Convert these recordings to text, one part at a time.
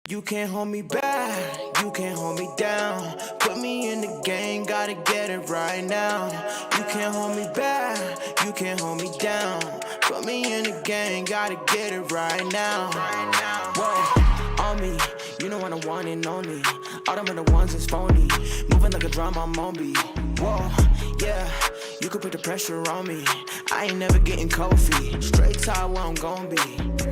You can't hold me back, you can't hold me down. Put me in the game, gotta get it right now. You can't hold me back, you can't hold me down. Put me in the game, gotta get it right now. Whoa, on me, you know what I want and only. All them other ones is phony, moving like a drum, I'm on beat. Whoa, yeah, you could put the pressure on me. I ain't never getting cold feet, straight top where I'm gon' be.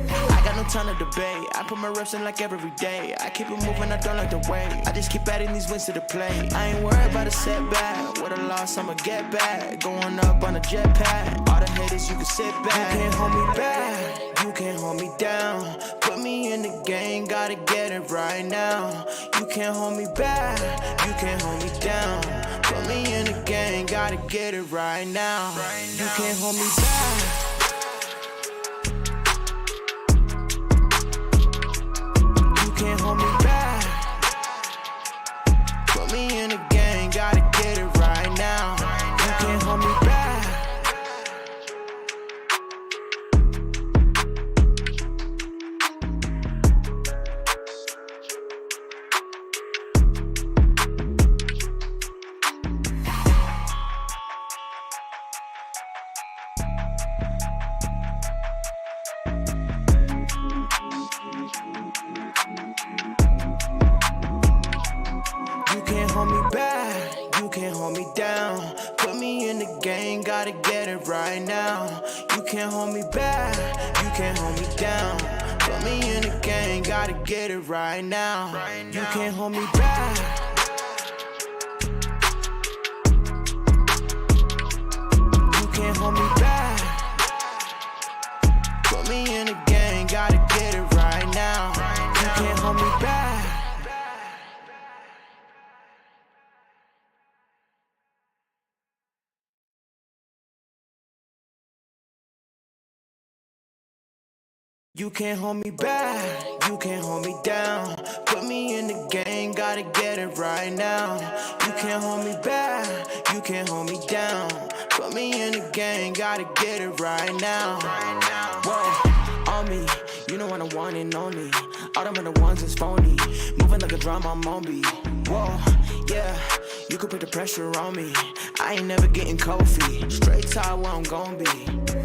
I got no time to debate, I put my reps in like every day. I keep it moving, I don't like the way. I just keep adding these wins to the plate. I ain't worried about a setback, with a loss I'ma get back. Going up on a jetpack, all the haters you can sit back. You can't hold me back, you can't hold me down. Put me in the game, gotta get it right now. You can't hold me back, you can't hold me down. Put me in the game, gotta get it right now. You can't hold me back. Can't hold me back. Put me in the game, gotta get it right now. You can't hold me back. Hold me back, you can't hold me down. Put me in the game, gotta get it right now. You can't hold me back, you can't hold me down. Put me in the game, gotta get it right now. You can't hold me back. You can't hold me back. Put me in the game, gotta get it right now. You can't hold me back. You can't hold me back, you can't hold me down. Put me in the game, gotta get it right now. You can't hold me back, you can't hold me down. Put me in the game, gotta get it right now. Whoa, on me, you know what I want and only. All them other ones is phony, moving like a drum, I'm on beat. Whoa, yeah, you could put the pressure on me. I ain't never getting cold feet, straight top where I'm gon' be.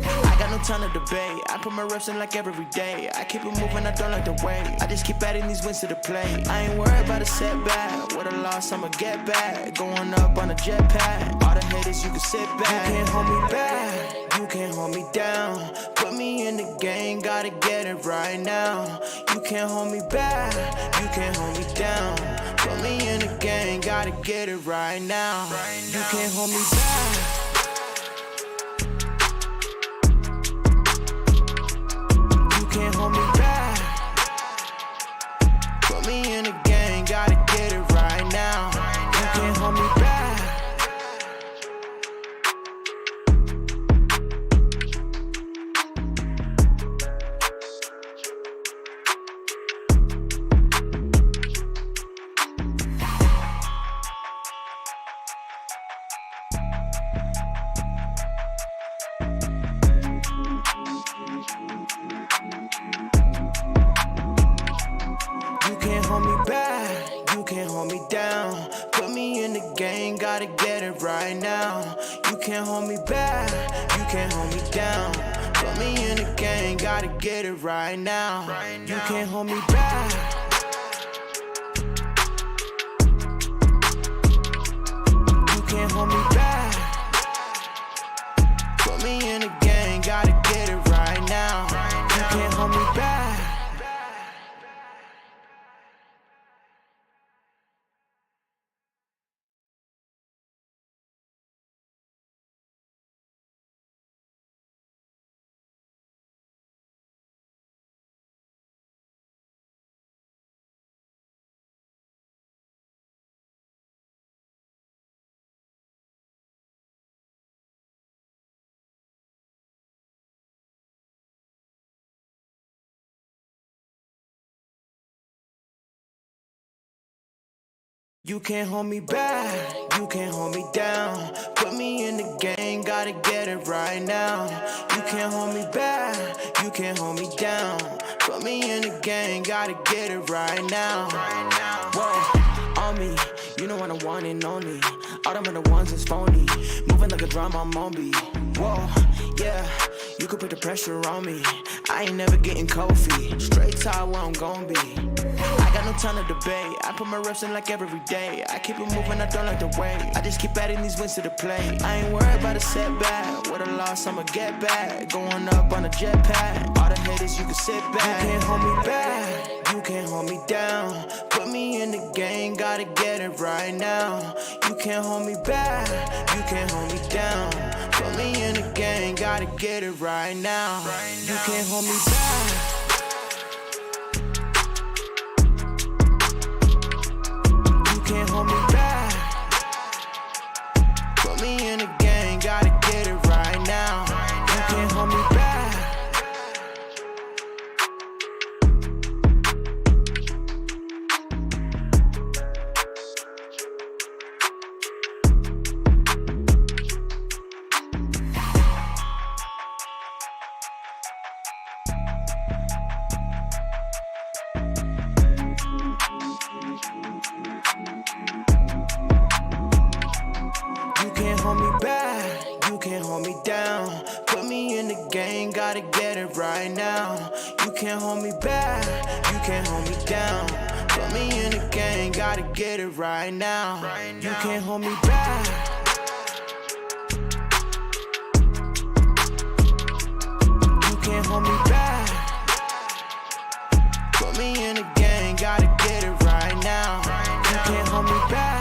I got no time to debate, I put my reps in like every day. I keep it moving, I don't like the way. I just keep adding these wins to the plate. I ain't worried about a setback, with a loss I'ma get back. Going up on a jetpack, all the haters you can sit back. You can't hold me back, you can't hold me down. Put me in the game, gotta get it right now. You can't hold me back, you can't hold me down. Put me in the game, gotta get it right now. You can't hold me back. Can't hold me back. Put me in the game, gotta get it right now. You can't hold me back. Hold me back, you can't hold me down. Put me in the game, gotta get it right now. You can't hold me back, you can't hold me down. Put me in the game, gotta get it right now. You can't hold me back. You can't hold me back. Put me in the game, gotta get it right now. You can't hold me back. You can't hold me back, you can't hold me down. Put me in the game, gotta get it right now. You can't hold me back, you can't hold me down. Put Put me in the game, gotta get it right now. Whoa, on me, you know I'm the one and only. All them other ones is phony. Moving like a drum, I'm on beat. Whoa, yeah, you could put the pressure on me. I ain't never getting cold feet. Straight top where I'm gon' be. I got no time to debate. I put my reps in like every day. I keep it moving, I don't like the way. I just keep adding these wins to the plate. I ain't worried about a setback. With a loss, I'ma get back. Going up on a jetpack. All the haters, you can sit back. You can't hold me back. You can't hold me down. Put me in the game, gotta get it right now. You can't hold me back. You can't hold me down. Put me in the game, gotta get it right now. You can't hold me back. Can't hold me back. Put me in the game, gotta get it right now. You can't hold me back. Gotta get it right now. You can't hold me back. You can't hold me down. Put me in the game. Gotta get it right now. You can't hold me back. You can't hold me back. Put me in the game. Gotta get it right now. You can't hold me back.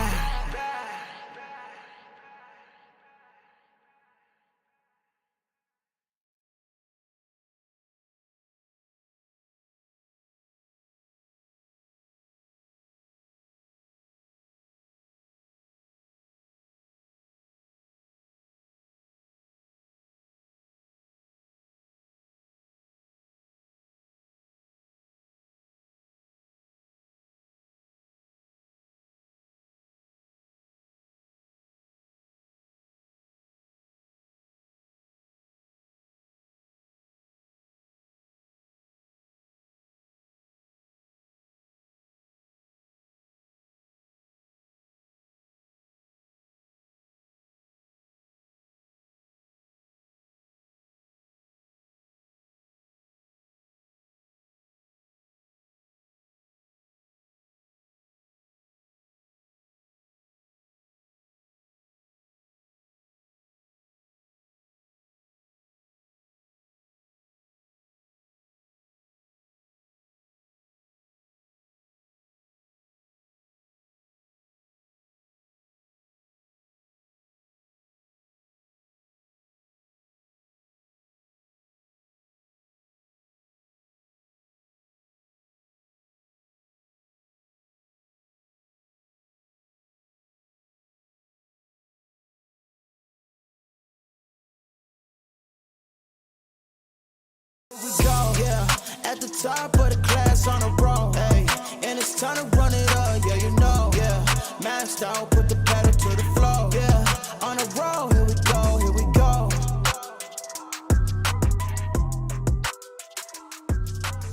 We go, yeah, at the top of the class on a roll, hey, and it's time to run it up, yeah, you know, yeah, maxed out, put the pedal to the floor, yeah, on a roll, here we go, here we go,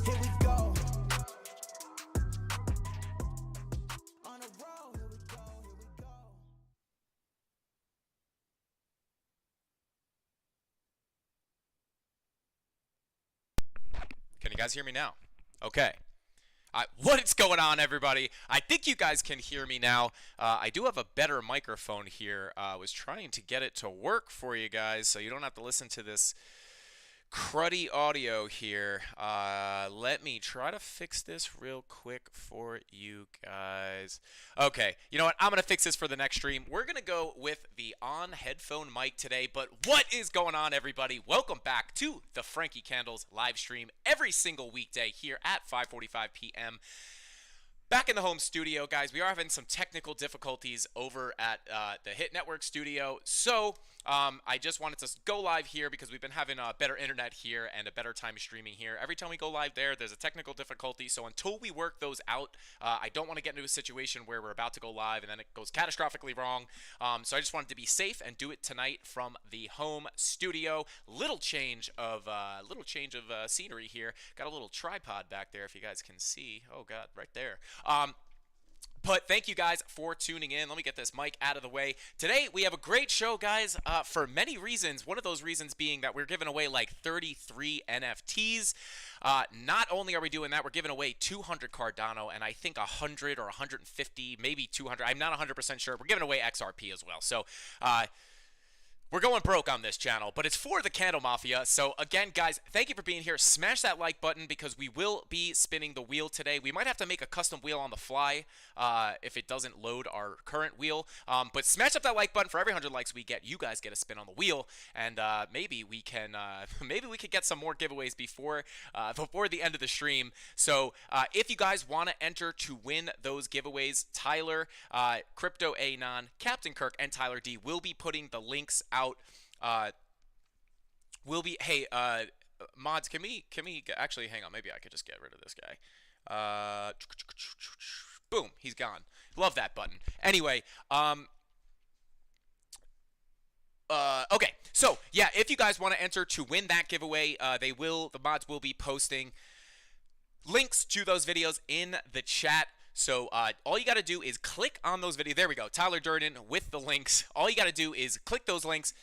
here we go, on a roll, here we go, here we go. Can you guys hear me now? Okay. What is going on, everybody? I think you guys can hear me now. I do have a better microphone here. I was trying to get it to work for you guys so you don't have to listen to this cruddy audio here. Let me try to fix this real quick for you guys. Okay, you know what? I'm going to fix this for the next stream. We're going to go with the on headphone mic today. But what is going on, everybody? Welcome back to the Frankie Candles live stream every single weekday here at 5:45 p.m. Back in the home studio, guys. We are having some technical difficulties over at the Hit Network studio. So I just wanted to go live here because we've been having a better internet here and a better time streaming here. Every time we go live there's a technical difficulty. So until we work those out, I don't want to get into a situation where we're about to go live and then it goes catastrophically wrong. So I just wanted to be safe and do it tonight from the home studio. Little change of scenery here. Got a little tripod back there if you guys can see. Oh God, right there. But thank you guys for tuning in. Let me get this mic out of the way. Today, we have a great show, guys, for many reasons. One of those reasons being that we're giving away like 33 NFTs. Not only are we doing that, we're giving away 200 Cardano and I think 100 or 150, maybe 200. I'm not 100% sure. We're giving away XRP as well. So, we're going broke on this channel, but it's for the CandleMafia. So again, guys, thank you for being here. Smash that like button because we will be spinning the wheel today. We might have to make a custom wheel on the fly if it doesn't load our current wheel. But smash up that like button. For every 100 likes we get, you guys get a spin on the wheel, and maybe we can get some more giveaways before the end of the stream. So if you guys want to enter to win those giveaways, Tyler, Crypto Anon, Captain Kirk, and Tyler D will be putting the links out. Mods, can we actually hang on? Maybe I could just get rid of this guy. Boom, he's gone. Love that button. Anyway, okay, so yeah, if you guys want to enter to win that giveaway, the mods will be posting links to those videos in the chat. So all you got to do is click on those videos. There we go. Tyler Durden with the links. All you got to do is click those links,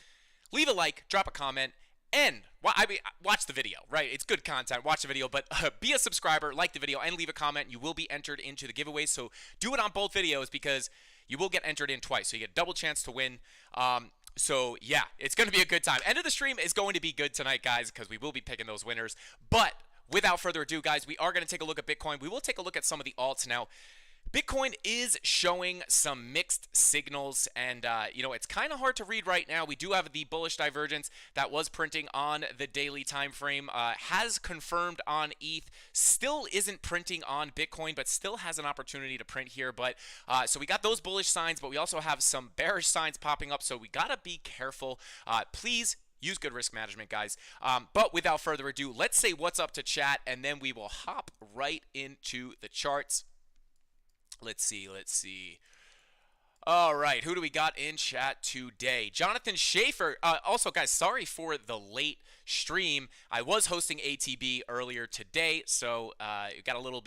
leave a like, drop a comment, and watch the video, right? It's good content. Watch the video, but be a subscriber, like the video, and leave a comment. You will be entered into the giveaway. So do it on both videos because you will get entered in twice. So you get a double chance to win. So yeah, it's going to be a good time. End of the stream is going to be good tonight, guys, because we will be picking those winners. But without further ado, guys, we are going to take a look at Bitcoin. We will take a look at some of the alts now. Bitcoin is showing some mixed signals, and it's kind of hard to read right now. We do have the bullish divergence that was printing on the daily time frame, has confirmed on ETH, still isn't printing on Bitcoin, but still has an opportunity to print here. But so we got those bullish signs, but we also have some bearish signs popping up, so we gotta be careful. Please use good risk management, guys. But without further ado, let's say what's up to chat, and then we will hop right into the charts. Let's see. All right, who do we got in chat today? Jonathan Schaefer. Also, guys, sorry for the late stream. I was hosting ATB earlier today, so it got a little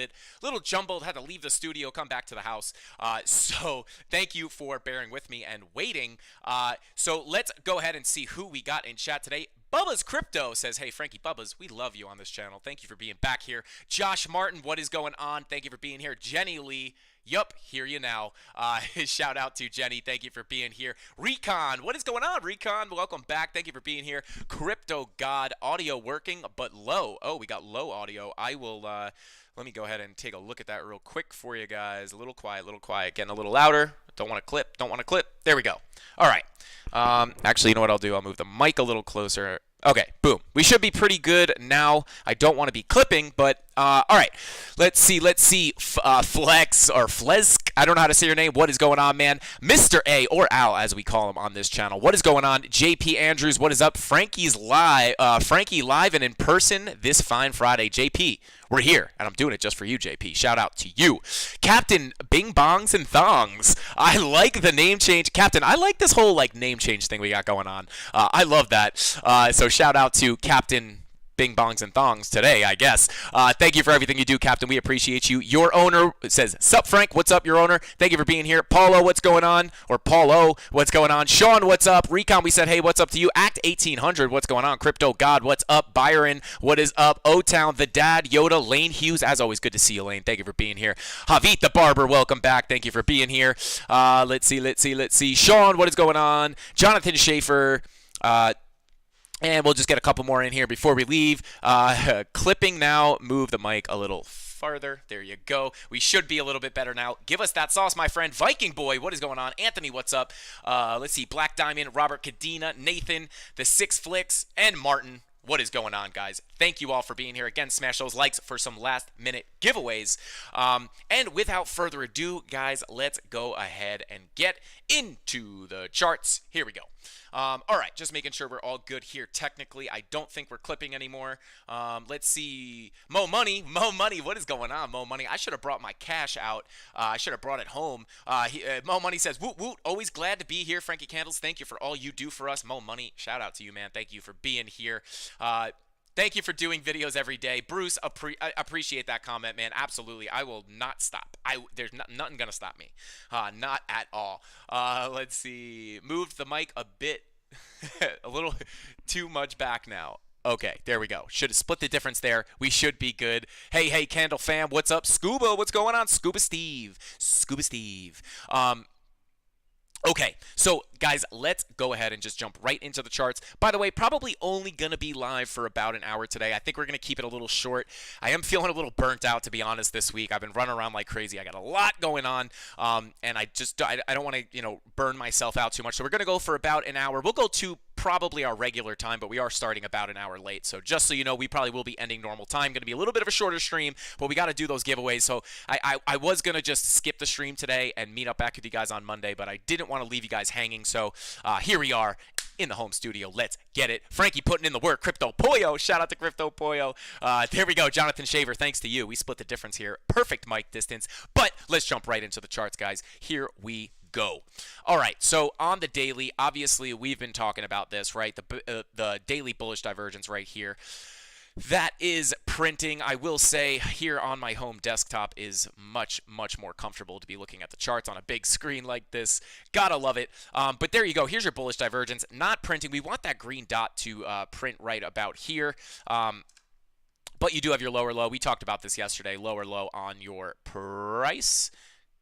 jumbled. Had to leave the studio, come back to the house. So thank you for bearing with me and waiting. So let's go ahead and see who we got in chat today. Bubba's Crypto says, hey, Frankie Bubbas, we love you on this channel. Thank you for being back here. Josh Martin, what is going on? Thank you for being here. Jenny Lee, yup, hear you now. Shout out to Jenny. Thank you for being here. Recon, what is going on, Recon? Welcome back. Thank you for being here. Crypto God, audio working, but low. Oh, we got low audio. I will, let me go ahead and take a look at that real quick for you guys. A little quiet, getting a little louder. Don't want to clip. There we go. All right. Actually, you know what I'll do? I'll move the mic a little closer. Okay, boom. We should be pretty good now. I don't want to be clipping, but all right. Let's see. Flex or Flesk. I don't know how to say your name. What is going on, man? Mr. A, or Al, as we call him on this channel. What is going on? JP Andrews, what is up? Frankie live and in person this fine Friday. JP, we're here, and I'm doing it just for you, JP. Shout out to you. Captain Bing Bongs and Thongs. I like the name change. Captain, I like this whole name change thing we got going on. I love that. So shout out to Captain Bing Bongs and Thongs today, I guess. Thank you for everything you do, Captain. We appreciate you. Your owner says, sup, Frank? What's up, your owner? Thank you for being here. Paulo, what's going on? Or Paulo, what's going on? Sean, what's up? Recon, we said, hey, what's up to you? Act 1800, what's going on? Crypto God, what's up? Byron, what is up? O-Town, the dad, Yoda, Lane Hughes, as always, good to see you, Lane. Thank you for being here. Javit the Barber, welcome back. Thank you for being here. Let's see. Sean, what is going on? Jonathan Schaefer, and we'll just get a couple more in here before we leave. Clipping now. Move the mic a little farther. There you go. We should be a little bit better now. Give us that sauce, my friend. Viking Boy, what is going on? Anthony, what's up? Let's see. Black Diamond, Robert Cadena, Nathan, the Six Flicks, and Martin. What is going on, guys? Thank you all for being here. Again, smash those likes for some last-minute giveaways. And without further ado, guys, let's go ahead and get into the charts. Here we go. All right, just making sure we're all good here technically. I don't think we're clipping anymore. Let's see. Mo Money, what is going on, Mo Money? I should have brought my cash out. I should have brought it home. Mo Money says, woot woot, always glad to be here. Frankie Candles, thank you for all you do for us. Mo Money, shout out to you, man. Thank you for being here. Thank you for doing videos every day. Bruce, I appreciate that comment, man. Absolutely. I will not stop. There's nothing going to stop me. Not at all. Let's see. Moved the mic a bit, a little too much back now. Okay, there we go. Should have split the difference there. We should be good. Hey, Candle fam. What's up? Scuba, what's going on? Scuba Steve. Okay, so guys, let's go ahead and just jump right into the charts. By the way, probably only going to be live for about an hour today. I think we're going to keep it a little short. I am feeling a little burnt out, to be honest, this week. I've been running around like crazy. I got a lot going on, and I don't want to, burn myself out too much. So we're going to go for about an hour. We'll go to probably our regular time, but we are starting about an hour late. So just so you know, we probably will be ending normal time. Going to be a little bit of a shorter stream, but we got to do those giveaways. So I was going to just skip the stream today and meet up back with you guys on Monday, but I didn't want to leave you guys hanging. So here we are in the home studio. Let's get it. Frankie putting in the work. Crypto Pollo. Shout out to Crypto Pollo. There we go. Jonathan Shaver, thanks to you. We split the difference here. Perfect mic distance. But let's jump right into the charts, guys. Here we go. All right, so on the daily, obviously we've been talking about this, right? The daily bullish divergence right here. That is printing. I will say here on my home desktop is much, much more comfortable to be looking at the charts on a big screen like this. Gotta love it. But there you go. Here's your bullish divergence. Not printing. We want that green dot to print right about here. But you do have your lower low. We talked about this yesterday. Lower low on your price.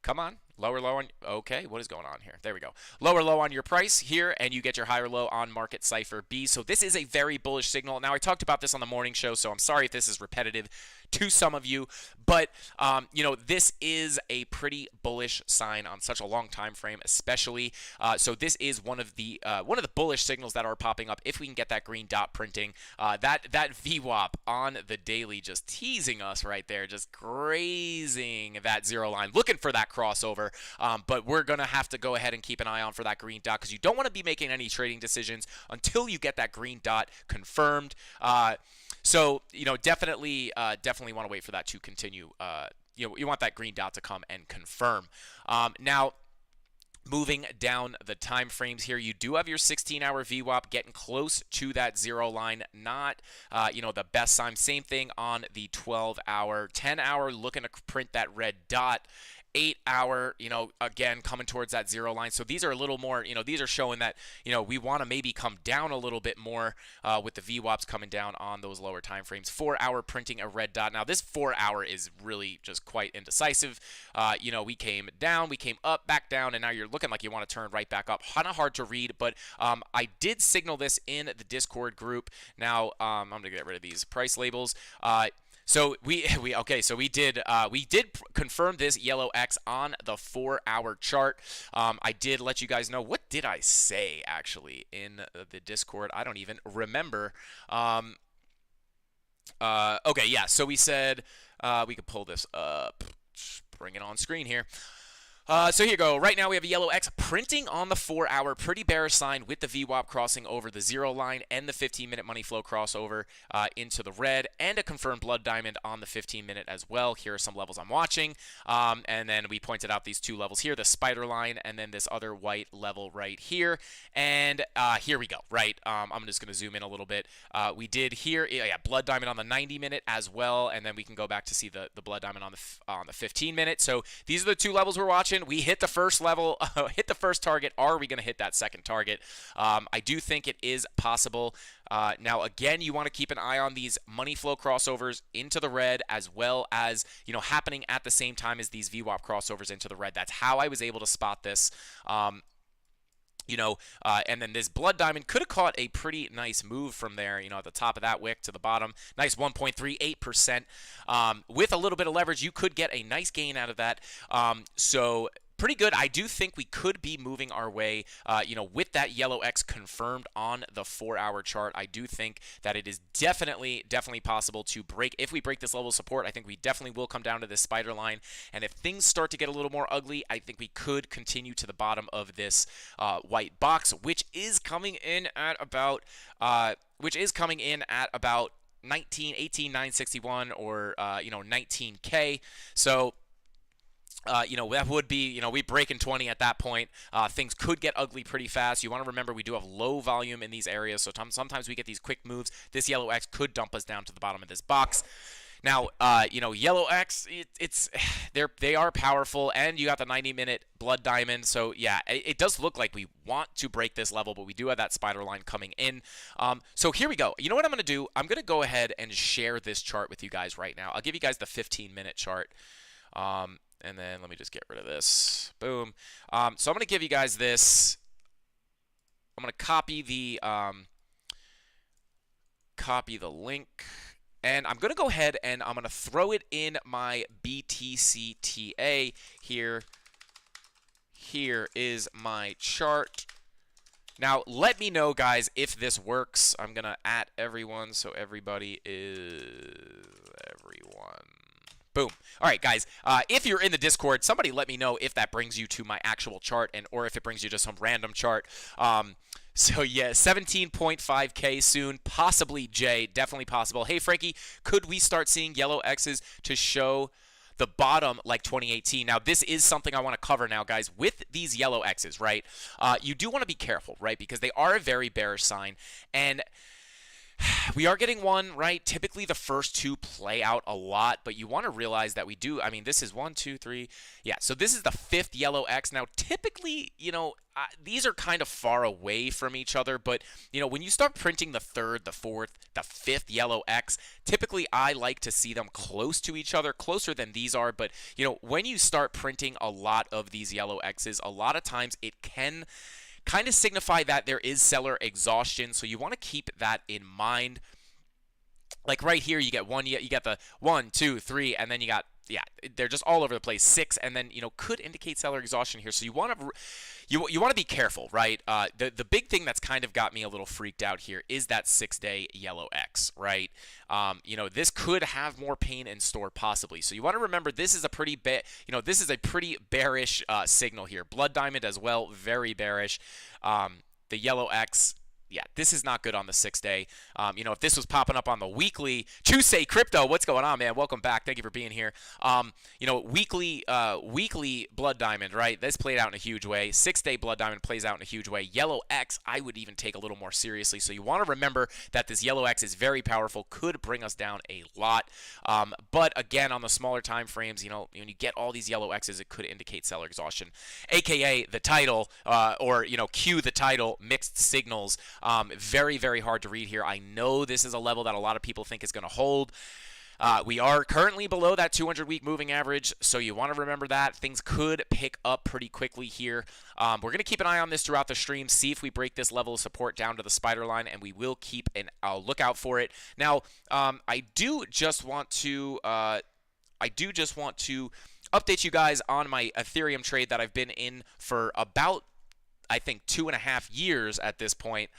Come on. Lower low on, okay, what is going on here? There we go. Lower low on your price here, and you get your higher low on market cipher B. So this is a very bullish signal. Now, I talked about this on the morning show, so I'm sorry if this is repetitive to some of you, but this is a pretty bullish sign on such a long time frame, especially. So this is one of the bullish signals that are popping up. If we can get that green dot printing, that VWAP on the daily just teasing us right there, just grazing that zero line, looking for that crossover. But we're going to have to go ahead and keep an eye on for that green dot because you don't want to be making any trading decisions until you get that green dot confirmed. So, definitely want to wait for that to continue. You want that green dot to come and confirm. Now, moving down the time frames here, you do have your 16-hour VWAP getting close to that zero line. Not, the best sign. Same thing on the 12-hour, 10-hour, looking to print that red dot. 8-hour, again, coming towards that zero line. So these are a little more, these are showing that, we want to maybe come down a little bit more with the VWAPs coming down on those lower time frames. 4-hour printing a red dot. Now, this 4-hour is really just quite indecisive. We came down, we came up, back down, and now you're looking like you want to turn right back up. Kind of hard to read, but I did signal this in the Discord group. Now, I'm going to get rid of these price labels. So we did confirm this yellow X on the 4-hour chart. I did let you guys know. What did I say actually in the Discord? I don't even remember. Okay, yeah. So we said we could pull this up, bring it on screen here. So here you go. Right now we have a yellow X printing on the 4-hour. Pretty bearish sign with the VWAP crossing over the zero line and the 15-minute money flow crossover into the red, and a confirmed blood diamond on the 15-minute as well. Here are some levels I'm watching. And then we pointed out these two levels here, the spider line and then this other white level right here. And here we go, right? I'm just going to zoom in a little bit. We did here, blood diamond on the 90-minute as well, and then we can go back to see the blood diamond on the 15-minute. So these are the two levels we're watching. We hit the first level, hit the first target. Are we going to hit that second target? I do think it is possible. Now, again, you want to keep an eye on these money flow crossovers into the red, as well as, happening at the same time as these VWAP crossovers into the red. That's how I was able to spot this. And then this blood diamond could have caught a pretty nice move from there, at the top of that wick to the bottom. Nice 1.38%. With a little bit of leverage, you could get a nice gain out of that. So pretty good. I do think we could be moving our way, with that yellow X confirmed on the 4-hour chart. I do think that it is definitely possible to break. If we break this level of support, I think we definitely will come down to this spider line. And if things start to get a little more ugly, I think we could continue to the bottom of this white box, which is coming in at about 18,961 or 19K. So that would be, we break in 20 at that point. Things could get ugly pretty fast. You want to remember we do have low volume in these areas, so sometimes we get these quick moves. This yellow X could dump us down to the bottom of this box. Now, yellow X, they are powerful, and you got the 90-minute blood diamond. So yeah, it does look like we want to break this level, but we do have that spider line coming in. So here we go. You know what I'm going to do? I'm going to go ahead and share this chart with you guys right now. I'll give you guys the 15-minute chart. And then let me just get rid of this. Boom. So I'm going to give you guys this. I'm going to copy the link. And I'm going to go ahead and I'm going to throw it in my BTCTA here. Here is my chart. Now, let me know, guys, if this works. I'm going to @ everyone so everybody is everyone. Boom. All right, guys, if you're in the Discord, somebody let me know if that brings you to my actual chart or if it brings you to some random chart. So, yeah, 17.5K soon, possibly J, definitely possible. Hey, Frankie, could we start seeing yellow X's to show the bottom like 2018? Now, this is something I want to cover now, guys. With these yellow X's, right, you do want to be careful, right, because they are a very bearish sign, and we are getting one, right? Typically, the first two play out a lot, but you want to realize that we do. I mean, this is 1, 2, 3. Yeah, so this is the 5th yellow X. Now, typically, these are kind of far away from each other, but, when you start printing the 3rd, the 4th, the 5th yellow X, typically I like to see them close to each other, closer than these are. But, when you start printing a lot of these yellow X's, a lot of times it can kind of signify that there is seller exhaustion, so you want to keep that in mind. Like right here, you get you get the 1, 2, 3, and then you got, they're just all over the place. 6, and then could indicate seller exhaustion here. So you want to be careful, right? The big thing that's kind of got me a little freaked out here is that 6-day yellow X, right? This could have more pain in store possibly. So you want to remember this is a pretty bearish signal here. Blood diamond as well, very bearish. The yellow X. Yeah, this is not good on the 6-day. If this was popping up on the weekly, Chusei Crypto, what's going on, man? Welcome back. Thank you for being here. Weekly blood diamond, right? This played out in a huge way. 6-day blood diamond plays out in a huge way. Yellow X, I would even take a little more seriously. So you want to remember that this yellow X is very powerful, could bring us down a lot. But again, on the smaller time frames, when you get all these yellow X's, it could indicate seller exhaustion, aka the title, or cue the title, mixed signals. Very, very hard to read here. I know this is a level that a lot of people think is going to hold. We are currently below that 200-week moving average, so you want to remember that. Things could pick up pretty quickly here. We're going to keep an eye on this throughout the stream, see if we break this level of support down to the spider line, and we will keep an lookout for it. Now, I do just want to update you guys on my Ethereum trade that I've been in for about, I think, 2.5 years at this point.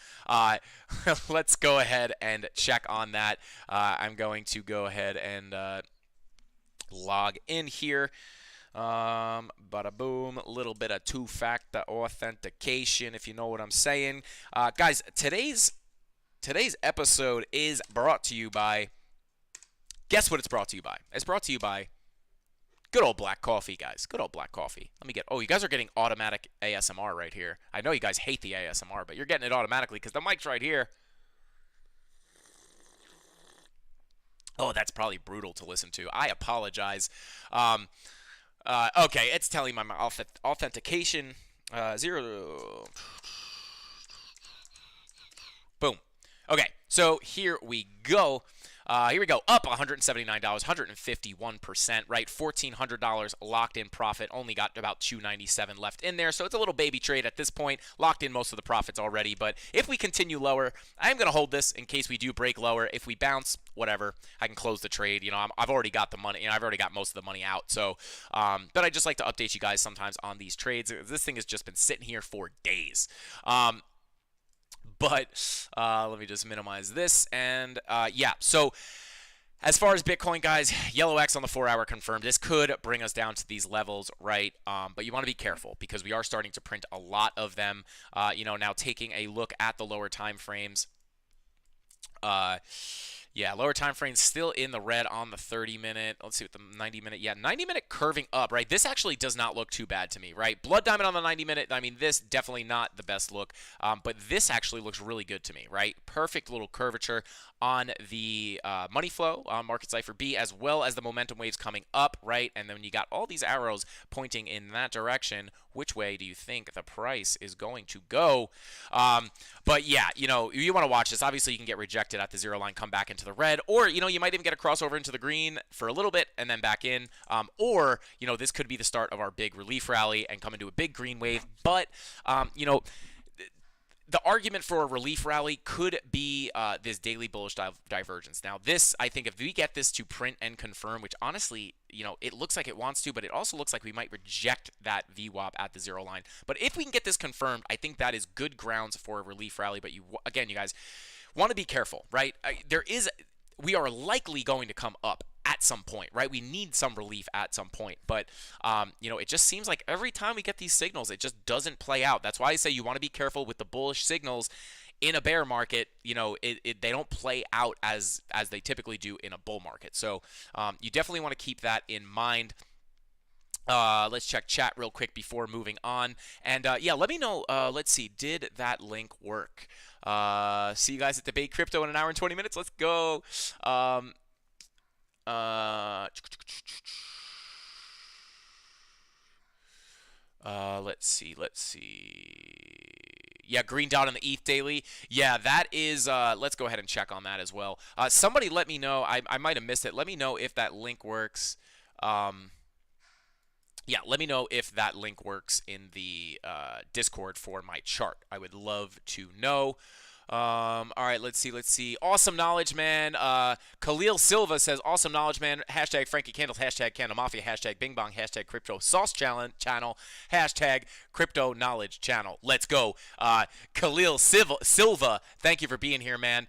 Let's go ahead and check on that. I'm going to go ahead and log in here. Bada boom, a little bit of two-factor authentication, if you know what I'm saying. Guys, today's episode is brought to you by, guess what it's brought to you by? It's brought to you by good old black coffee, guys. Good old black coffee. Let me get... Oh, you guys are getting automatic ASMR right here. I know you guys hate the ASMR, but you're getting it automatically because the mic's right here. Oh, that's probably brutal to listen to. I apologize. Okay, it's telling my authentication. 0... Boom. Okay, so here we go. Here we go, up $179, 151%, right? $1,400 locked in profit. Only got about $297 left in there, so it's a little baby trade at this point. Locked in most of the profits already, but if we continue lower, I am going to hold this in case we do break lower. If we bounce, whatever, I can close the trade. You know, I've already got the money. You know, I've already got most of the money out. So, but I just like to update you guys sometimes on these trades. This thing has just been sitting here for days. But let me just minimize this. And yeah, so as far as Bitcoin, guys, yellow X on the 4-hour confirmed. This could bring us down to these levels, right? But you want to be careful because we are starting to print a lot of them. You know, now taking a look at the lower time frames. Yeah, lower time frames still in the red on the 30-minute. Let's see what the 90-minute. Yeah, 90-minute curving up, right? This actually does not look too bad to me, right? Blood diamond on the 90-minute. I mean, this definitely not the best look, but this actually looks really good to me, right? Perfect little curvature on the money flow on Market Cipher B, as well as the momentum waves coming up, right? And then you got all these arrows pointing in that direction. Which way do you think the price is going to go? But yeah, you know, you want to watch this. Obviously, you can get rejected at the zero line, come back into the red, or, you know, you might even get a crossover into the green for a little bit and then back in. Or, you know, this could be the start of our big relief rally and come into a big green wave. But, you know, the argument for a relief rally could be this daily bullish divergence. Now, this, I think, if we get this to print and confirm, which honestly, you know, it looks like it wants to, but it also looks like we might reject that VWAP at the zero line. But if we can get this confirmed, I think that is good grounds for a relief rally. But you, again, you guys want to be careful, right? We are likely going to come up at some point, right? We need some relief at some point, but you know, it just seems like every time we get these signals, it just doesn't play out. That's why I say you want to be careful with the bullish signals in a bear market. You know, they don't play out as they typically do in a bull market. So you definitely want to keep that in mind. Let's check chat real quick before moving on. And yeah, let me know. Let's see, did that link work? See you guys at Debate Crypto in an hour and 20 minutes. Let's go. Let's see. Yeah, green dot on the ETH daily. Yeah, that is, let's go ahead and check on that as well. Somebody let me know. I might have missed it. Let me know if that link works. Yeah, let me know if that link works in the Discord for my chart. I would love to know. All right, let's see. Awesome knowledge, man. Khalil Silva says, awesome knowledge, man. Hashtag Frankie Candles, hashtag CandleMafia, hashtag Bing Bong, hashtag Crypto Sauce Channel, hashtag Crypto Knowledge Channel. Let's go. Khalil Silva, thank you for being here, man.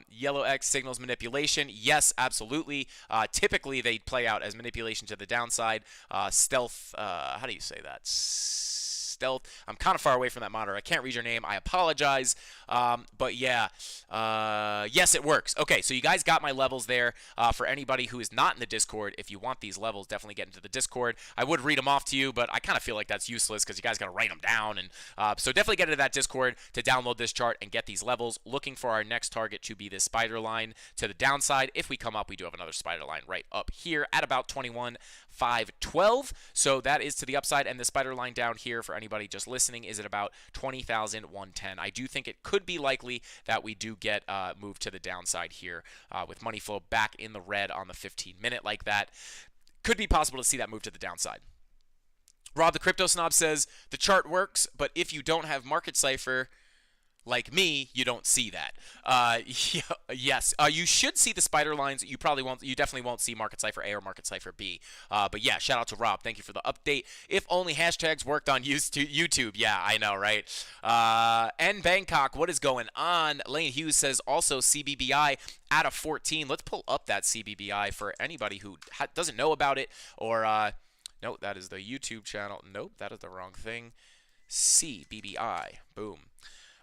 Yellow X signals manipulation. Yes, absolutely. Typically, they play out as manipulation to the downside. Stealth, how do you say that? Stealth. I'm kind of far away from that monitor. I can't read your name. I apologize. But yeah, yes, it works. Okay, so you guys got my levels there. For anybody who is not in the Discord, if you want these levels, definitely get into the Discord. I would read them off to you, but I kind of feel like that's useless because you guys got to write them down. And so definitely get into that Discord to download this chart and get these levels. Looking for our next target to be this spider line to the downside. If we come up, we do have another spider line right up here at about 21,512. So that is to the upside, and the spider line down here for anybody just listening is at about 20,110. I do think it could be likely that we do get moved to the downside here with money flow back in the red on the 15-minute like that. Could be possible to see that move to the downside. Rob the Crypto Snob says, the chart works, but if you don't have Market Cipher, like me, you don't see that. Yes, you should see the spider lines. You probably won't. You definitely won't see Market Cipher A or Market Cipher B. But yeah, shout out to Rob. Thank you for the update. If only hashtags worked on YouTube. Yeah, I know, right? And Bangkok, what is going on? Lane Hughes says also CBBI at a 14. Let's pull up that CBBI for anybody who doesn't know about it or no, that is the YouTube channel. Nope, that is the wrong thing. CBBI. Boom.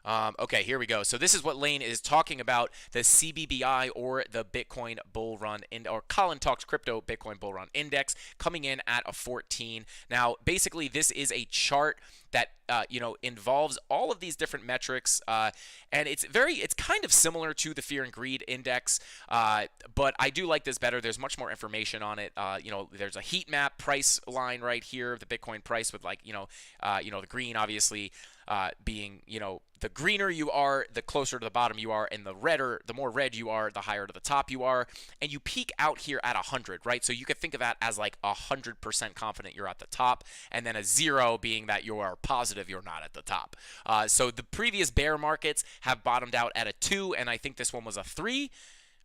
Okay, here we go. So this is what Lane is talking about, the CBBI or the Bitcoin Bull Run, or Colin Talks Crypto Bitcoin Bull Run Index coming in at a 14. Now, basically, this is a chart that involves all of these different metrics, and it's kind of similar to the Fear and Greed Index, but I do like this better. There's much more information on it. There's a heat map price line right here, the Bitcoin price with the green obviously being, the greener you are, the closer to the bottom you are, and the more red you are, the higher to the top you are, and you peak out here at 100, right? So you could think of that as like 100% confident you're at the top, and then a 0 being that you are positive you're not at the top. So the previous bear markets have bottomed out at a 2, and I think this one was a 3.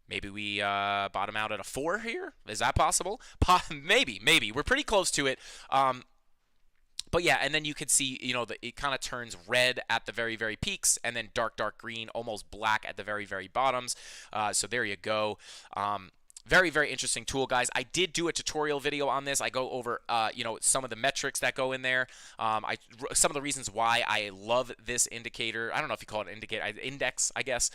Maybe we bottom out at a 4 here. Is that possible? Maybe. We're pretty close to it. But yeah, and then you can see, it kind of turns red at the very, very peaks, and then dark green, almost black at the very, very bottoms. So there you go. Very, very interesting tool, guys. I did do a tutorial video on this. I go over, some of the metrics that go in there. Some of the reasons why I love this indicator. I don't know if you call it an indicator, index, I guess.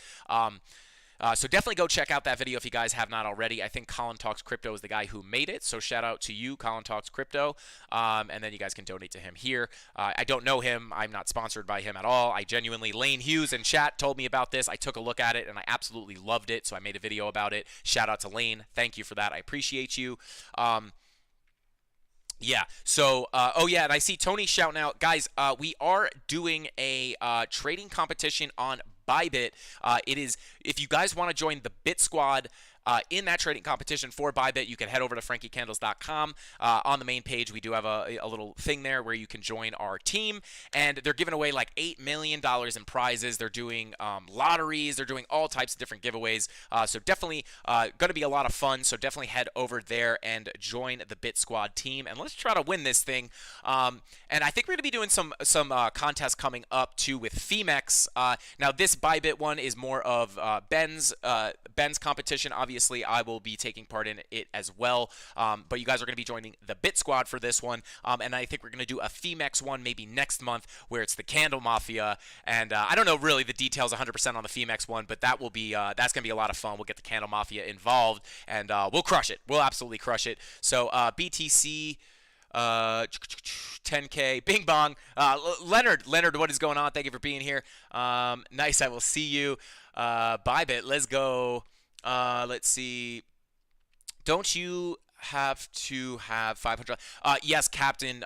So definitely go check out that video if you guys have not already. I think Colin Talks Crypto is the guy who made it, so shout out to you, Colin Talks Crypto, and then you guys can donate to him here. I don't know him. I'm not sponsored by him at all. I genuinely, Lane Hughes in chat told me about this. I took a look at it, and I absolutely loved it, so I made a video about it. Shout out to Lane. Thank you for that. I appreciate you. Yeah, so, and I see Tony shouting out, guys, we are doing a trading competition on Bybit. It is, if you guys want to join the Bit Squad in that trading competition for Bybit, you can head over to frankiecandles.com. On the main page, we do have a little thing there where you can join our team, and they're giving away like $8 million in prizes. They're doing lotteries. They're doing all types of different giveaways. So definitely going to be a lot of fun. So definitely head over there and join the Bit Squad team, and let's try to win this thing. And I think we're going to be doing some contests coming up too with Femex. Now this Bybit one is more of Ben's competition. Obviously, I will be taking part in it as well. But you guys are going to be joining the Bit Squad for this one. And I think we're going to do a Femex one maybe next month where it's the CandleMafia. And I don't know really the details 100% on the Femex one, but that will be that's going to be a lot of fun. We'll get the CandleMafia involved, and we'll crush it. We'll absolutely crush it. So BTC. 10K, bing bong. Leonard, what is going on? Thank you for being here. Nice, I will see you. Bybit, let's go. Let's see. Don't you have to have 500? Yes, Captain.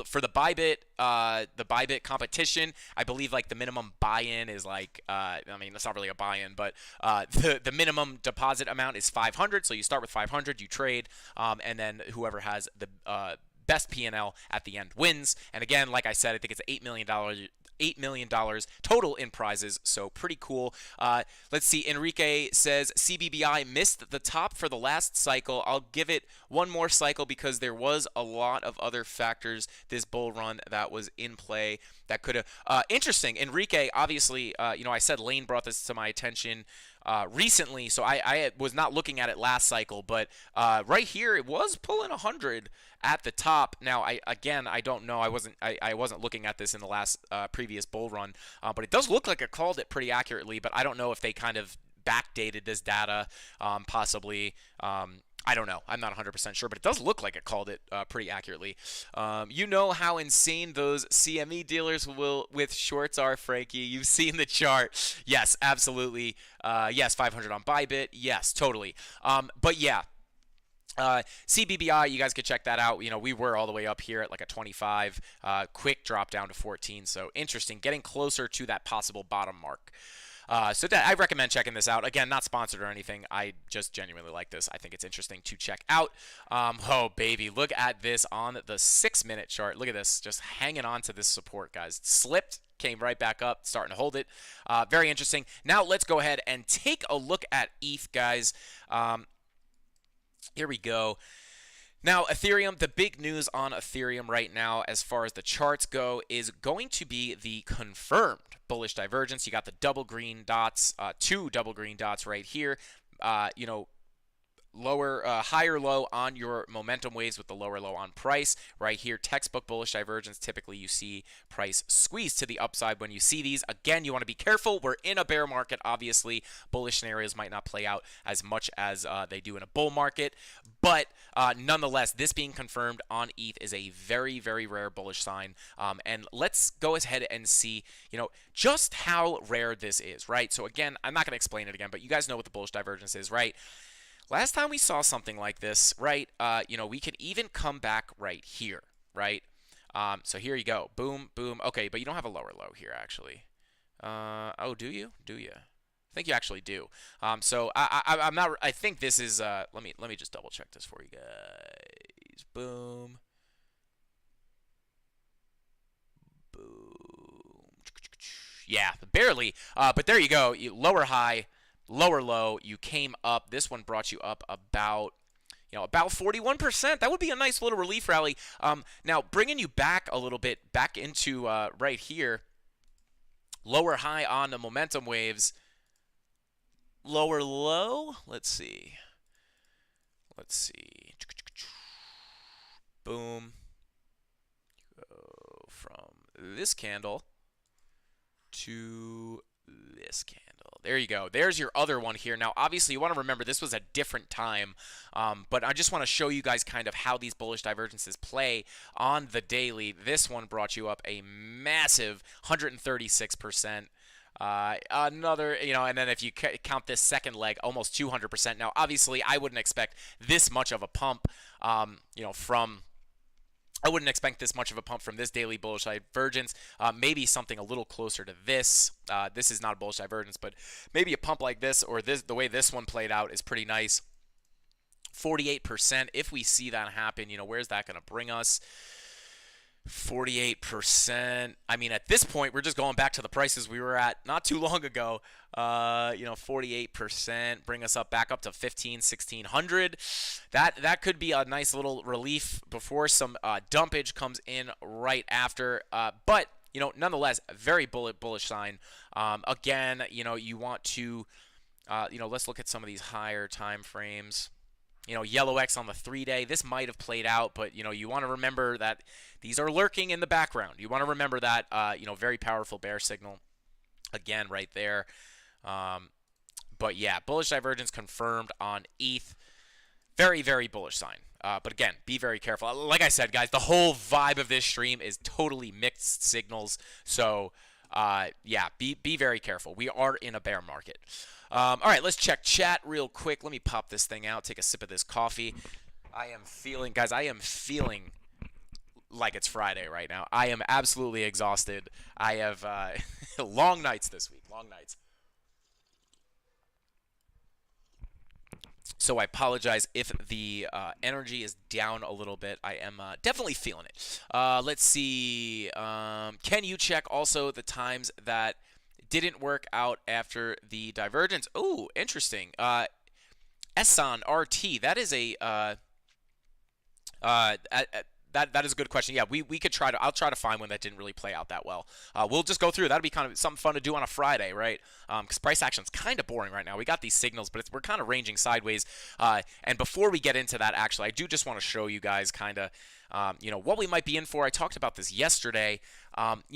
For the Bybit competition, I believe like the minimum buy-in is like, it's not really a buy-in, but the minimum deposit amount is 500. So you start with 500, you trade, and then whoever has the best P&L at the end wins. And again, like I said, I think it's $8 million total in prizes, so pretty cool. Let's see, Enrique says CBBI missed the top for the last cycle. I'll give it one more cycle because there was a lot of other factors this bull run that was in play that could have interesting. Enrique, obviously, I said Lane brought this to my attention recently, so I was not looking at it last cycle, but right here it was pulling 100 at the top. Now, I don't know. I wasn't looking at this in the last previous bull run, but it does look like it called it pretty accurately. But I don't know if they kind of backdated this data, possibly. I don't know. I'm not 100% sure, but it does look like it called it pretty accurately. You know how insane those CME dealers with shorts are, Frankie. You've seen the chart. Yes, absolutely. Yes, 500 on Bybit. Yes, totally. But yeah. CBBI, you guys could check that out. We were all the way up here at like a 25, quick drop down to 14. So interesting, getting closer to that possible bottom mark. So I recommend checking this out. Again, not sponsored or anything. I just genuinely like this. I think it's interesting to check out. Oh, baby, look at this on the 6-minute chart. Look at this, just hanging on to this support, guys. Slipped, came right back up, starting to hold it. Very interesting. Now let's go ahead and take a look at ETH, guys. Here we go. Now, Ethereum, the big news on Ethereum right now as far as the charts go is going to be the confirmed bullish divergence. You got the double green dots, 2 double green dots right here. higher low on your momentum waves with the lower low on price. Right here, textbook bullish divergence. Typically, you see price squeeze to the upside when you see these. Again, you want to be careful. We're in a bear market. Obviously, bullish scenarios might not play out as much as they do in a bull market. But nonetheless, this being confirmed on ETH is a very, very rare bullish sign. And let's go ahead and see, just how rare this is, right? So again, I'm not going to explain it again, but you guys know what the bullish divergence is, right? Last time we saw something like this, right, we can even come back right here, right? So here you go. Boom, boom. Okay, but you don't have a lower low here, actually. Oh, do you? Do you? I think you actually do. So I'm not. I think this is. Let me just double check this for you guys. Boom. Boom. Yeah, barely. But there you go. Lower high, lower low. You came up. This one brought you up about 41%. That would be a nice little relief rally. Now, bringing you back a little bit, back into right here, lower high on the momentum waves, lower low. Let's see. Boom. Go from this candle to this candle. There you go. There's your other one here. Now, obviously, you want to remember this was a different time, but I just want to show you guys kind of how these bullish divergences play on the daily. This one brought you up a massive 136%. Another, and then if you count this second leg, almost 200%. Now, obviously, I wouldn't expect this much of a pump, I wouldn't expect this much of a pump from this daily bullish divergence. Maybe something a little closer to this. This is not a bullish divergence, but maybe a pump like this, or this, the way this one played out is pretty nice. 48%. If we see that happen, where's that going to bring us? 48%. I mean, at this point, we're just going back to the prices we were at not too long ago. 48%, bring us back up to 1600. That could be a nice little relief before some dumpage comes in right after. But nonetheless, a very bullish sign. Again, you want to, let's look at some of these higher time frames. Yellow X on the 3-day. This might have played out, but you want to remember that these are lurking in the background. You want to remember that very powerful bear signal again right there. But yeah, bullish divergence confirmed on ETH. Very, very bullish sign. But again, be very careful. Like I said, guys, the whole vibe of this stream is totally mixed signals. So yeah, be very careful. We are in a bear market. All right, let's check chat real quick. Let me pop this thing out, take a sip of this coffee. I am feeling like it's Friday right now. I am absolutely exhausted. I have long nights this week, long nights. So I apologize if the energy is down a little bit. I am definitely feeling it. Let's see. Can you check also the times that didn't work out after the divergence? Oh, interesting. Esan RT. That is a that is a good question. Yeah, we could try to. I'll try to find one that didn't really play out that well. We'll just go through. That'll be kind of something fun to do on a Friday, right? Because price action's kind of boring right now. We got these signals, but we're kind of ranging sideways. And before we get into that, actually, I do just want to show you guys kind of, what we might be in for. I talked about this yesterday.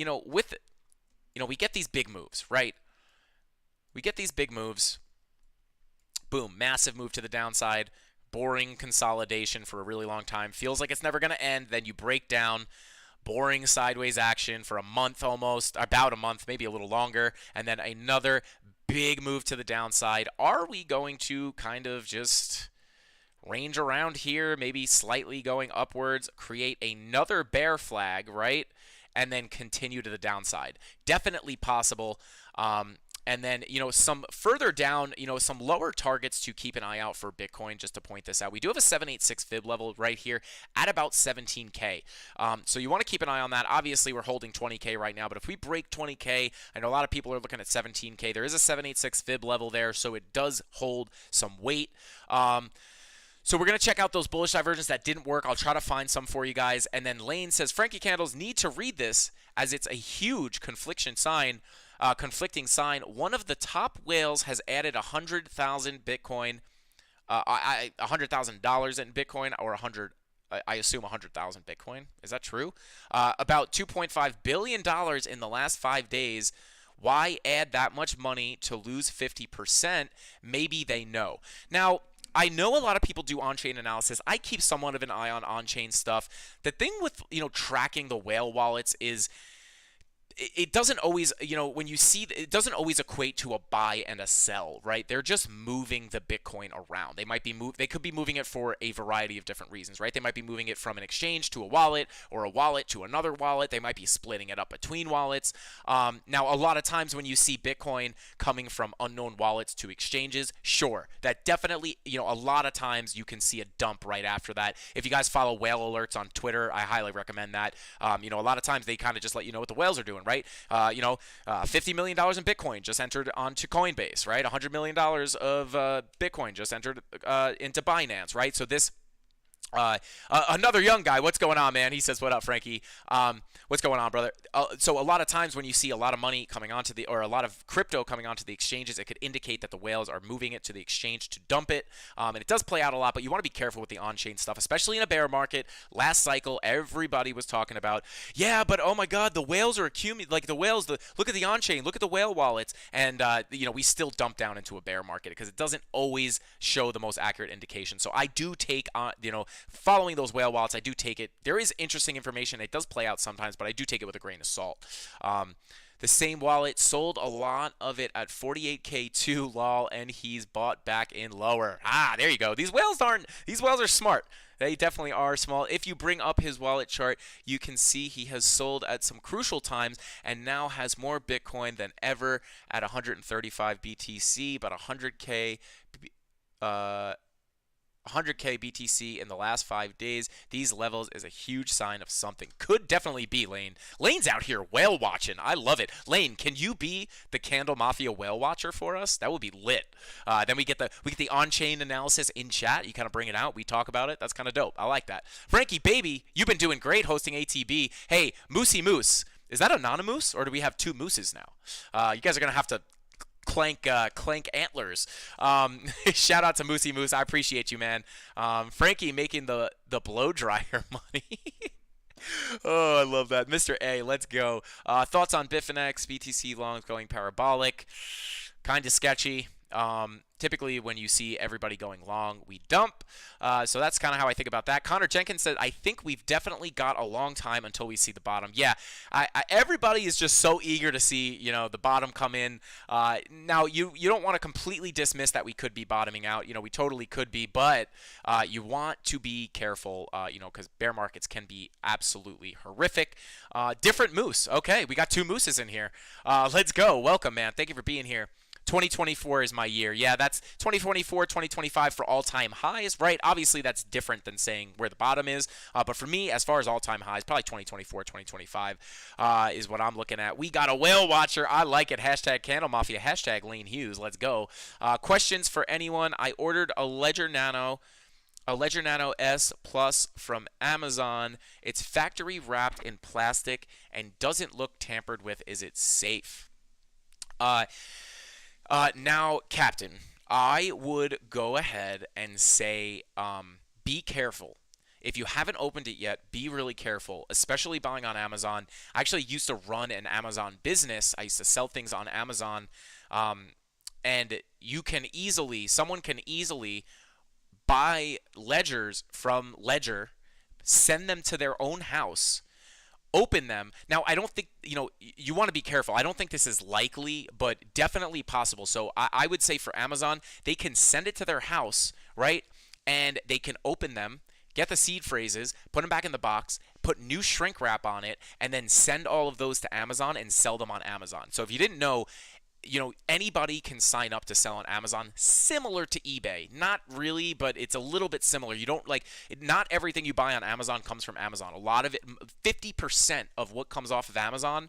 We get these big moves, right? We get these big moves. Boom, massive move to the downside. Boring consolidation for a really long time. Feels like it's never going to end. Then you break down. Boring sideways action for a month almost. About a month, maybe a little longer. And then another big move to the downside. Are we going to kind of just range around here, maybe slightly going upwards, create another bear flag, right? And then continue to the downside. Definitely possible. And then, some further down, some lower targets to keep an eye out for Bitcoin, just to point this out. We do have a 786 fib level right here at about 17K. So you want to keep an eye on that. Obviously, we're holding 20K right now, but if we break 20K, I know a lot of people are looking at 17K. There is a 786 fib level there, so it does hold some weight. So we're going to check out those bullish divergences that didn't work. I'll try to find some for you guys. And then Lane says, Frankie Candles need to read this as it's a huge conflicting sign. One of the top whales has added 100,000 Bitcoin $100,000 in Bitcoin, or I assume 100,000 Bitcoin. Is that true? About $2.5 billion in the last 5 days. Why add that much money to lose 50%? Maybe they know. Now, I know a lot of people do on-chain analysis. I keep somewhat of an eye on on-chain stuff. The thing with, tracking the whale wallets is it doesn't always, when you see, it doesn't always equate to a buy and a sell, right? They're just moving the Bitcoin around. They could be moving it for a variety of different reasons, right? They might be moving it from an exchange to a wallet, or a wallet to another wallet. They might be splitting it up between wallets. Now, a lot of times when you see Bitcoin coming from unknown wallets to exchanges, sure, that definitely, a lot of times you can see a dump right after that. If you guys follow whale alerts on Twitter, I highly recommend that. A lot of times they kind of just let you know what the whales are doing, right? $50 million in Bitcoin just entered onto Coinbase, right? $100 million of Bitcoin just entered into Binance, right? So this another young guy, what's going on, man? He says, "What up, Frankie? What's going on, brother?" So a lot of times when you see a lot of money coming onto or a lot of crypto coming onto the exchanges, it could indicate that the whales are moving it to the exchange to dump it. And it does play out a lot, but you want to be careful with the on-chain stuff, especially in a bear market. Last cycle, everybody was talking about, yeah, but oh my God, the whales are accumulating. Like the whales, look at the on-chain, look at the whale wallets, and we still dump down into a bear market because it doesn't always show the most accurate indication. So I do take on, following those whale wallets, I do take it. There is interesting information. It does play out sometimes, but I do take it with a grain of salt. The same wallet sold a lot of it at 48K too, lol, and he's bought back in lower. There you go. These whales are smart. They definitely are small. If you bring up his wallet chart, you can see he has sold at some crucial times and now has more Bitcoin than ever at 135 BTC, but 100K 100K BTC in the last 5 days. These levels is a huge sign of something. Could definitely be Lane. Lane's out here whale watching. I love it. Lane, can you be the CandleMafia whale watcher for us? That would be lit. Then we get the on-chain analysis in chat. You kind of bring it out. We talk about it. That's kind of dope. I like that. Frankie, baby, you've been doing great hosting ATB. Hey, Moosey Moose. Is that anonymous, or do we have two mooses now? You guys are going to have to clank antlers. Shout out to Moosey Moose. I appreciate you, man. Frankie making the blow dryer money. Oh, I love that. Mr. A, let's go. Thoughts on Bitfinex, BTC longs going parabolic. Kind of sketchy. Typically, when you see everybody going long, we dump. So that's kind of how I think about that. Connor Jenkins said, I think we've definitely got a long time until we see the bottom. Yeah, everybody is just so eager to see, the bottom come in. Now, you don't want to completely dismiss that we could be bottoming out. We totally could be, but you want to be careful, because bear markets can be absolutely horrific. Different moose. Okay, we got two mooses in here. Let's go. Welcome, man. Thank you for being here. 2024 is my year. Yeah, that's 2024, 2025 for all-time highs, right? Obviously, that's different than saying where the bottom is. But for me, as far as all-time highs, probably 2024, 2025 is what I'm looking at. We got a whale watcher. I like it. Hashtag CandleMafia. Hashtag Lane Hughes. Let's go. Questions for anyone? I ordered a Ledger Nano S Plus from Amazon. It's factory wrapped in plastic and doesn't look tampered with. Is it safe? Now, Captain, I would go ahead and say be careful. If you haven't opened it yet, be really careful, especially buying on Amazon. I actually used to run an Amazon business. I used to sell things on Amazon, and someone can easily buy ledgers from Ledger, send them to their own house, open them. Now, I don't think, you want to be careful. I don't think this is likely, but definitely possible. So I would say for Amazon, they can send it to their house, right? And they can open them, get the seed phrases, put them back in the box, put new shrink wrap on it, and then send all of those to Amazon and sell them on Amazon. So if you didn't know, anybody can sign up to sell on Amazon, similar to eBay. Not really, but it's a little bit similar. Not everything you buy on Amazon comes from Amazon. A lot of it, 50% of what comes off of Amazon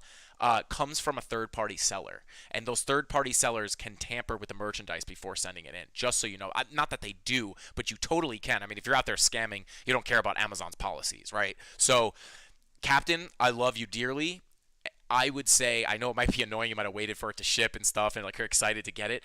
comes from a third-party seller. And those third-party sellers can tamper with the merchandise before sending it in, just so you know. Not that they do, but you totally can. I mean, if you're out there scamming, you don't care about Amazon's policies, right? So, Captain, I love you dearly. I would say, I know it might be annoying, you might have waited for it to ship and stuff, and you're excited to get it.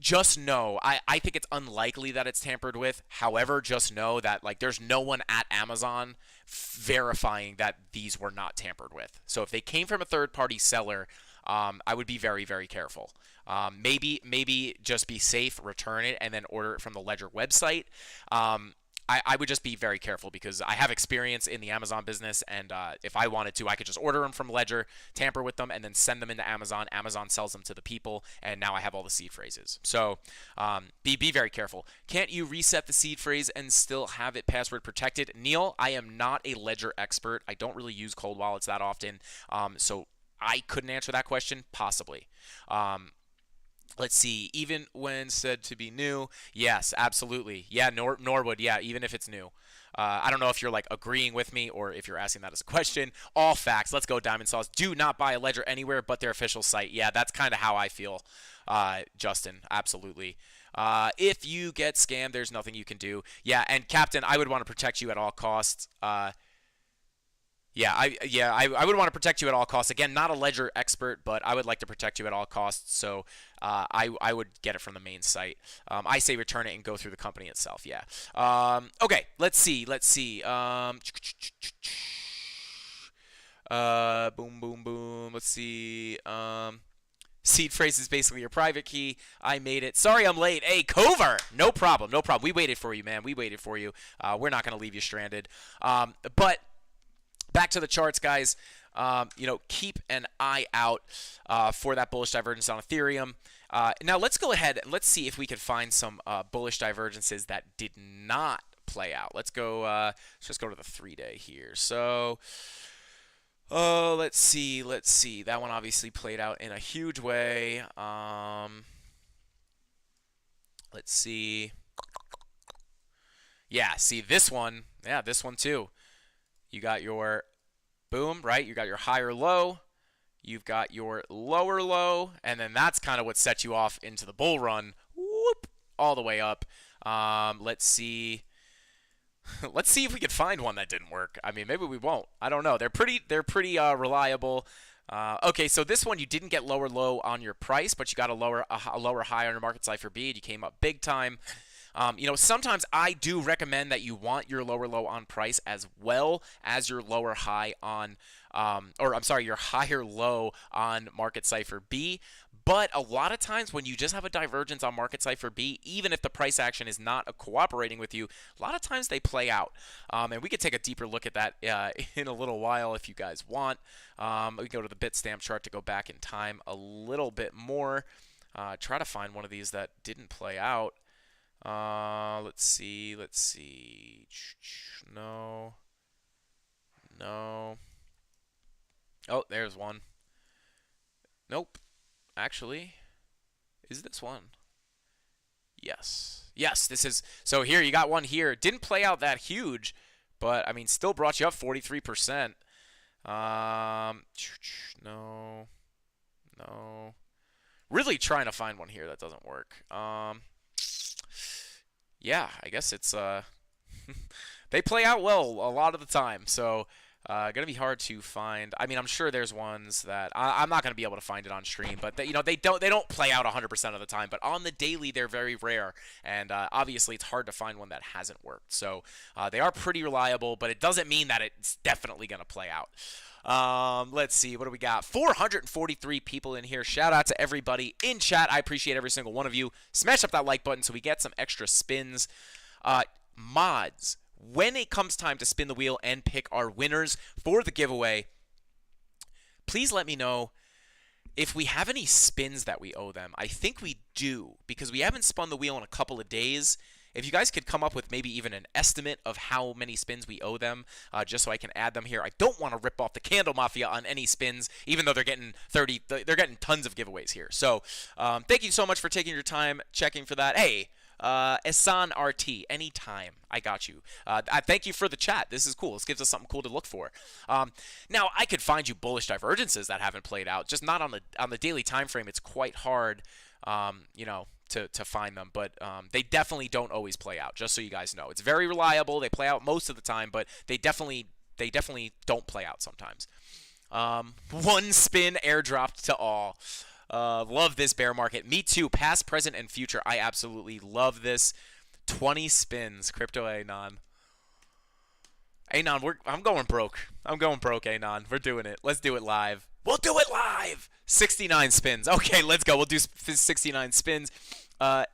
just know, I think it's unlikely that it's tampered with. However, just know that like there's no one at Amazon verifying that these were not tampered with. So if they came from a third-party seller, I would be very, very careful. Maybe just be safe, return it, and then order it from the Ledger website. I would just be very careful because I have experience in the Amazon business, and if I wanted to, I could just order them from Ledger, tamper with them, and then send them into Amazon. Amazon sells them to the people, and now I have all the seed phrases. So be very careful. Can't you reset the seed phrase and still have it password protected? Neil, I am not a Ledger expert. I don't really use cold wallets that often, so I couldn't answer that question, possibly. Let's see, even when said to be new, yes, absolutely. Yeah, Norwood, yeah, even if it's new. I don't know if you're like agreeing with me or if you're asking that as a question. All facts. Let's go, Diamond Sauce. Do not buy a Ledger anywhere but their official site. Yeah, that's kind of how I feel, Justin. Absolutely. If you get scammed, there's nothing you can do. Yeah, and Captain, I would want to protect you at all costs. Yeah, I would want to protect you at all costs. Again, not a Ledger expert, but I would like to protect you at all costs. So I would get it from the main site. I say return it and go through the company itself. Yeah. Okay. Let's see. Boom, boom, boom. Let's see. Seed phrase is basically your private key. I made it. Sorry I'm late. Hey, Cover. No problem. No problem. We waited for you, man. We waited for you. We're not going to leave you stranded. But back to the charts, guys. Keep an eye out for that bullish divergence on Ethereum. Now let's go ahead and let's see if we can find some bullish divergences that did not play out. Let's go. Let's just go to the 3-day here. So, let's see. That one obviously played out in a huge way. Let's see. Yeah, see this one. Yeah, this one too. You got your boom, right? You got your higher low. You've got your lower low. And then that's kind of what set you off into the bull run. Whoop, all the way up. Let's see. Let's see if we can find one that didn't work. I mean, maybe we won't. I don't know. They're pretty reliable. Okay, so this one you didn't get lower low on your price, but you got a lower high on your market cipher B, and you came up big time. Sometimes I do recommend that you want your lower low on price as well as your lower high on, your higher low on market cipher B. But a lot of times when you just have a divergence on market cipher B, even if the price action is not cooperating with you, a lot of times they play out. And we could take a deeper look at that in a little while if you guys want. We can go to the Bitstamp chart to go back in time a little bit more. Try to find one of these that didn't play out. Let's see. No. Oh, there's one. Nope. Actually, is this one? Yes, this is. So here, you got one here. Didn't play out that huge, but, I mean, still brought you up 43%. No. Really trying to find one here that doesn't work. Yeah, I guess it's they play out well a lot of the time, so gonna be hard to find. I mean, I'm sure there's ones that I'm not gonna be able to find it on stream, but they don't play out 100% of the time. But on the daily, they're very rare, and obviously it's hard to find one that hasn't worked. So they are pretty reliable, but it doesn't mean that it's definitely gonna play out. Let's see, what do we got? 443 people in here. Shout out to everybody in chat. I appreciate every single one of you. Smash up that like button so we get some extra spins. Mods, when it comes time to spin the wheel and pick our winners for the giveaway, please let me know if we have any spins that we owe them. I think we do, because we haven't spun the wheel in a couple of days. If you guys could come up with maybe even an estimate of how many spins we owe them, just so I can add them here. I don't want to rip off the CandleMafia on any spins, even though they're getting tons of giveaways here. So thank you so much for taking your time checking for that. Hey, Esan RT, anytime. I got you. I thank you for the chat. This is cool. This gives us something cool to look for. Now, I could find you bullish divergences that haven't played out, just not on the daily time frame. It's quite hard, to find them, but they definitely don't always play out, just so you guys know. It's very reliable. They play out most of the time, but they definitely don't play out sometimes. One spin airdropped to all. Love this bear market. Me too. Past, present, and future. I absolutely love this. 20 spins. Crypto Anon. Anon, I'm going broke. I'm going broke, Anon. We're doing it. Let's do it live. We'll do it live. 69 spins. Okay, let's go. We'll do 69 spins.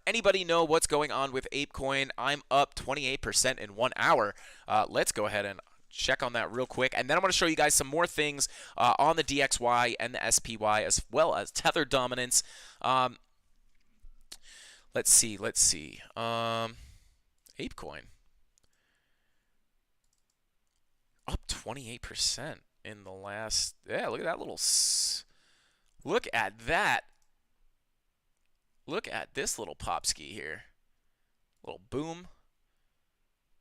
Anybody know what's going on with ApeCoin? I'm up 28% in 1 hour. Let's go ahead and check on that real quick. And then I'm going to show you guys some more things on the DXY and the SPY, as well as Tether dominance. Let's see. ApeCoin. Up 28% in the last... Yeah, look at that little... Look at that. Look at this little popski here. Little boom.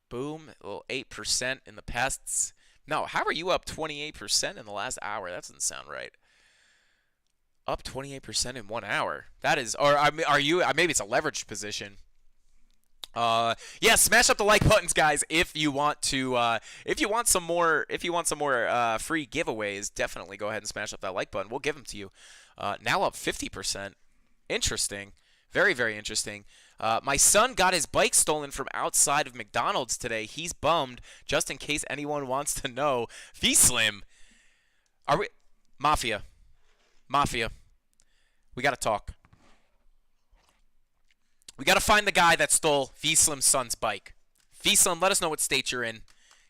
Boom. A little 8% in the past... No, how are you up 28% in the last hour? That doesn't sound right. Up 28% in 1 hour. That is... Or are you... Maybe it's a leveraged position. Yeah, smash up the like buttons, guys. If you want to, if you want some more free giveaways, definitely go ahead and smash up that like button. We'll give them to you. Now up 50%. Interesting, very, very interesting. My son got his bike stolen from outside of McDonald's today. He's bummed. Just in case anyone wants to know, V-Slim, are we Mafia? We gotta talk. We got to find the guy that stole V-Slim's son's bike. V-Slim, let us know what state you're in.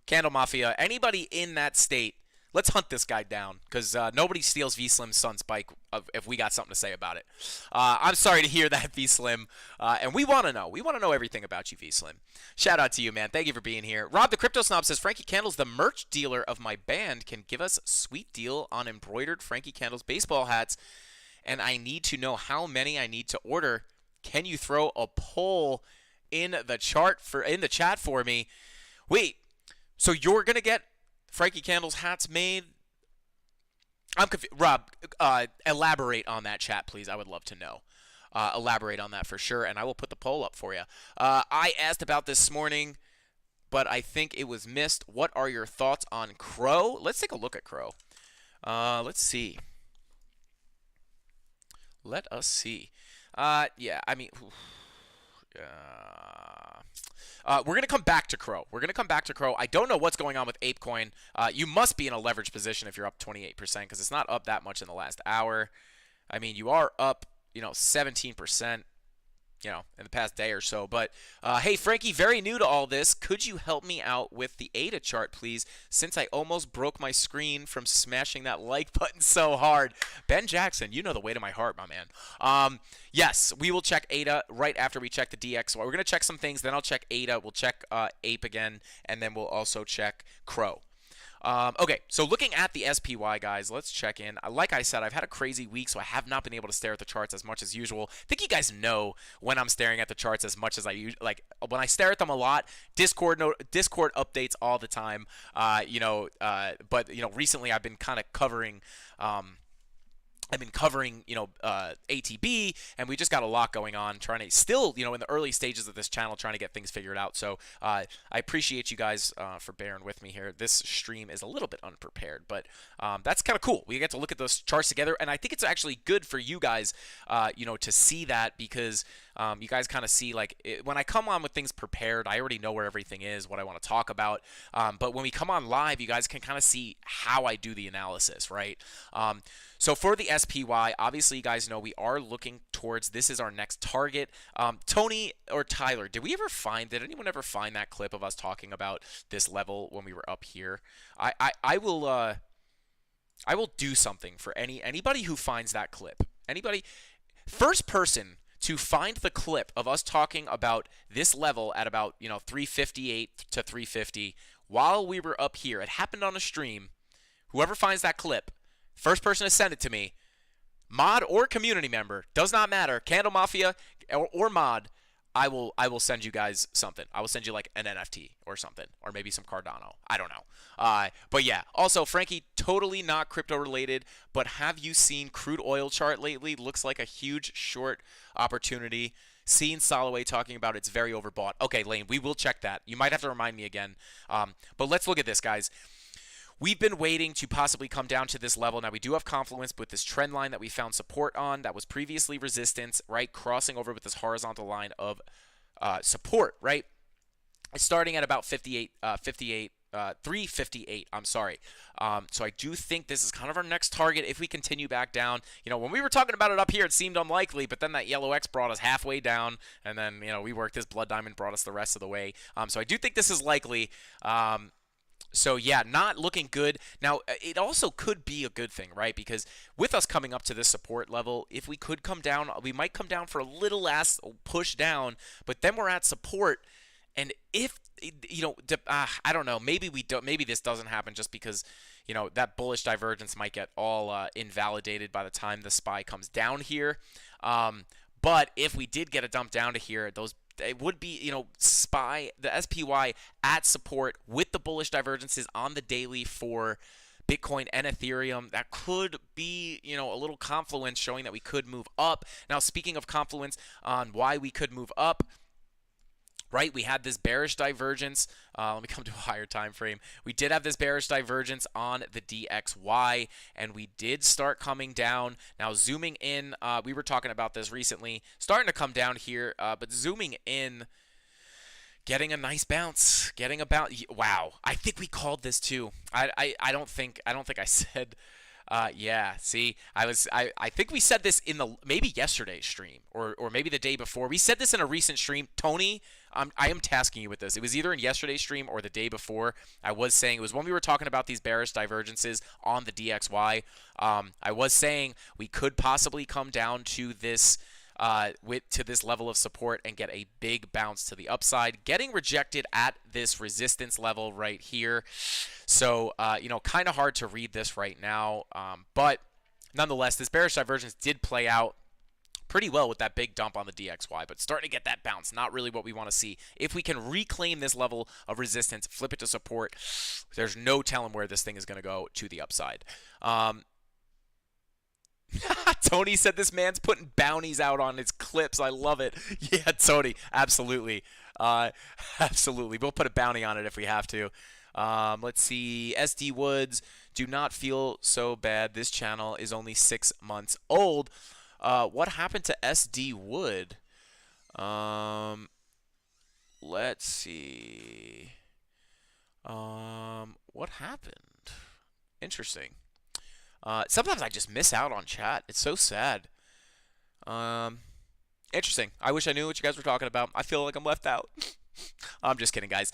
CandleMafia, anybody in that state, let's hunt this guy down, because nobody steals V-Slim's son's bike if we got something to say about it. I'm sorry to hear that, V-Slim, and we want to know. We want to know everything about you, V-Slim. Shout out to you, man. Thank you for being here. Rob the Crypto Snob says, Frankie Candles, the merch dealer of my band, can give us a sweet deal on embroidered Frankie Candles baseball hats, and I need to know how many I need to order. Can you throw a poll in the chat for me? Wait, so you're gonna get Frankie Candles hats made? I'm confused. Rob, elaborate on that, chat, please. I would love to know. Elaborate on that for sure, and I will put the poll up for you. I asked about this morning, but I think it was missed. What are your thoughts on Crow? Let's take a look at Crow. Let's see. Let us see. Yeah, I mean, we're going to come back to Crow. I don't know what's going on with ApeCoin. You must be in a leverage position if you're up 28%, because it's not up that much in the last hour. I mean, you are up, 17%, in the past day or so. But, hey, Frankie, very new to all this. Could you help me out with the ADA chart, please, since I almost broke my screen from smashing that like button so hard? Ben Jackson, you know the way to my heart, my man. Yes, we will check ADA right after we check the DXY. We're going to check some things, then I'll check ADA. We'll check Ape again, and then we'll also check Crow. Okay, so looking at the SPY, guys, let's check in. Like I said, I've had a crazy week, so I have not been able to stare at the charts as much as usual. I think you guys know when I'm staring at the charts as much as I usually, like, when I stare at them a lot. Discord updates all the time, but, recently I've been kind of covering, ATB, and we just got a lot going on, trying to still, in the early stages of this channel, trying to get things figured out. So I appreciate you guys for bearing with me here. This stream is a little bit unprepared, but that's kind of cool. We get to look at those charts together, and I think it's actually good for you guys, to see that, because you guys kind of see, like, when I come on with things prepared, I already know where everything is, what I want to talk about. But when we come on live, you guys can kind of see how I do the analysis, right? So for the SPY, obviously you guys know we are looking towards, this is our next target. Tony or Tyler, did anyone ever find that clip of us talking about this level when we were up here? I will do something for anybody who finds that clip. Anybody, first person to find the clip of us talking about this level at about 358 to 350 while we were up here. It happened on a stream. Whoever finds that clip, first person to send it to me, mod or community member, does not matter, CandleMafia or mod, I will send you guys something. I will send you like an NFT or something, or maybe some Cardano. I don't know. But yeah, also, Frankie, totally not crypto related, but have you seen crude oil chart lately? Looks like a huge short opportunity. Seen Soloway talking about it's very overbought. Okay, Lane, we will check that. You might have to remind me again. But let's look at this, guys. we've been waiting to possibly come down to this level. Now we do have confluence with this trend line that we found support on that was previously resistance, right? Crossing over with this horizontal line of support, right? Starting at about 358, I'm sorry. So I do think this is kind of our next target if we continue back down. You know, when we were talking about it up here, it seemed unlikely, but then that yellow X brought us halfway down, and then, you know, we worked this blood diamond, brought us the rest of the way. So I do think this is likely. So yeah, not looking good. Now, it also could be a good thing, right? Because with us coming up to this support level, if we could come down, we might come down for a little last push down, but then we're at support. And if, you know, I don't know, maybe we don't, maybe this doesn't happen just because, you know, that bullish divergence might get all invalidated by the time the SPY comes down here. But if we did get a dump down to here, it would be, you know, the SPY at support with the bullish divergences on the daily for Bitcoin and Ethereum. That could be, you know, a little confluence showing that we could move up. Now, speaking of confluence on why we could move up, right, we had this bearish divergence. Let me come to a higher time frame. We did have this bearish divergence on the DXY, and we did start coming down. Now, zooming in, we were talking about this recently, starting to come down here, but zooming in, getting a nice bounce, getting a bounce. Wow, I think we called this too. I don't think I said. Yeah, see, I think we said this in maybe yesterday's stream or maybe the day before. We said this in a recent stream. Tony, I am tasking you with this. It was either in yesterday's stream or the day before. I was saying it was when we were talking about these bearish divergences on the DXY. I was saying we could possibly come down to this to this level of support and get a big bounce to the upside, getting rejected at this resistance level right here. So, you know, kind of hard to read this right now, but nonetheless, this bearish divergence did play out pretty well with that big dump on the DXY, but starting to get that bounce, not really what we want to see. If we can reclaim this level of resistance, flip it to support, there's no telling where this thing is going to go to the upside. Tony said this man's putting bounties out on his clips. I love it. Yeah, Tony, absolutely. Absolutely. We'll put a bounty on it if we have to. Let's see. SD Woods, do not feel so bad. This channel is only 6 months old. What happened to SD Wood? Let's see. What happened? Interesting. Sometimes I just miss out on chat. It's so sad. Interesting. I wish I knew what you guys were talking about. I feel like I'm left out. I'm just kidding, guys.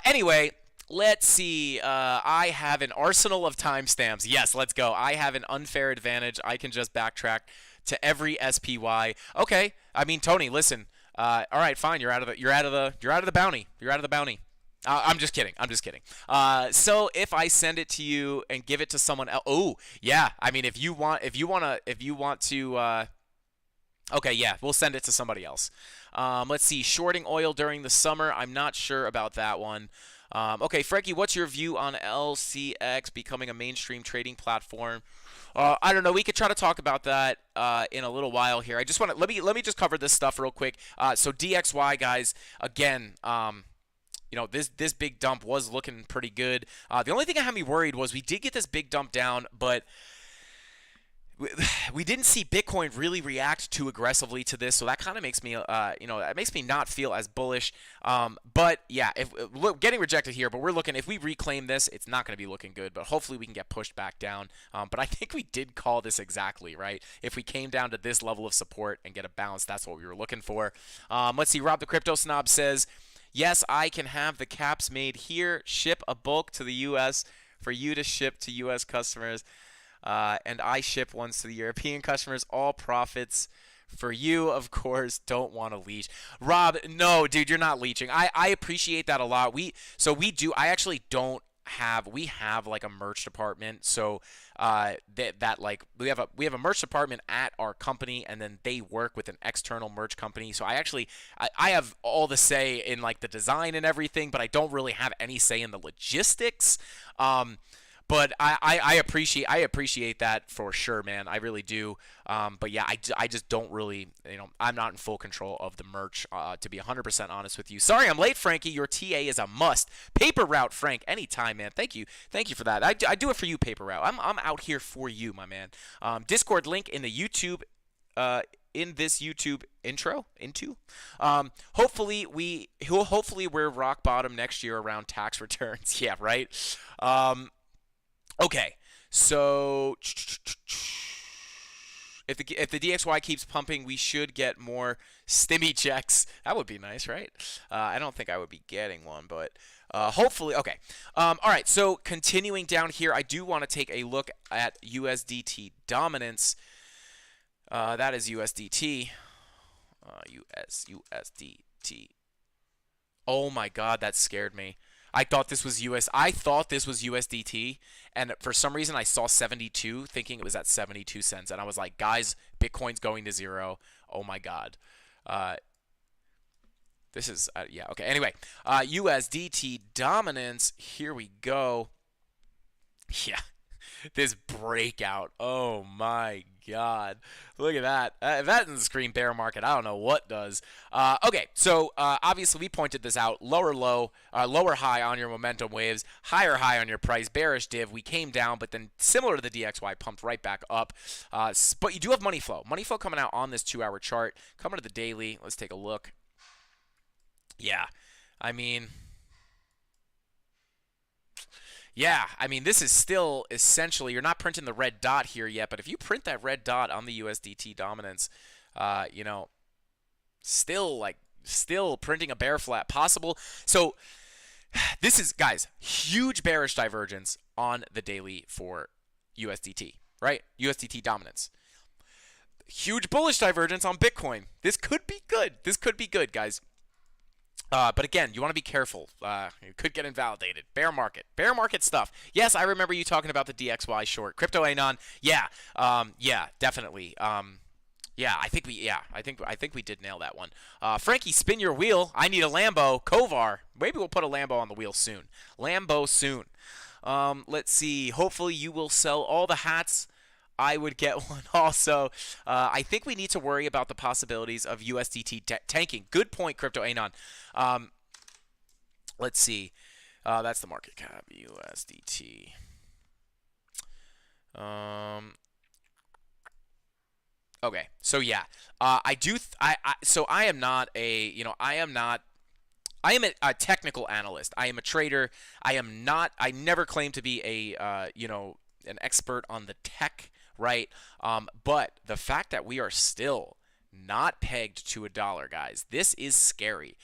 Anyway, let's see. I have an arsenal of timestamps. Yes, let's go. I have an unfair advantage. I can just backtrack to every SPY. Okay. I mean, Tony, listen. All right, fine. You're out of the bounty. You're out of the bounty. I'm just kidding. I'm just kidding. So if I send it to you and give it to someone else, oh yeah. I mean, if you want to, okay, yeah, we'll send it to somebody else. Let's see, shorting oil during the summer. I'm not sure about that one. Okay, Frankie, what's your view on LCX becoming a mainstream trading platform? I don't know. We could try to talk about that in a little while here. I just want to let me just cover this stuff real quick. So DXY, guys, again. You know, this big dump was looking pretty good. The only thing that had me worried was we did get this big dump down, but we didn't see Bitcoin really react too aggressively to this, so that kind of makes me, you know, that makes me not feel as bullish. But yeah, if getting rejected here, but we're looking, if we reclaim this, it's not going to be looking good, but hopefully we can get pushed back down. But I think we did call this exactly, right? If we came down to this level of support and get a bounce, that's what we were looking for. Let's see, Rob the Crypto Snob says, yes, I can have the caps made here, ship a bulk to the U.S. for you to ship to U.S. customers, and I ship ones to the European customers. All profits for you, of course. Don't want to leech. Rob, no, dude, you're not leeching. I appreciate that a lot. We actually don't have, we have like a merch department, so that like we have a merch department at our company, and then they work with an external merch company. So I have all the say in like the design and everything, but I don't really have any say in the logistics. But I appreciate that for sure, man. I really do. But yeah, I just don't really, I'm not in full control of the merch, to be 100% honest with you. Sorry I'm late, Frankie. Your TA is a must. Paper Route, Frank, anytime, man. Thank you for that. I do it for you, Paper Route. I'm out here for you, my man. Discord link in the YouTube, in this YouTube intro. Hopefully we're rock bottom next year around tax returns. Yeah, right. Okay, so if the DXY keeps pumping, we should get more stimmy checks. That would be nice, right? I don't think I would be getting one, but hopefully. Okay. All right. So continuing down here, I do want to take a look at USDT dominance. That is USDT. USDT. Oh my God, that scared me. I thought this was USDT, and for some reason I saw 72, thinking it was at 72 cents, and I was like, guys, Bitcoin's going to zero. Oh my God. This is yeah, okay. Anyway, USDT dominance. Here we go. Yeah. This breakout. Oh my God. Look at that. If that doesn't scream bear market, I don't know what does. Okay, so obviously we pointed this out. Lower low, lower high on your momentum waves, higher high on your price, bearish div. We came down, but then similar to the DXY, pumped right back up. But you do have money flow. Money flow coming out on this 2-hour chart. Coming to the daily. Let's take a look. Yeah, I mean... Yeah, I mean, this is still essentially, you're not printing the red dot here yet, but if you print that red dot on the USDT dominance, still printing a bear flat possible. So this is, guys, huge bearish divergence on the daily for USDT, right? USDT dominance. Huge bullish divergence on Bitcoin. This could be good. This could be good, guys. But again, you want to be careful. It could get invalidated. Bear market stuff. Yes, I remember you talking about the DXY short. Crypto Anon. Yeah. Yeah, definitely. Yeah, I think we did nail that one. Frankie, spin your wheel. I need a Lambo. Kovar. Maybe we'll put a Lambo on the wheel soon. Lambo soon. Let's see. Hopefully you will sell all the hats. I would get one also. I think we need to worry about the possibilities of USDT tanking. Good point, Crypto Anon. Let's see. That's the market cap, USDT. Okay, so yeah, so I am not a, I am a technical analyst. I am a trader. I never claim to be a, an expert on the tech, right? But the fact that we are still not pegged to $1, guys, this is scary,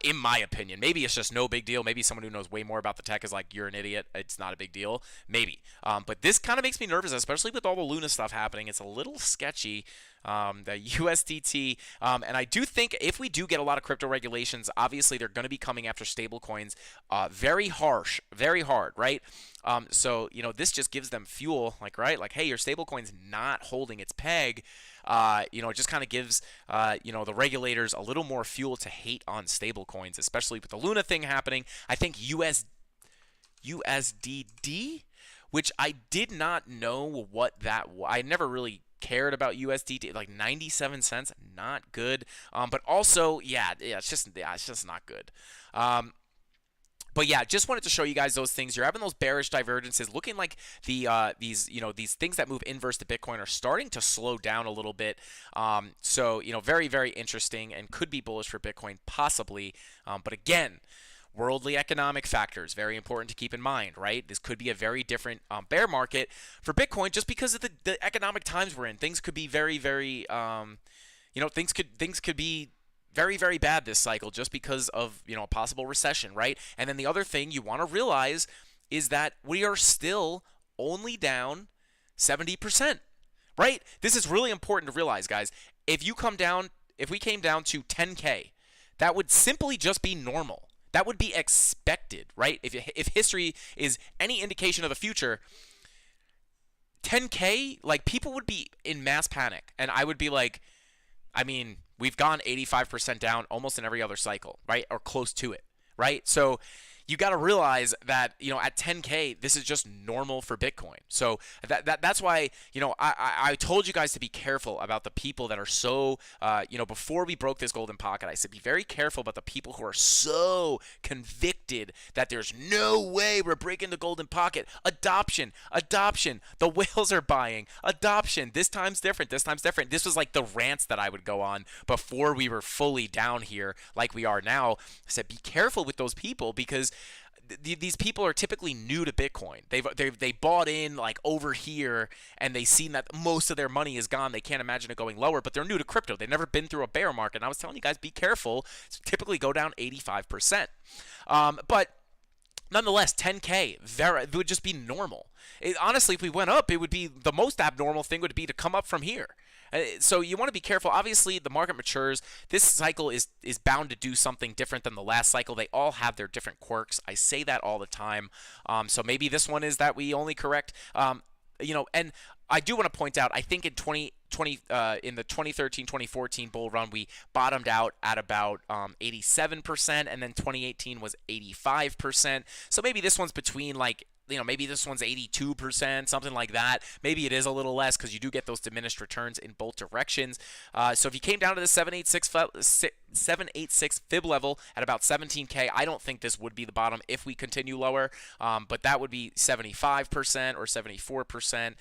in my opinion. Maybe it's just no big deal. Maybe someone who knows way more about the tech is like, you're an idiot. It's not a big deal. Maybe. But this kind of makes me nervous, especially with all the Luna stuff happening. It's a little sketchy. The USDT, and I do think if we do get a lot of crypto regulations, obviously they're going to be coming after stable coins very harsh, very hard, right? So, this just gives them fuel, like, hey, your stable coin's not holding its peg. It just kind of gives, the regulators a little more fuel to hate on stable coins, especially with the Luna thing happening. I think USDD, which I did not know what that was. I never really cared about USDT, like 97 cents, not good. But also, it's just not good. But yeah, just wanted to show you guys those things. You're having those bearish divergences, looking like these things that move inverse to Bitcoin are starting to slow down a little bit. So very, very interesting and could be bullish for Bitcoin possibly. But again, worldly economic factors, very important to keep in mind, right? This could be a very different bear market for Bitcoin just because of the economic times we're in. Things could be very, very, things could be very, very bad this cycle just because of, a possible recession, right? And then the other thing you want to realize is that we are still only down 70%, right? This is really important to realize, guys. If we came down to 10K, that would simply just be normal. That would be expected, right? If history is any indication of the future, 10K, like, people would be in mass panic. And I would be like, I mean, we've gone 85% down almost in every other cycle, right? Or close to it, right? So, you got to realize that, at 10K, this is just normal for Bitcoin. So that's why, I told you guys to be careful about the people that are so, before we broke this golden pocket, I said be very careful about the people who are so convicted that there's no way we're breaking the golden pocket. Adoption. The whales are buying. Adoption. This time's different. This was like the rants that I would go on before we were fully down here like we are now. I said be careful with those people, because these people are typically new to Bitcoin. They bought in like over here, and they seen that most of their money is gone. They can't imagine it going lower, but they're new to crypto. They've never been through a bear market. And I was telling you guys, be careful. It's typically go down 85%. But nonetheless, 10K it would just be normal. Honestly, if we went up, it would be the most abnormal thing would be to come up from here. So you want to be careful. Obviously, the market matures. This cycle is bound to do something different than the last cycle. They all have their different quirks. I say that all the time. So maybe this one is that we only correct. And I do want to point out, I think in in the 2013-2014 bull run, we bottomed out at about 87%, and then 2018 was 85%. So maybe this one's between maybe this one's 82%, something like that. Maybe it is a little less because you do get those diminished returns in both directions. So if you came down to the 786 fib level at about 17K, I don't think this would be the bottom if we continue lower. But that would be 75% or 74%.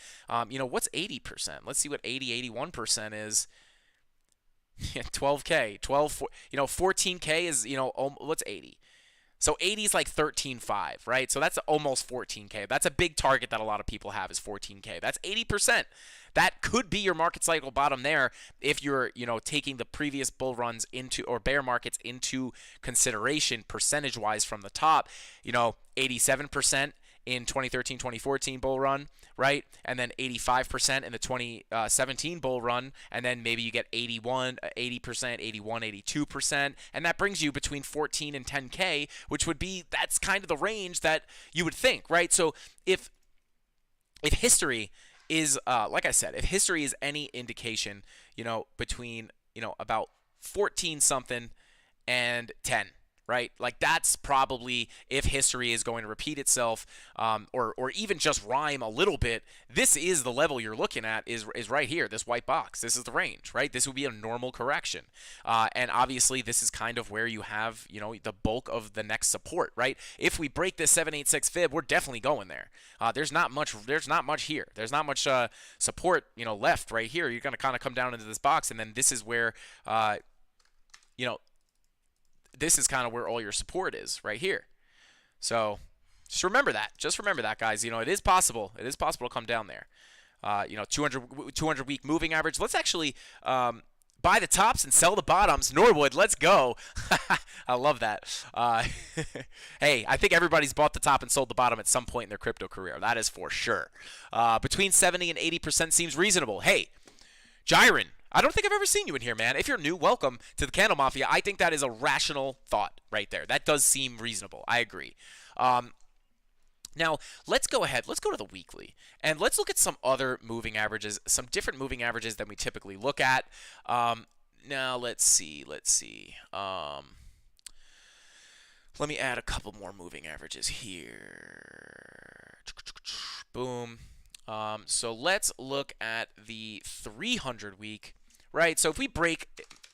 What's 80%? Let's see what 81% is. Yeah, 12K, 14K is, what's 80? So 80 is like 13.5, right? So that's almost 14K. That's a big target that a lot of people have, is 14K. That's 80%. That could be your market cycle bottom there if you're, taking the previous bull runs into, or bear markets into consideration percentage-wise from the top. 87% in 2013-2014 bull run, right? And then 85% in the 2017 bull run, and then maybe you get 80%, 81, 82%, and that brings you between 14 and 10K, which would be, that's kind of the range that you would think, right? So if history is, like I said, if history is any indication, between, about 14 something and 10, right? Like that's probably, if history is going to repeat itself, or even just rhyme a little bit, this is the level you're looking at, is right here, this white box. This is the range, right? This would be a normal correction. And obviously this is kind of where you have, the bulk of the next support, right? If we break this 786 fib, we're definitely going there. There's not much here. There's not much support, left right here. You're going to kind of come down into this box, and then this is where, this is kind of where all your support is, right here. So just remember that. Just remember that, guys. It is possible. It is possible to come down there. 200 week moving average. Let's actually buy the tops and sell the bottoms. Norwood, let's go. I love that. Hey, I think everybody's bought the top and sold the bottom at some point in their crypto career. That is for sure. Between 70 and 80% seems reasonable. Hey, Jiren, I don't think I've ever seen you in here, man. If you're new, welcome to the CandleMafia. I think that is a rational thought right there. That does seem reasonable. I agree. Now, let's go ahead. Let's go to the weekly, and let's look at some other moving averages, some different moving averages than we typically look at. Now, let's see. Let me add a couple more moving averages here. Boom. So let's look at the 300 week, right? So if we break,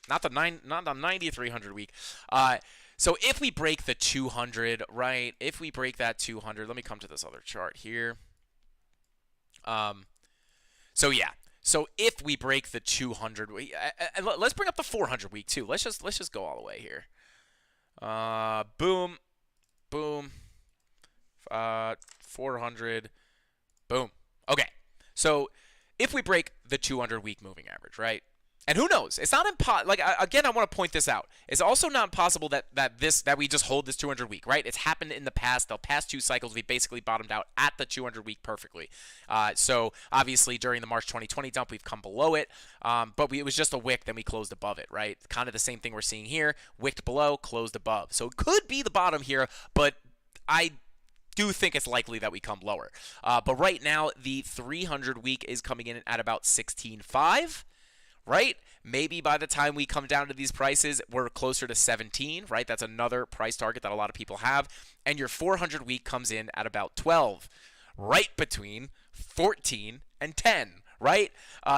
not the 90 300 week, so if we break the 200, right? If we break that 200, let me come to this other chart here. So yeah. So if we break the 200 week, and let's bring up the 400 week too. Let's just go all the way here. Boom, boom, 400, boom. Okay, so if we break the 200 week moving average, right? And who knows? It's not impossible. Like, again, I want to point this out. It's also not impossible that we just hold this 200 week, right? It's happened in the past. The past two cycles, we basically bottomed out at the 200 week perfectly. So obviously during the March 2020 dump, we've come below it, but it was just a wick, then we closed above it, right? Kind of the same thing we're seeing here. Wicked below, closed above. So it could be the bottom here, but I do think it's likely that we come lower. But right now, the 300 week is coming in at about 16.5. Right? maybe by the time we come down to these prices, we're closer to 17, right? That's another price target that a lot of people have. And your 400 week comes in at about 12, right between 14 and 10. Right?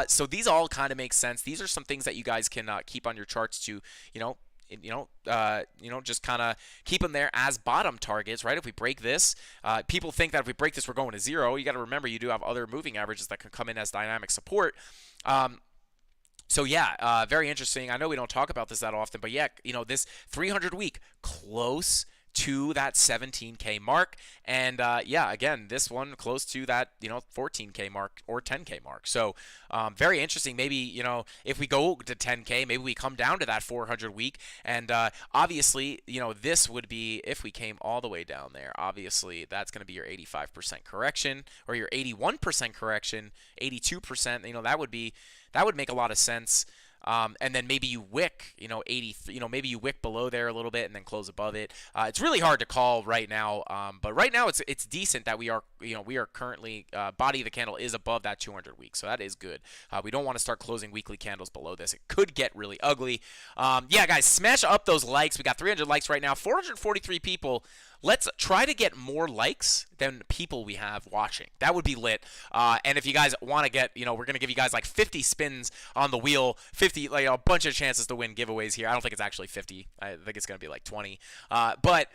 So these all kind of make sense. These are some things that you guys can keep on your charts to, just kind of keep them there as bottom targets, right? If we break this, people think that if we break this, we're going to 0. You got to remember, you do have other moving averages that can come in as dynamic support. So yeah, very interesting. I know we don't talk about this that often, but yeah, this 300 week close to that 17K mark, and again, this one close to that 14K mark or 10K mark. So very interesting. Maybe if we go to 10K, maybe we come down to that 400 week, and obviously this would be if we came all the way down there. Obviously that's going to be your 85% correction or your 81% correction, 82%. That would make a lot of sense. And then maybe you wick, 80, maybe you wick below there a little bit and then close above it. It's really hard to call right now, but right now it's decent that we are currently body of the candle is above that 200 week, so that is good. We don't want to start closing weekly candles below this. It could get really ugly. Yeah, guys, smash up those likes. We got 300 likes right now, 443 people. Let's try to get more likes than people we have watching. That would be lit. And if you guys want to get, we're going to give you guys like 50 spins on the wheel, 50, a bunch of chances to win giveaways here. I don't think it's actually 50. I think it's going to be like 20. But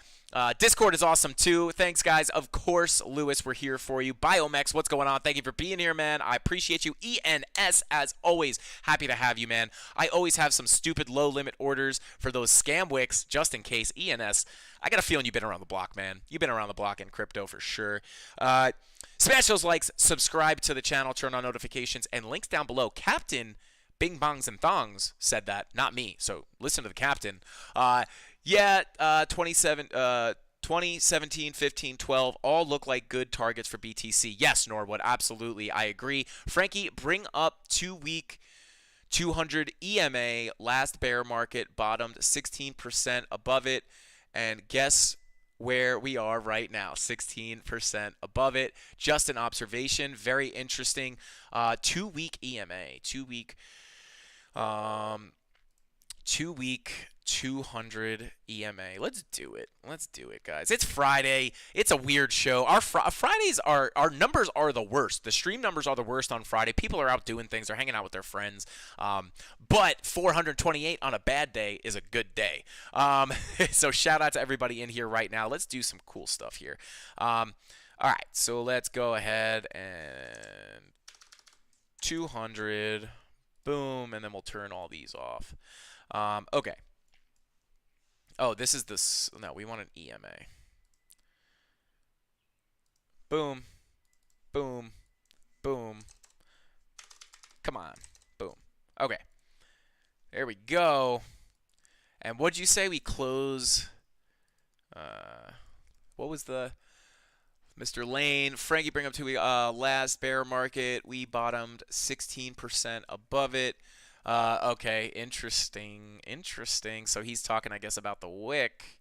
Discord is awesome too. Thanks, guys. Of course, Lewis, we're here for you. Biomex, what's going on? Thank you for being here, man. I appreciate you. ENS, as always, happy to have you, man. I always have some stupid low-limit orders for those scam wicks, just in case. ENS, I got a feeling you've been around the block, man. You've been around the block in crypto for sure. Smash those likes, subscribe to the channel, turn on notifications, and links down below. Captain Bing Bongs and Thongs said that, not me. So listen to the captain. 2017, 15, 12 all look like good targets for BTC. Yes, Norwood, absolutely. I agree. Frankie, bring up 2-week 200 EMA. Last bear market bottomed 16% above it. And guess where we are right now, 16% above it. Just an observation. Very interesting. 2-week EMA. 2-week 200 EMA. Let's do it. Let's do it, guys. It's Friday. It's a weird show. Our Fridays our numbers are the worst. The stream numbers are the worst on Friday. People are out doing things. They're hanging out with their friends. But 428 on a bad day is a good day. So shout out to everybody in here right now. Let's do some cool stuff here. All right. So let's go ahead and 200. Boom. And then we'll turn all these off. Okay. Oh, this is this. No, we want an EMA. Boom. Boom. Boom. Come on. Boom. Okay. There we go. And what'd you say we close? What was the... Mr. Lane, Frankie, bring up to last bear market. We bottomed 16% above it. Okay, interesting. So he's talking, I guess, about the wick.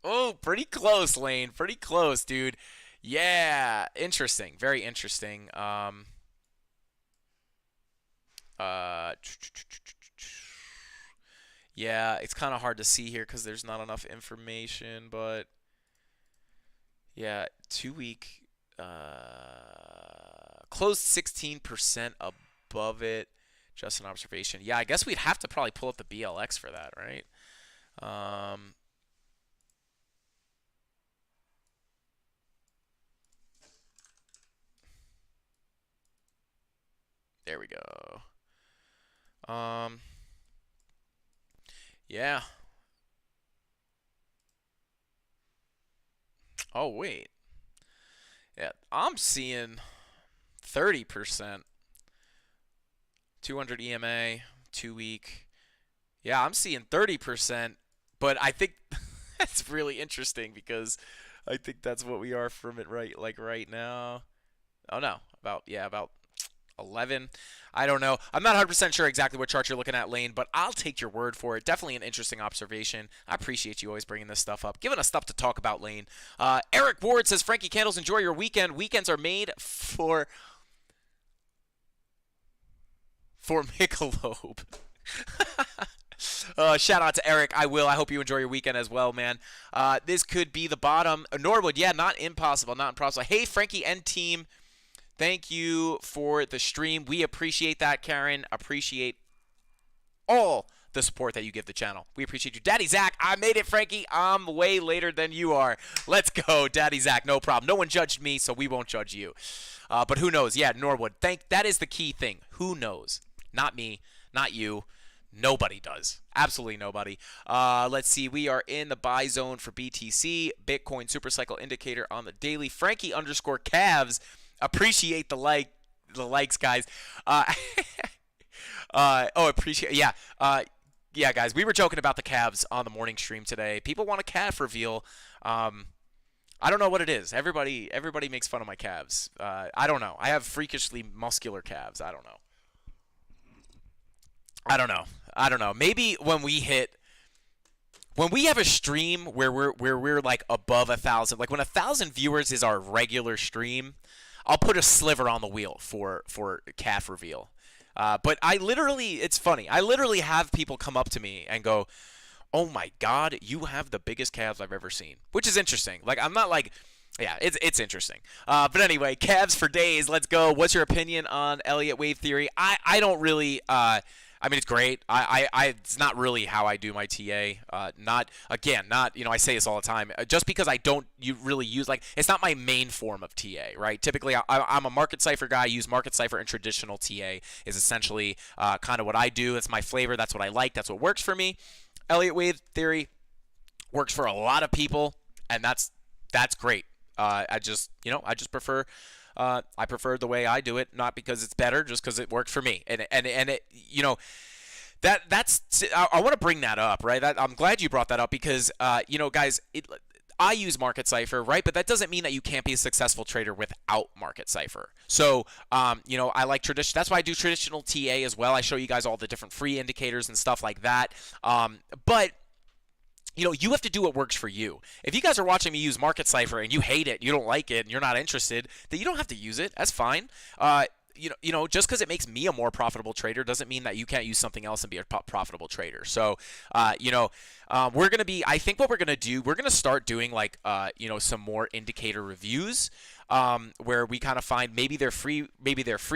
Oh, pretty close, Lane. Pretty close, dude. Yeah, interesting. Very interesting. Yeah, it's kind of hard to see here because there's not enough information, but yeah, 2-week closed 16% above it. Just an observation. Yeah, I guess we'd have to probably pull up the BLX for that, right? There we go. Yeah. Oh, wait. Yeah, I'm seeing 30%. 200 EMA, 2-week. Yeah, I'm seeing 30%, but I think that's really interesting because I think that's what we are from it right now. Oh no, about 11. I don't know. I'm not 100% sure exactly what chart you're looking at, Lane, but I'll take your word for it. Definitely an interesting observation. I appreciate you always bringing this stuff up, giving us stuff to talk about, Lane. Eric Ward says, Frankie Candles, enjoy your weekend. Weekends are made for for Michelob. Shout out to Eric. I will. I hope you enjoy your weekend as well, man. This could be the bottom. Norwood, yeah, not impossible. Not impossible. Hey, Frankie and team. Thank you for the stream. We appreciate that, Karen. Appreciate all the support that you give the channel. We appreciate you. Daddy Zach, I made it, Frankie. I'm way later than you are. Let's go, Daddy Zach. No problem. No one judged me, so we won't judge you. But who knows? Yeah, Norwood. That is the key thing. Who knows? Not me. Not you. Nobody does. Absolutely nobody. Let's see. We are in the buy zone for BTC. Bitcoin Supercycle indicator on the daily. Frankie _ Cavs. Appreciate the likes, guys. Appreciate. Yeah. Yeah, guys. We were joking about the Cavs on the morning stream today. People want a calf reveal. I don't know what it is. Everybody makes fun of my calves. I don't know. I have freakishly muscular calves. I don't know. Maybe when we have a stream where we're like above 1,000, like when 1,000 viewers is our regular stream, I'll put a sliver on the wheel for calf reveal. But it's funny. I literally have people come up to me and go, "Oh my God, you have the biggest calves I've ever seen," which is interesting. Like I'm not like, yeah, it's interesting. But anyway, calves for days. Let's go. What's your opinion on Elliott wave theory? I don't really. I mean, it's great. It's not really how I do my TA. Not, I say this all the time. Just because I don't really use, it's not my main form of TA, right? Typically, I'm a market cipher guy. I use market cipher, and traditional TA is essentially kind of what I do. It's my flavor. That's what I like. That's what works for me. Elliott wave theory works for a lot of people, and that's great. I just prefer. I prefer the way I do it, not because it's better, just because it worked for me. And it, that's I want to bring that up, right? I'm glad you brought that up because, guys, I use Market Cipher, right? But that doesn't mean that you can't be a successful trader without Market Cipher. So, I like tradition. That's why I do traditional TA as well. I show you guys all the different free indicators and stuff like that. But you have to do what works for you. If you guys are watching me use Market Cipher and you hate it, you don't like it, and you're not interested, then you don't have to use it. That's fine. Just because it makes me a more profitable trader doesn't mean that you can't use something else and be a profitable trader. So, we're going to be, I think what we're going to do, we're going to start doing some more indicator reviews. Where we kind of find maybe they're free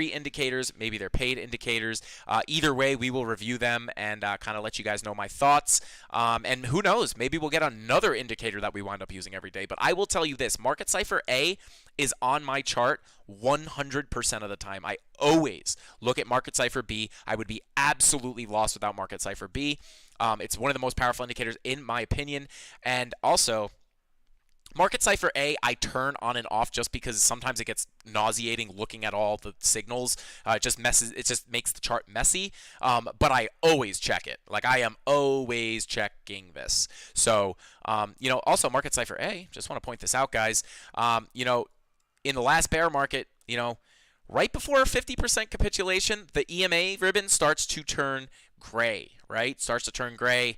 indicators, maybe they're paid indicators. Either way, we will review them and kind of let you guys know my thoughts. And who knows, maybe we'll get another indicator that we wind up using every day. But I will tell you this, Market Cipher A is on my chart 100% of the time. I always look at Market Cipher B. I would be absolutely lost without Market Cipher B. It's one of the most powerful indicators in my opinion. And also, Market Cipher A, I turn on and off just because sometimes it gets nauseating looking at all the signals. It just makes the chart messy. But I always check it. Like I am always checking this. So, also Market Cipher A, just want to point this out, guys. In the last bear market, right before a 50% capitulation, the EMA ribbon starts to turn gray, right? Starts to turn gray.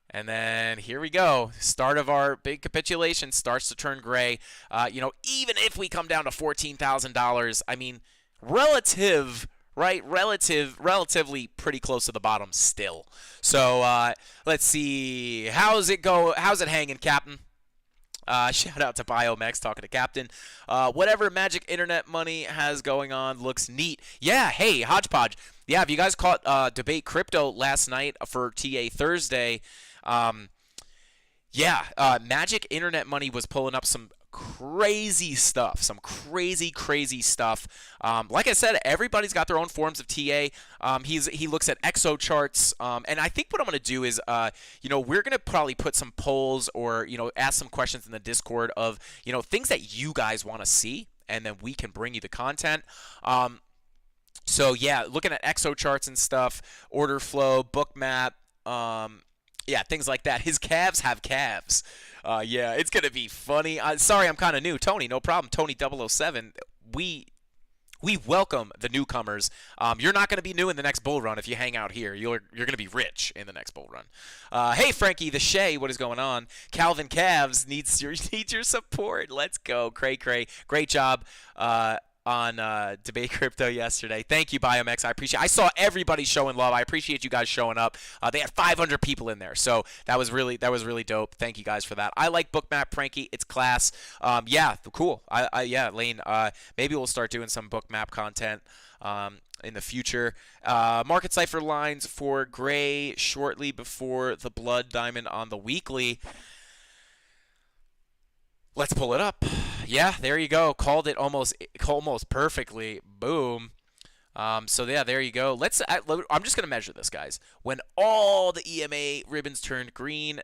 And then here we go. Start of our big capitulation starts to turn gray. Even if we come down to $14,000, I mean, relatively pretty close to the bottom still. So let's see. How's it hanging, Captain? Shout out to Biomex talking to Captain. Whatever Magic Internet money has going on looks neat. Yeah, hey, Hodgepodge. Yeah, if you guys caught Debate Crypto last night for TA Thursday, Magic Internet Money was pulling up some crazy stuff, some crazy stuff. Like I said, everybody's got their own forms of TA. He looks at exo charts, and I think what I'm going to do is, we're going to probably put some polls or, ask some questions in the Discord of, things that you guys want to see, and then we can bring you the content. So yeah, looking at exo charts and stuff, order flow, book map, things like that. His calves have calves. Yeah, it's going to be funny. Sorry, I'm kind of new. Tony, no problem. Tony 007. We welcome the newcomers. You're not going to be new in the next bull run if you hang out here. You're going to be rich in the next bull run. Hey, Frankie the Shay, what is going on? Calvin Calves needs your support. Let's go. Cray. Great job on Debate Crypto yesterday. Thank you, Biomex. I appreciate. I saw everybody showing love. I appreciate you guys showing up. They had 500 people in there, so that was really dope. Thank you guys for that. I like Bookmap Pranky. It's class. Yeah, cool. Yeah, Lane. Maybe we'll start doing some Bookmap content. In the future. Market cipher lines for gray shortly before the blood diamond on the weekly. Let's pull it up. Yeah, there you go. Called it almost perfectly. Boom. So yeah, there you go. I'm just gonna measure this, guys. When all the EMA ribbons turned green,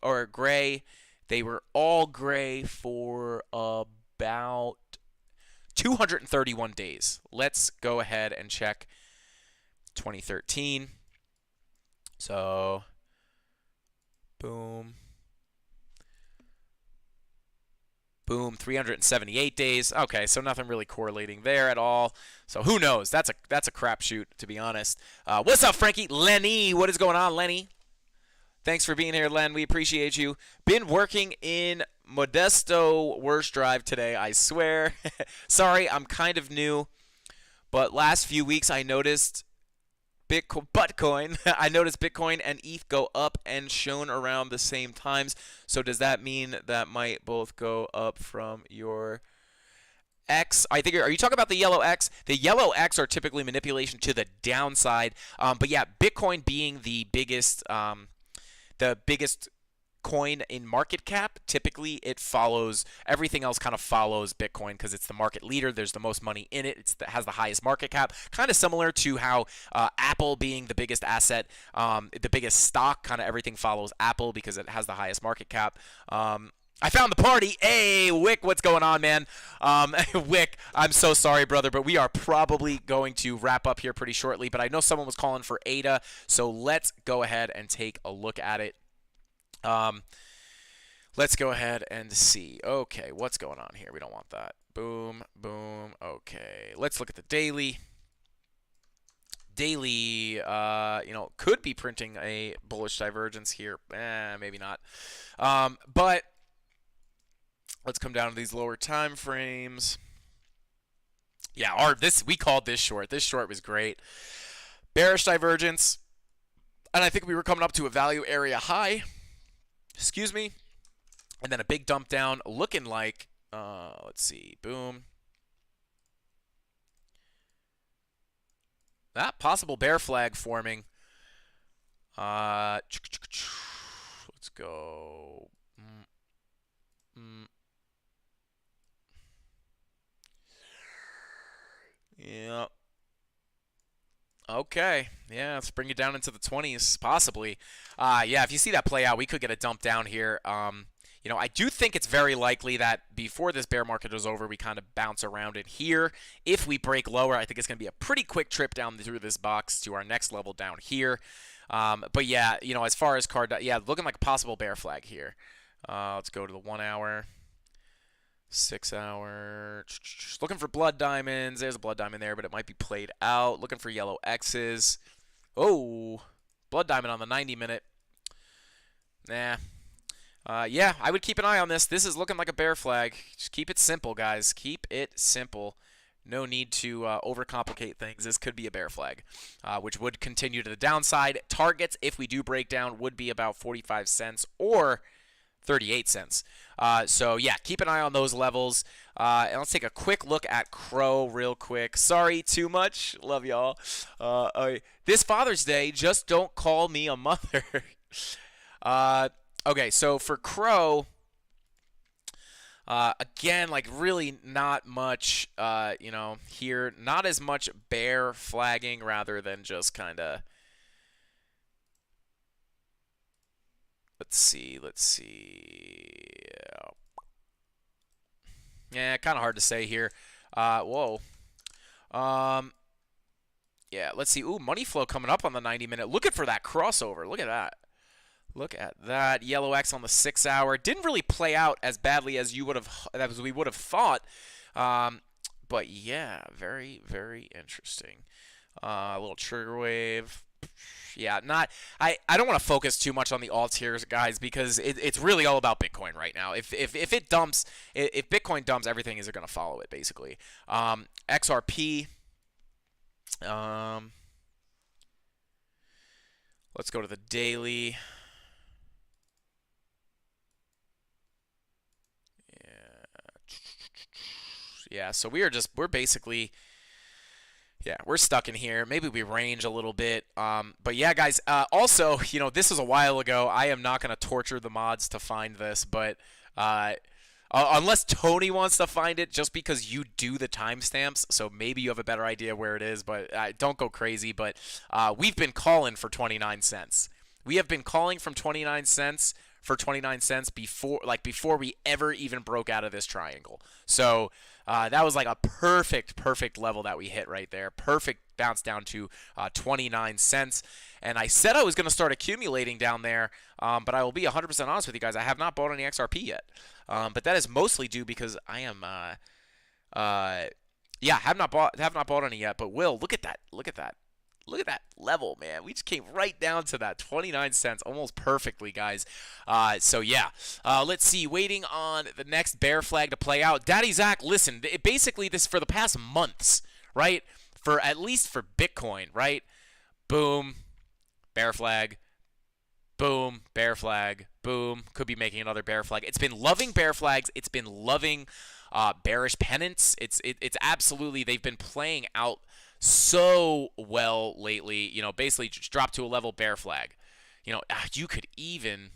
or gray, they were all gray for about 231 days. Let's go ahead and check 2013. So, boom. Boom, 378 days. Okay, so nothing really correlating there at all. So who knows? That's a crapshoot, to be honest. What's up, Frankie? Lenny, what is going on, Lenny? Thanks for being here, Len. We appreciate you. Been working in Modesto Worst Drive today, I swear. Sorry, I'm kind of new, but last few weeks I noticed Bitcoin and ETH go up and shown around the same times. So does that mean that might both go up from your X? I think, are you talking about the yellow X? The yellow X are typically manipulation to the downside. But yeah, Bitcoin being the biggest coin in market cap, typically it follows everything else, kind of follows Bitcoin because it's the market leader. There's the most money in it. It has the highest market cap, kind of similar to how Apple being the biggest asset, the biggest stock, kind of everything follows Apple because it has the highest market cap. I found the party. Hey, Wick, what's going on, man? Wick, I'm so sorry, brother, but we are probably going to wrap up here pretty shortly. But I know someone was calling for ADA, so let's go ahead and take a look at it. Let's go ahead and see. Okay, what's going on here? We don't want that. Boom, boom. Okay, let's look at the daily. Daily, could be printing a bullish divergence here. Maybe not. But let's come down to these lower time frames. Yeah, we called this short. This short was great. Bearish divergence, and I think we were coming up to a value area high. Excuse me. And then a big dump down looking like, let's see, boom. That possible bear flag forming. Let's go. Yeah. Okay. Yeah, let's bring it down into the 20s, possibly. Yeah, if you see that play out, we could get a dump down here. I do think it's very likely that before this bear market is over, we kind of bounce around it here. If we break lower, I think it's going to be a pretty quick trip down through this box to our next level down here. But yeah, as far as looking like a possible bear flag here. Let's go to the 1 hour. 6 hour. Looking for blood diamonds. There's a blood diamond there, but it might be played out. Looking for yellow X's. Oh, blood diamond on the 90-minute. Nah. Yeah, I would keep an eye on this. This is looking like a bear flag. Just keep it simple, guys. Keep it simple. No need to overcomplicate things. This could be a bear flag, which would continue to the downside. Targets, if we do break down, would be about 45 cents or 38 cents. So yeah, keep an eye on those levels. And let's take a quick look at Crow real quick. Sorry, too much. Love y'all. This Father's Day, just don't call me a mother. Okay, so for Crow, again, like really not much, here. Not as much bear flagging rather than just kind of. Let's see. Yeah, kind of hard to say here. Whoa. Yeah, let's see. Ooh, money flow coming up on the 90-minute. Looking for that crossover. Look at that. Look at that. Yellow X on the 6 hour. Didn't really play out as badly as we would have thought. But yeah, very, very interesting. A little trigger wave. Yeah, not. I don't want to focus too much on the alts here, guys, because it's really all about Bitcoin right now. If it dumps, if Bitcoin dumps, everything is going to follow it basically. XRP. Let's go to the daily. Yeah, so we're basically, yeah, we're stuck in here. Maybe we range a little bit. But yeah, guys, also, this was a while ago. I am not going to torture the mods to find this, but unless Tony wants to find it, just because you do the timestamps, so maybe you have a better idea where it is, but don't go crazy. But we've been calling for 29 cents. We have been calling from 29 cents for 29 cents before we ever even broke out of this triangle. So that was like a perfect level that we hit right there. Perfect bounce down to 29 cents. And I said I was going to start accumulating down there, but I will be 100% honest with you guys. I have not bought any XRP yet. But that is mostly due because I am, have not bought any yet. But Will, look at that. Look at that level, man. We just came right down to that 29 cents almost perfectly, guys. So yeah, let's see. Waiting on the next bear flag to play out. Daddy Zach, listen, basically this for the past months, right? At least for Bitcoin, right? Boom, bear flag. Boom, bear flag. Boom, could be making another bear flag. It's been loving bear flags. It's been loving bearish pennants. It's absolutely, they've been playing out so well lately. Basically just drop to a level bear flag. You could even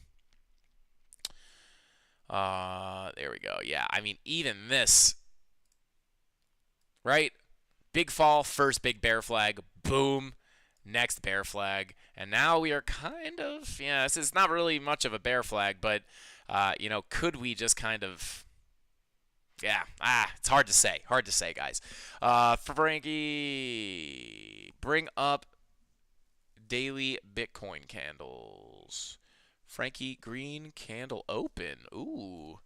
there we go. Yeah, I mean, even this, right? Big fall, first big bear flag, boom, next bear flag. And now we are kind of, this is not really much of a bear flag, but could we just kind of, it's hard to say. Hard to say, guys. Frankie, bring up daily Bitcoin candles. Frankie, green candle open. Ooh.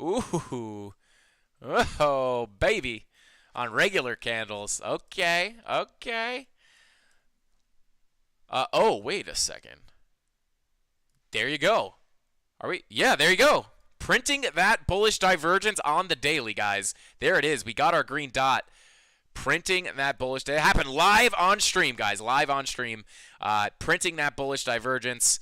Ooh. Oh, baby. On regular candles. Okay. Okay. Oh, wait a second. There you go. Are we? Yeah, there you go. Printing that bullish divergence on the daily, guys. There it is. We got our green dot. Printing that bullish. It happened live on stream, guys. Live on stream. Printing that bullish divergence.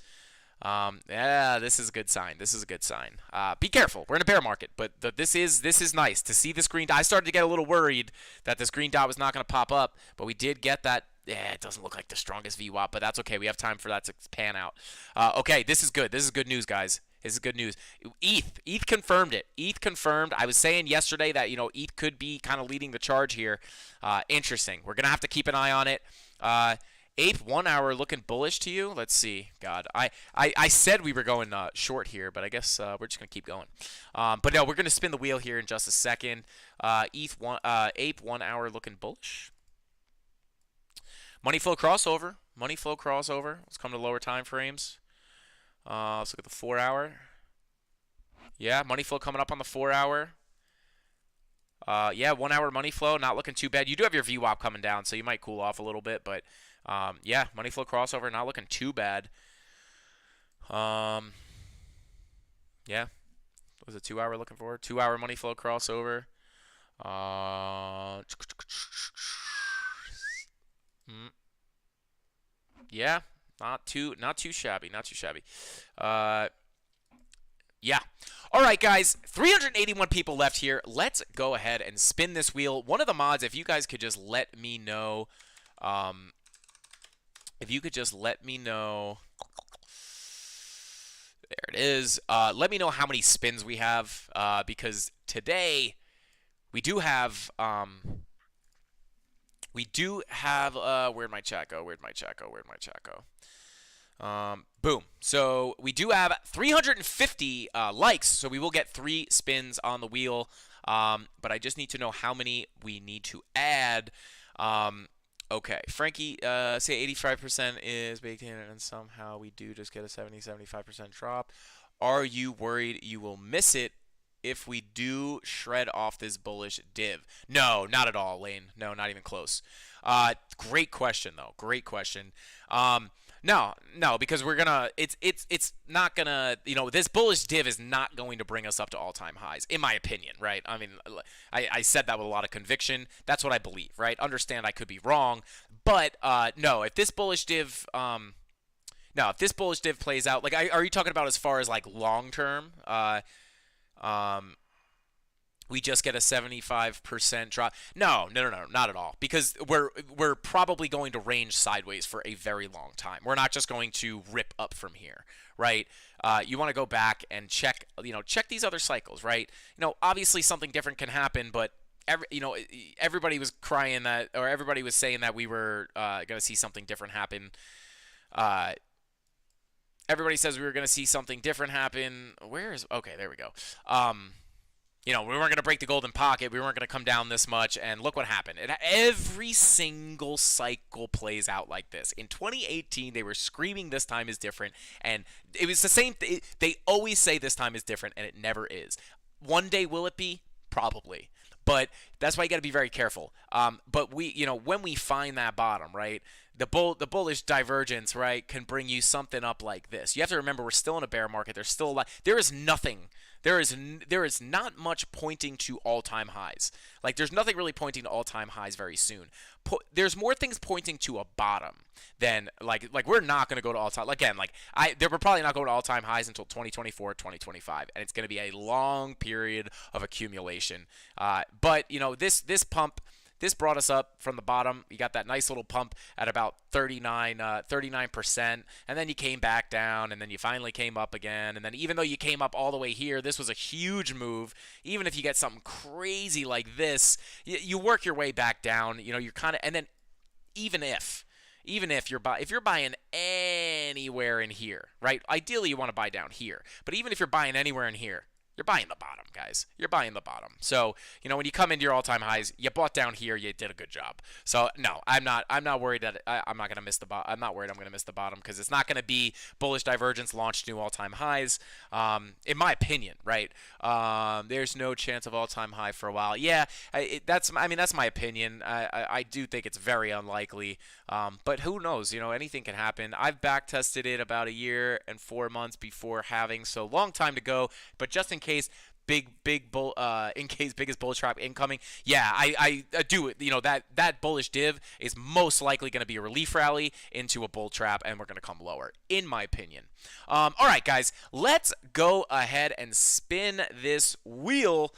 This is a good sign. This is a good sign. Be careful. We're in a bear market, but this is nice to see this green dot. I started to get a little worried that this green dot was not going to pop up, but we did get that. Yeah, it doesn't look like the strongest VWAP, but that's okay. We have time for that to pan out. Okay, this is good. This is good news, guys. This is good news. ETH confirmed it. ETH confirmed. I was saying yesterday that, ETH could be kind of leading the charge here. Interesting. We're going to have to keep an eye on it. Ape 1 hour looking bullish to you. Let's see. God, I said we were going short here, but I guess we're just going to keep going. But no, we're going to spin the wheel here in just a second. Ape 1 hour looking bullish. Money flow crossover. Money flow crossover. Let's come to lower time frames. Let's look at the 4 hour. Yeah, money flow coming up on the 4 hour. Yeah, 1 hour money flow, not looking too bad. You do have your VWAP coming down, so you might cool off a little bit, but yeah, money flow crossover, not looking too bad. Yeah, what was it 2 hour looking for? 2 hour money flow crossover. Yeah, not too shabby, not too shabby. Yeah. All right, guys, 381 people left here. Let's go ahead and spin this wheel. One of the mods, if you guys could just let me know, there it is. Let me know how many spins we have, because today we do have, where'd my chat go? Boom. So we do have 350 likes, so we will get 3 spins on the wheel. But I just need to know how many we need to add. Okay, Frankie, say 85% is baked in, and somehow we do just get a 70-75% drop. Are you worried you will miss it if we do shred off this bullish div? No, not at all, Lane. No, not even close. Great question though. Great question. No, because we're gonna. It's not gonna. This bullish div is not going to bring us up to all-time highs, in my opinion, right? I mean, I said that with a lot of conviction. That's what I believe, right? Understand, I could be wrong, but no. If this bullish div, if this bullish div plays out, like, are you talking about as far as like long term? We just get a 75% drop. No, not at all. Because we're probably going to range sideways for a very long time. We're not just going to rip up from here, right? You want to go back and check these other cycles, right? Obviously something different can happen, but everybody was crying that, or everybody was saying that we were going to see something different happen. Everybody says we were going to see something different happen. Okay, there we go. We weren't going to break the golden pocket. We weren't going to come down this much, and look what happened. Every single cycle plays out like this. In 2018, they were screaming this time is different, and it was the same. They always say this time is different, and it never is. One day will it be? Probably. But that's why you got to be very careful. But when we find that bottom, right, the bullish divergence, right, can bring you something up like this. You have to remember we're still in a bear market. There's still a lot. There is nothing. There is not much pointing to all-time highs. Like, there's nothing really pointing to all-time highs very soon. There's more things pointing to a bottom than like we're not going to go to all-time. Again, we're probably not going to all-time highs until 2024, 2025, and it's going to be a long period of accumulation. But this pump. This brought us up from the bottom. You got that nice little pump at about 39%, and then you came back down, and then you finally came up again. And then even though you came up all the way here, this was a huge move. Even if you get something crazy like this, you work your way back down. You're kind of, and then even if you're buying anywhere in here, right? Ideally, you want to buy down here, but even if you're buying anywhere in here, you're buying the bottom, guys. You're buying the bottom. So, when you come into your all-time highs, you bought down here, you did a good job. So, no, I'm not worried that I'm not going to miss the bottom. I'm not worried I'm going to miss the bottom, because it's not going to be bullish divergence launched new all-time highs. In my opinion, right? There's no chance of all-time high for a while. Yeah, that's my opinion. I do think it's very unlikely. But who knows? Anything can happen. I've back-tested it about a year and 4 months before having, so long time to go. But just in case, biggest bullish trap incoming. Yeah, I do it. That bullish div is most likely going to be a relief rally into a bull trap, and we're going to come lower, in my opinion. All right, guys, let's go ahead and spin this wheel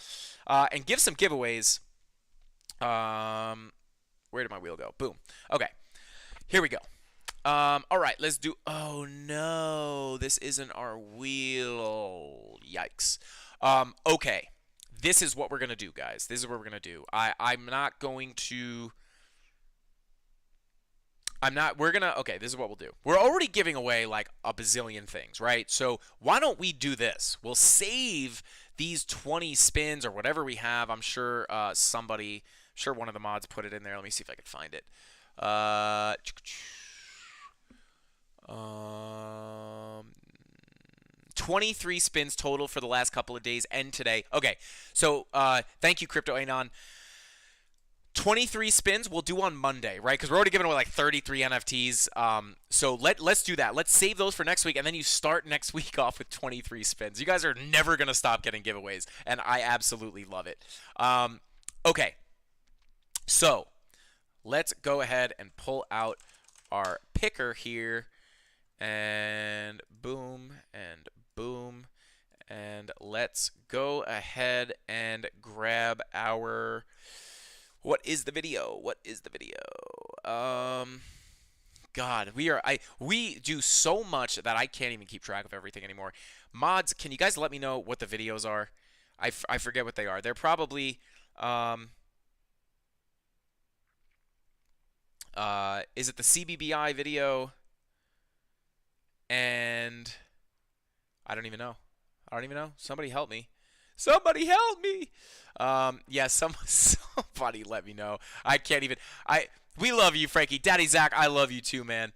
and give some giveaways. Where did my wheel go? Boom. Okay, here we go. All right, let's do. Oh no, this isn't our wheel. Yikes. Okay, this is what we're gonna do, guys. This is what we're gonna do. I'm not going to. Okay, this is what we'll do. We're already giving away like a bazillion things, right? So why don't we do this? We'll save these 20 spins or whatever we have. I'm sure sure one of the mods put it in there. Let me see if I can find it. 23 spins total for the last couple of days and today. Okay, so thank you, Crypto Anon. 23 spins we'll do on Monday, right? Because we're already giving away like 33 NFTs. So let's do that. Let's save those for next week, and then you start next week off with 23 spins. You guys are never going to stop getting giveaways, and I absolutely love it. Okay, so let's go ahead and pull out our picker here. And boom, and boom, and let's go ahead and grab our. What is the video? What is the video? God, we do so much that I can't even keep track of everything anymore. Mods, can you guys let me know what the videos are? I forget what they are. They're probably is it the CBBI video? And I don't even know. Somebody help me. Somebody help me. Yeah, somebody let me know. I can't even. We love you, Frankie. Daddy Zach, I love you too, man.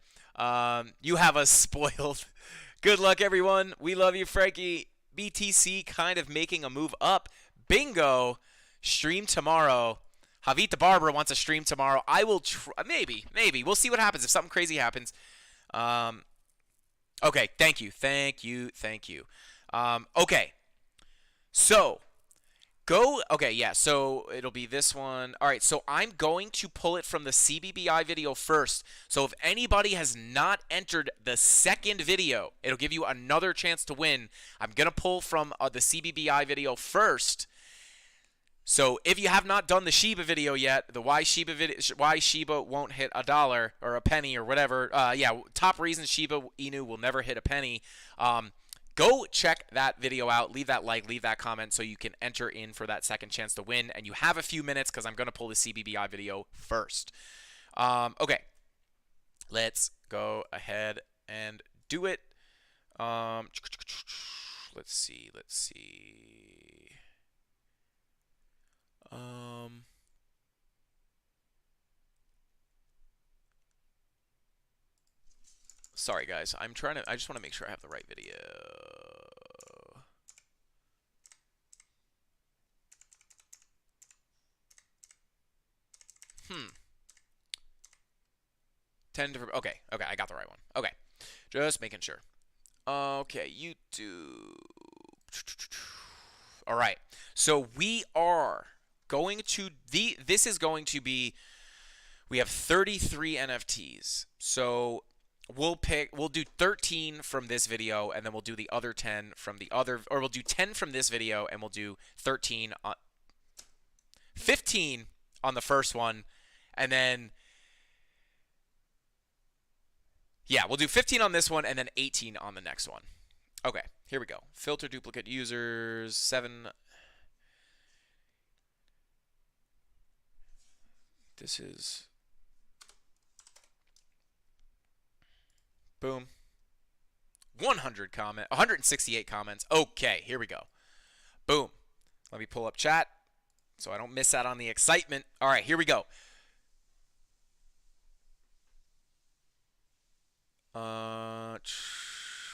You have us spoiled. Good luck, everyone. We love you, Frankie. BTC kind of making a move up. Bingo. Stream tomorrow. Javit the Barber wants a stream tomorrow. I will maybe. We'll see what happens if something crazy happens. Okay, thank you. Okay. So, okay, yeah, so it'll be this one. All right, so I'm going to pull it from the CBBI video first. So if anybody has not entered the second video, it'll give you another chance to win. I'm going to pull from the CBBI video first. So if you have not done the Shiba video yet, the why Shiba won't hit $1 or a penny or whatever, yeah, top reasons Shiba Inu will never hit a penny. Go check that video out. Leave that like, leave that comment so you can enter in for that second chance to win. And you have a few minutes because I'm going to pull the CBBI video first. Okay, let's go ahead and do it. Let's see. Sorry guys, I just want to make sure I have the right video. 10 different, okay, I got the right one. Okay, just making sure. Okay, YouTube. All right, so we are going to, this is going to be, we have 33 NFTs. So we'll do 13 from this video, and then we'll do the other 10 from the other, or we'll do 10 from this video, and we'll do 15 on the first one, and then, yeah, we'll do 15 on this one, and then 18 on the next one. Okay, here we go. Filter duplicate users, 7. This is, boom, 168 comments. Okay, here we go. Boom. Let me pull up chat so I don't miss out on the excitement. All right, here we go.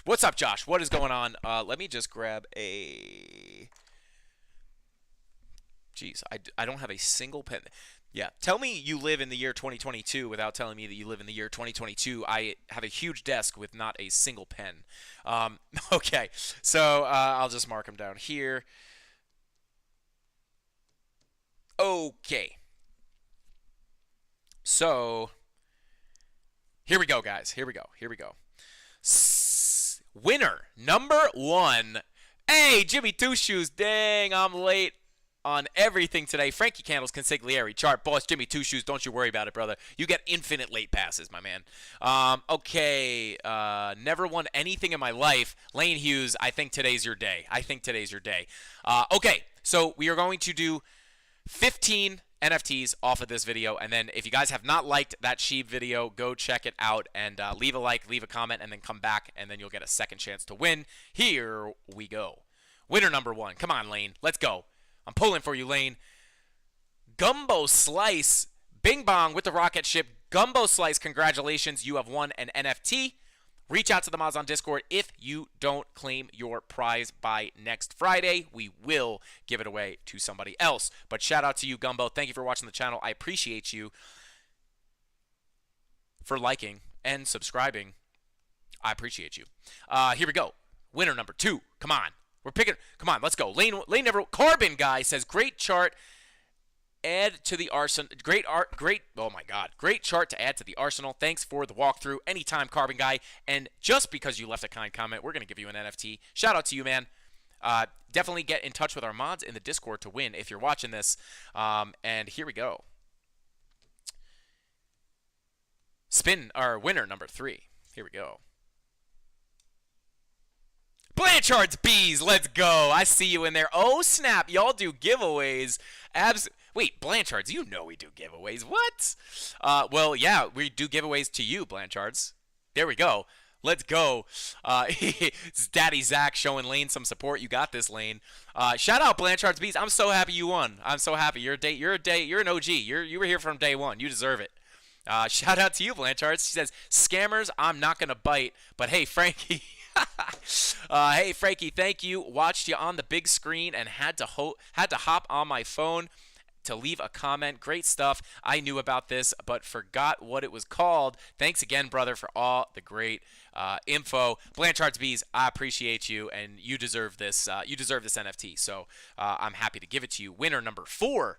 What's up, Josh? What is going on? Let me just grab a... Jeez, I don't have a single pen. Yeah, tell me you live in the year 2022 without telling me that you live in the year 2022. I have a huge desk with not a single pen. Okay, so I'll just mark them down here. Okay. So, here we go, guys. Here we go. Winner number 1. Hey, Jimmy Two Shoes. Dang, I'm late on everything today. Frankie Candles, Consigliere, Chart Boss, Jimmy Two Shoes. Don't you worry about it, brother. You get infinite late passes, my man. Okay, never won anything in my life. Lane Hughes, I think today's your day. Okay, so we are going to do 15 NFTs off of this video, and then if you guys have not liked that Sheeb video, go check it out and leave a like, leave a comment, and then come back, and then you'll get a second chance to win. Here we go. Winner number 1. Come on, Lane. Let's go. I'm pulling for you, Lane. Gumbo Slice. Bing bong with the rocket ship. Gumbo Slice, congratulations. You have won an NFT. Reach out to the mods on Discord. If you don't claim your prize by next Friday, we will give it away to somebody else. But shout out to you, Gumbo. Thank you for watching the channel. I appreciate you for liking and subscribing. I appreciate you. Here we go. Winner number 2. Come on. We're picking. Come on, let's go. Lane never. Carbon guy says great chart. Add to the arsenal. Great art. Great. Oh my God. Great chart to add to the arsenal. Thanks for the walkthrough. Anytime, Carbon guy. And just because you left a kind comment, we're gonna give you an NFT. Shout out to you, man. Definitely get in touch with our mods in the Discord to win if you're watching this. And here we go. Spin our winner number 3. Here we go. Blanchard's Bees, let's go. I see you in there. Oh, snap. Y'all do giveaways. Wait, Blanchards, you know we do giveaways. What? Well, yeah, we do giveaways to you, Blanchards. There we go. Let's go. It's Daddy Zach showing Lane some support. You got this, Lane. Shout out Blanchard's Bees. I'm so happy you won. I'm so happy. You're an OG. You were here from day one. You deserve it. Shout out to you, Blanchards. She says, scammers, I'm not going to bite. But hey, Frankie. Hey Frankie, thank you. Watched you on the big screen and had to hop on my phone to leave a comment. Great stuff. I knew about this, but forgot what it was called. Thanks again, brother, for all the great info. Blanchard's Bees, I appreciate you, and you deserve this. You deserve this NFT, so I'm happy to give it to you. Winner number 4.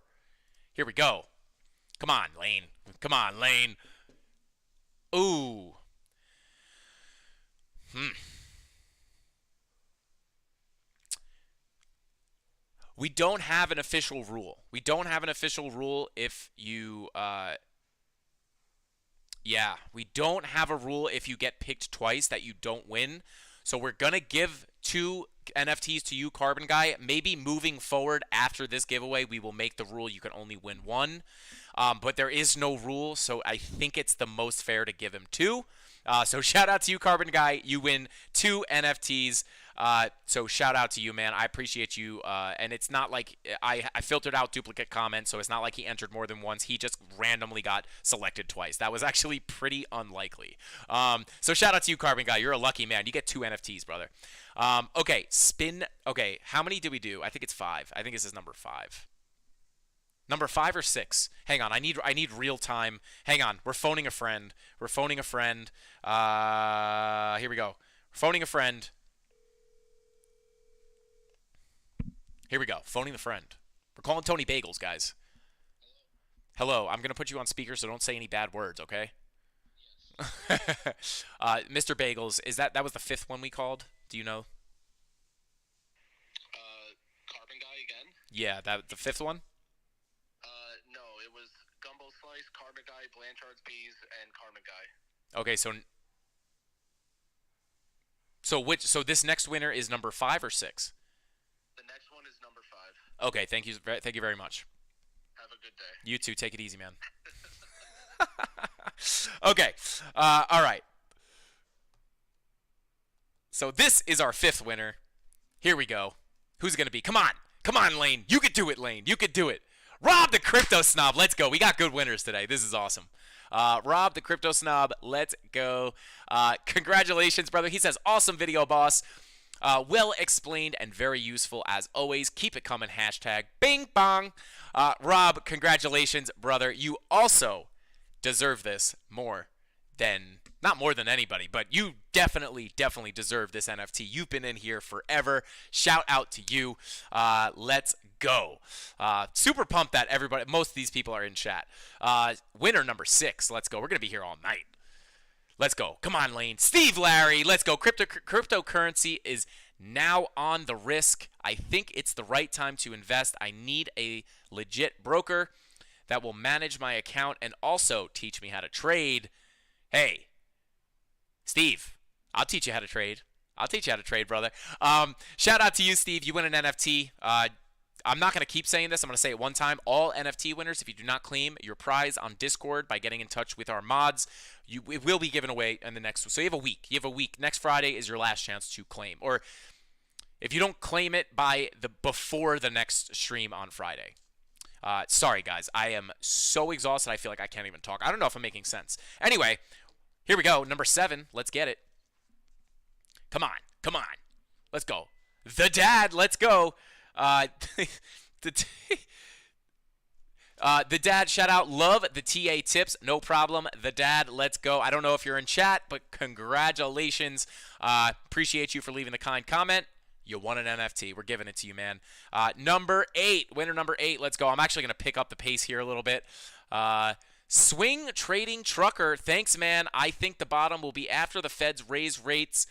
Here we go. Come on, Lane. Come on, Lane. Ooh. We don't have an official rule. We don't have an official rule if you, yeah, we don't have a rule if you get picked twice that you don't win. So we're going to give 2 NFTs to you, Carbon Guy. Maybe moving forward after this giveaway, we will make the rule you can only win 1. But there is no rule, so I think it's the most fair to give him 2. So shout out to you, Carbon Guy. You win 2 NFTs. So shout out to you, man. I appreciate you. And it's not like I filtered out duplicate comments, so it's not like he entered more than once. He just randomly got selected twice. That was actually pretty unlikely. So shout out to you, Carbon Guy. You're a lucky man. You get 2 NFTs, brother. Okay, spin. Okay, how many did we do? I think it's 5. I think this is number 5. Number 5 or 6? Hang on, I need real time. Hang on, we're phoning a friend. We're phoning a friend. Here we go. We're phoning a friend. Here we go. Phoning the friend. We're calling Tony Bagels, guys. Hello. I'm gonna put you on speaker, so don't say any bad words, okay? Mr. Bagels, that was the 5th one we called? Do you know? Carbon Guy again? Yeah, the 5th one. No, it was Gumbo Slice, Carbon Guy, Blanchard's Bees, and Carbon Guy. Okay, so this next winner is number 5 or 6? The next one is number 5. Okay, thank you very much. Have a good day. You too. Take it easy, man. Okay. All right. So this is our 5th winner. Here we go. Who's it going to be? Come on. Come on, Lane. You could do it, Lane. You could do it. Rob the Crypto Snob. Let's go. We got good winners today. This is awesome. Rob the Crypto Snob. Let's go. Congratulations, brother. He says, awesome video, boss. Well explained and very useful as always. Keep it coming. Hashtag bing bong. Rob, congratulations, brother. You also deserve this not more than anybody, but you definitely deserve this NFT. You've been in here forever. Shout out to you. Let's go. Super pumped that everybody, most of these people are in chat. Winner number 6. Let's go. We're going to be here all night. Let's go. Come on, Lane. Steve Larry. Let's go. Cryptocurrency is now on the risk. I think it's the right time to invest. I need a legit broker that will manage my account and also teach me how to trade. Hey, Steve, I'll teach you how to trade. I'll teach you how to trade, brother. Shout out to you, Steve. You win an NFT. I'm not going to keep saying this. I'm going to say it one time. All NFT winners, if you do not claim your prize on Discord by getting in touch with our mods, it will be given away in the next. So you have a week. You have a week. Next Friday is your last chance to claim. Or if you don't claim it before the next stream on Friday. Sorry, guys. I am so exhausted. I feel like I can't even talk. I don't know if I'm making sense. Anyway, here we go. Number 7. Let's get it. Come on. Come on. Let's go. The Dad. Let's go. The Dad, shout out. Love the TA tips. No problem. The Dad, let's go. I don't know if you're in chat, but congratulations. Appreciate you for leaving the kind comment. You won an NFT. We're giving it to you, man. Number 8. Winner number 8. Let's go. I'm actually going to pick up the pace here a little bit. Swing Trading Trucker. Thanks, man. I think the bottom will be after the Feds raise rates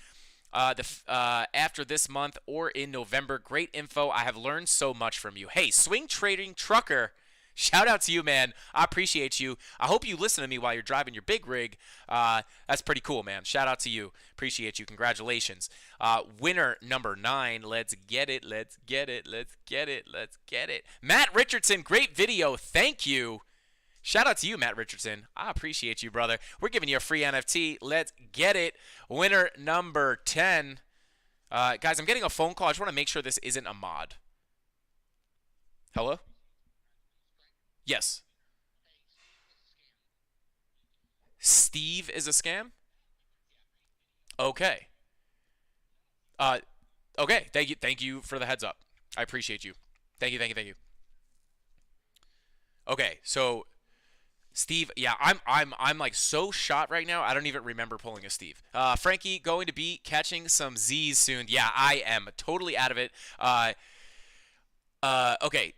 after this month or in November. Great info. I have learned so much from you. Hey, Swing Trading Trucker. Shout out to you, man. I appreciate you. I hope you listen to me while you're driving your big rig. That's pretty cool, man. Shout out to you. Appreciate you. Congratulations. Winner number 9. Let's get it. Let's get it. Let's get it. Let's get it. Matt Richardson, great video. Thank you. Shout out to you, Matt Richardson. I appreciate you, brother. We're giving you a free NFT. Let's get it. Winner number 10. Guys, I'm getting a phone call. I just want to make sure this isn't a mod. Hello? Yes. Steve is a scam? Okay. Okay, thank you for the heads up. I appreciate you. Thank you, thank you, thank you. Okay, so Steve, yeah, I'm like so shot right now. I don't even remember pulling a Steve. Frankie going to be catching some Z's soon. Yeah, I am totally out of it. Okay.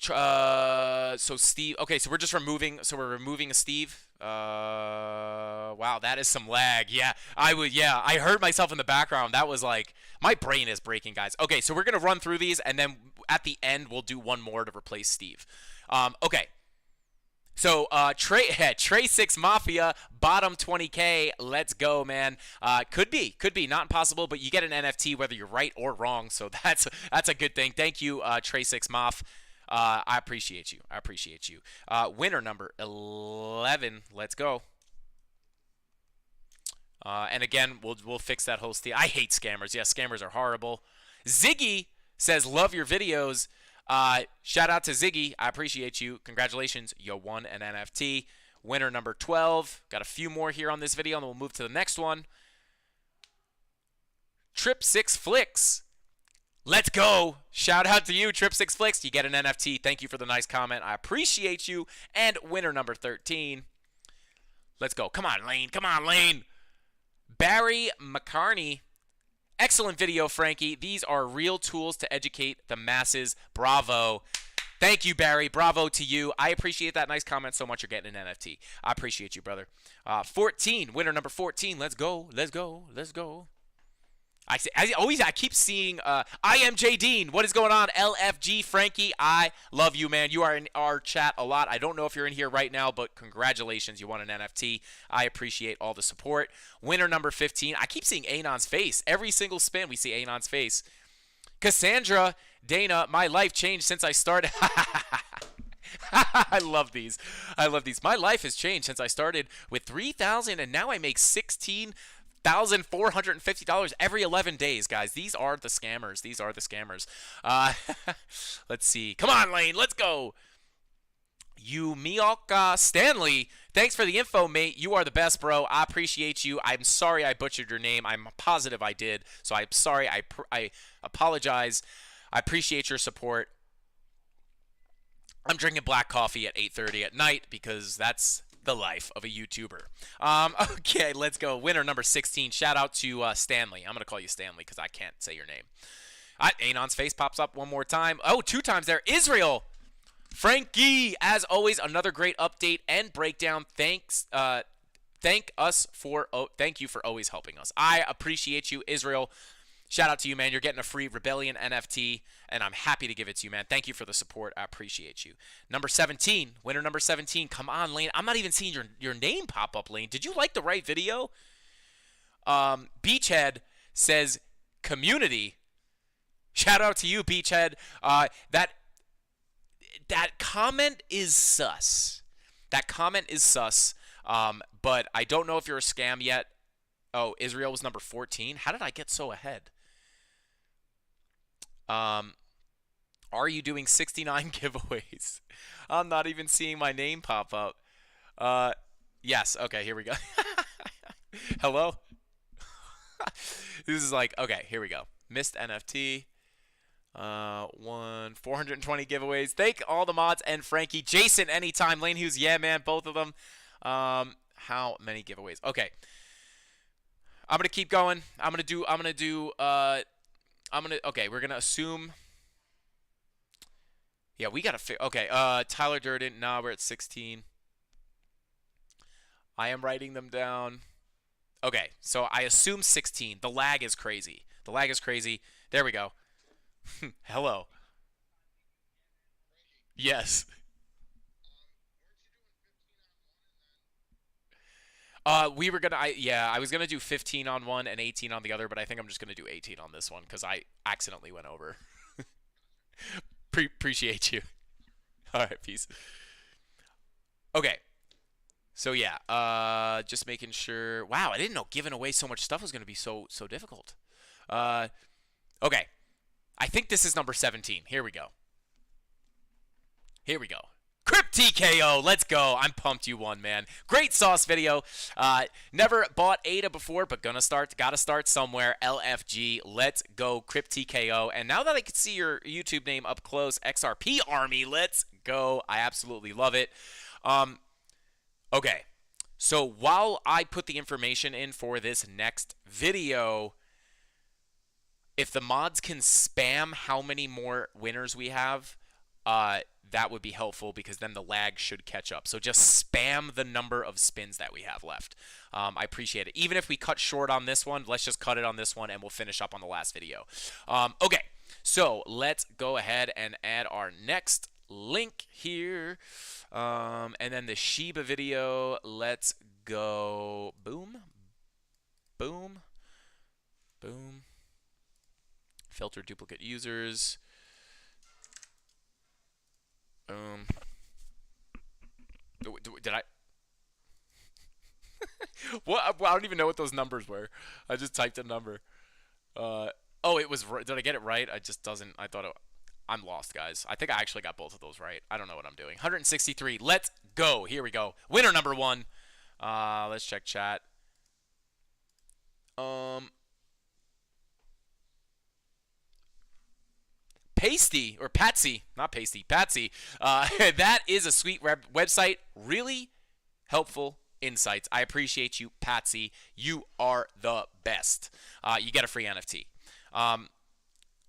So Steve. Okay, so we're just removing. So we're removing a Steve. Wow, that is some lag. Yeah, I would. Yeah, I heard myself in the background. That was like my brain is breaking, guys. Okay, so we're gonna run through these, and then at the end we'll do one more to replace Steve. Okay. So Trey 6 Mafia bottom 20K. Let's go, man. Could be not impossible, but you get an NFT whether you're right or wrong. So that's a good thing. Thank you, Trey 6 Maf. I appreciate you. I appreciate you. Winner number 11. Let's go. And again, we'll fix that whole steal. I hate scammers. Yeah, scammers are horrible. Ziggy says, love your videos. Shout out to Ziggy. I appreciate you. Congratulations. You won an NFT. Winner number 12. Got a few more here on this video, and then we'll move to the next one. Trip 6 Flicks. Let's go. Shout out to you, Trip 6 Flicks. You get an NFT. Thank you for the nice comment. I appreciate you. And winner number 13. Let's go. Come on, Lane. Come on, Lane. Barry McCarney. Excellent video, Frankie. These are real tools to educate the masses. Bravo. Thank you, Barry. Bravo to you. I appreciate that nice comment so much. You're getting an NFT. I appreciate you, brother. 14. Winner number 14. Let's go. Let's go. Let's go. I keep seeing I am J Dean. What is going on? LFG Frankie. I love you, man. You are in our chat a lot. I don't know if you're in here right now, but congratulations. You won an NFT. I appreciate all the support. Winner number 15. I keep seeing Anon's face. Every single spin we see Anon's face. Cassandra Dana, my life changed since I started. I love these. I love these. My life has changed since I started with 3,000 and now I make $16,450 every 11 days, guys. These are the scammers. These are the scammers. Let's see. Come on, Lane. Let's go. Mioka Stanley. Thanks for the info, mate. You are the best, bro. I appreciate you. I'm sorry I butchered your name. I'm positive I did. So I'm sorry. I apologize. I appreciate your support. I'm drinking black coffee at 8:30 at night because that's the life of a YouTuber. Okay, let's go. Winner number 16. Shout out to Stanley. I'm going to call you Stanley because I can't say your name. Anon's face pops up one more time. Oh, 2 times there. Israel. Frankie, as always, another great update and breakdown. Thanks. Thank you for always helping us. I appreciate you, Israel. Shout out to you, man. You're getting a free Rebellion NFT, and I'm happy to give it to you, man. Thank you for the support. I appreciate you. Number 17, winner number 17. Come on, Lane. I'm not even seeing your name pop up, Lane. Did you like the right video? Beachhead says community. Shout out to you, Beachhead. That comment is sus. That comment is sus. But I don't know if you're a scam yet. Oh, Israel was number 14. How did I get so ahead? Are you doing 69 giveaways? I'm not even seeing my name pop up. Yes. Okay, here we go. Hello? This is like, okay, here we go. Missed NFT. 420 giveaways. Thank all the mods and Frankie. Jason, anytime. Lane Hughes, yeah, man, both of them. How many giveaways? Okay. I'm gonna keep going. Okay, we're gonna assume. Yeah, we gotta okay, Tyler Durden, nah, we're at 16. I am writing them down. Okay, so I assume 16. The lag is crazy. The lag is crazy. There we go. Hello. Yes. We were gonna, I was gonna do 15 on one and 18 on the other, but I think I'm just gonna do 18 on this one because I accidentally went over. Appreciate you. All right, peace. Okay. So yeah, just making sure. Wow, I didn't know giving away so much stuff was gonna be so difficult. Okay. I think this is number 17. Here we go. Here we go. Crypt TKO, let's go. I'm pumped you won, man. Great sauce video. Never bought ADA before, but gotta start somewhere. LFG, let's go. Crypt TKO. And now that I can see your YouTube name up close, XRP Army, let's go. I absolutely love it. Okay, so while I put the information in for this next video, if the mods can spam how many more winners we have, that would be helpful because then the lag should catch up. So just spam the number of spins that we have left. I appreciate it. Even if we cut short on this one, let's just cut it on this one and we'll finish up on the last video. Okay, so let's go ahead and add our next link here. And then the Shiba video, let's go. Boom, boom, boom. Filter duplicate users. Did I? What? Well, I don't even know what those numbers were. I just typed a number. Oh, it was. Did I get it right? I just doesn't. I thought it. I'm lost, guys. I think I actually got both of those right. I don't know what I'm doing. 163. Let's go. Here we go. Winner number 1. Let's check chat. Pasty, or Patsy, not Pasty, Patsy. That is a sweet website. Really helpful insights. I appreciate you, Patsy. You are the best. You get a free NFT.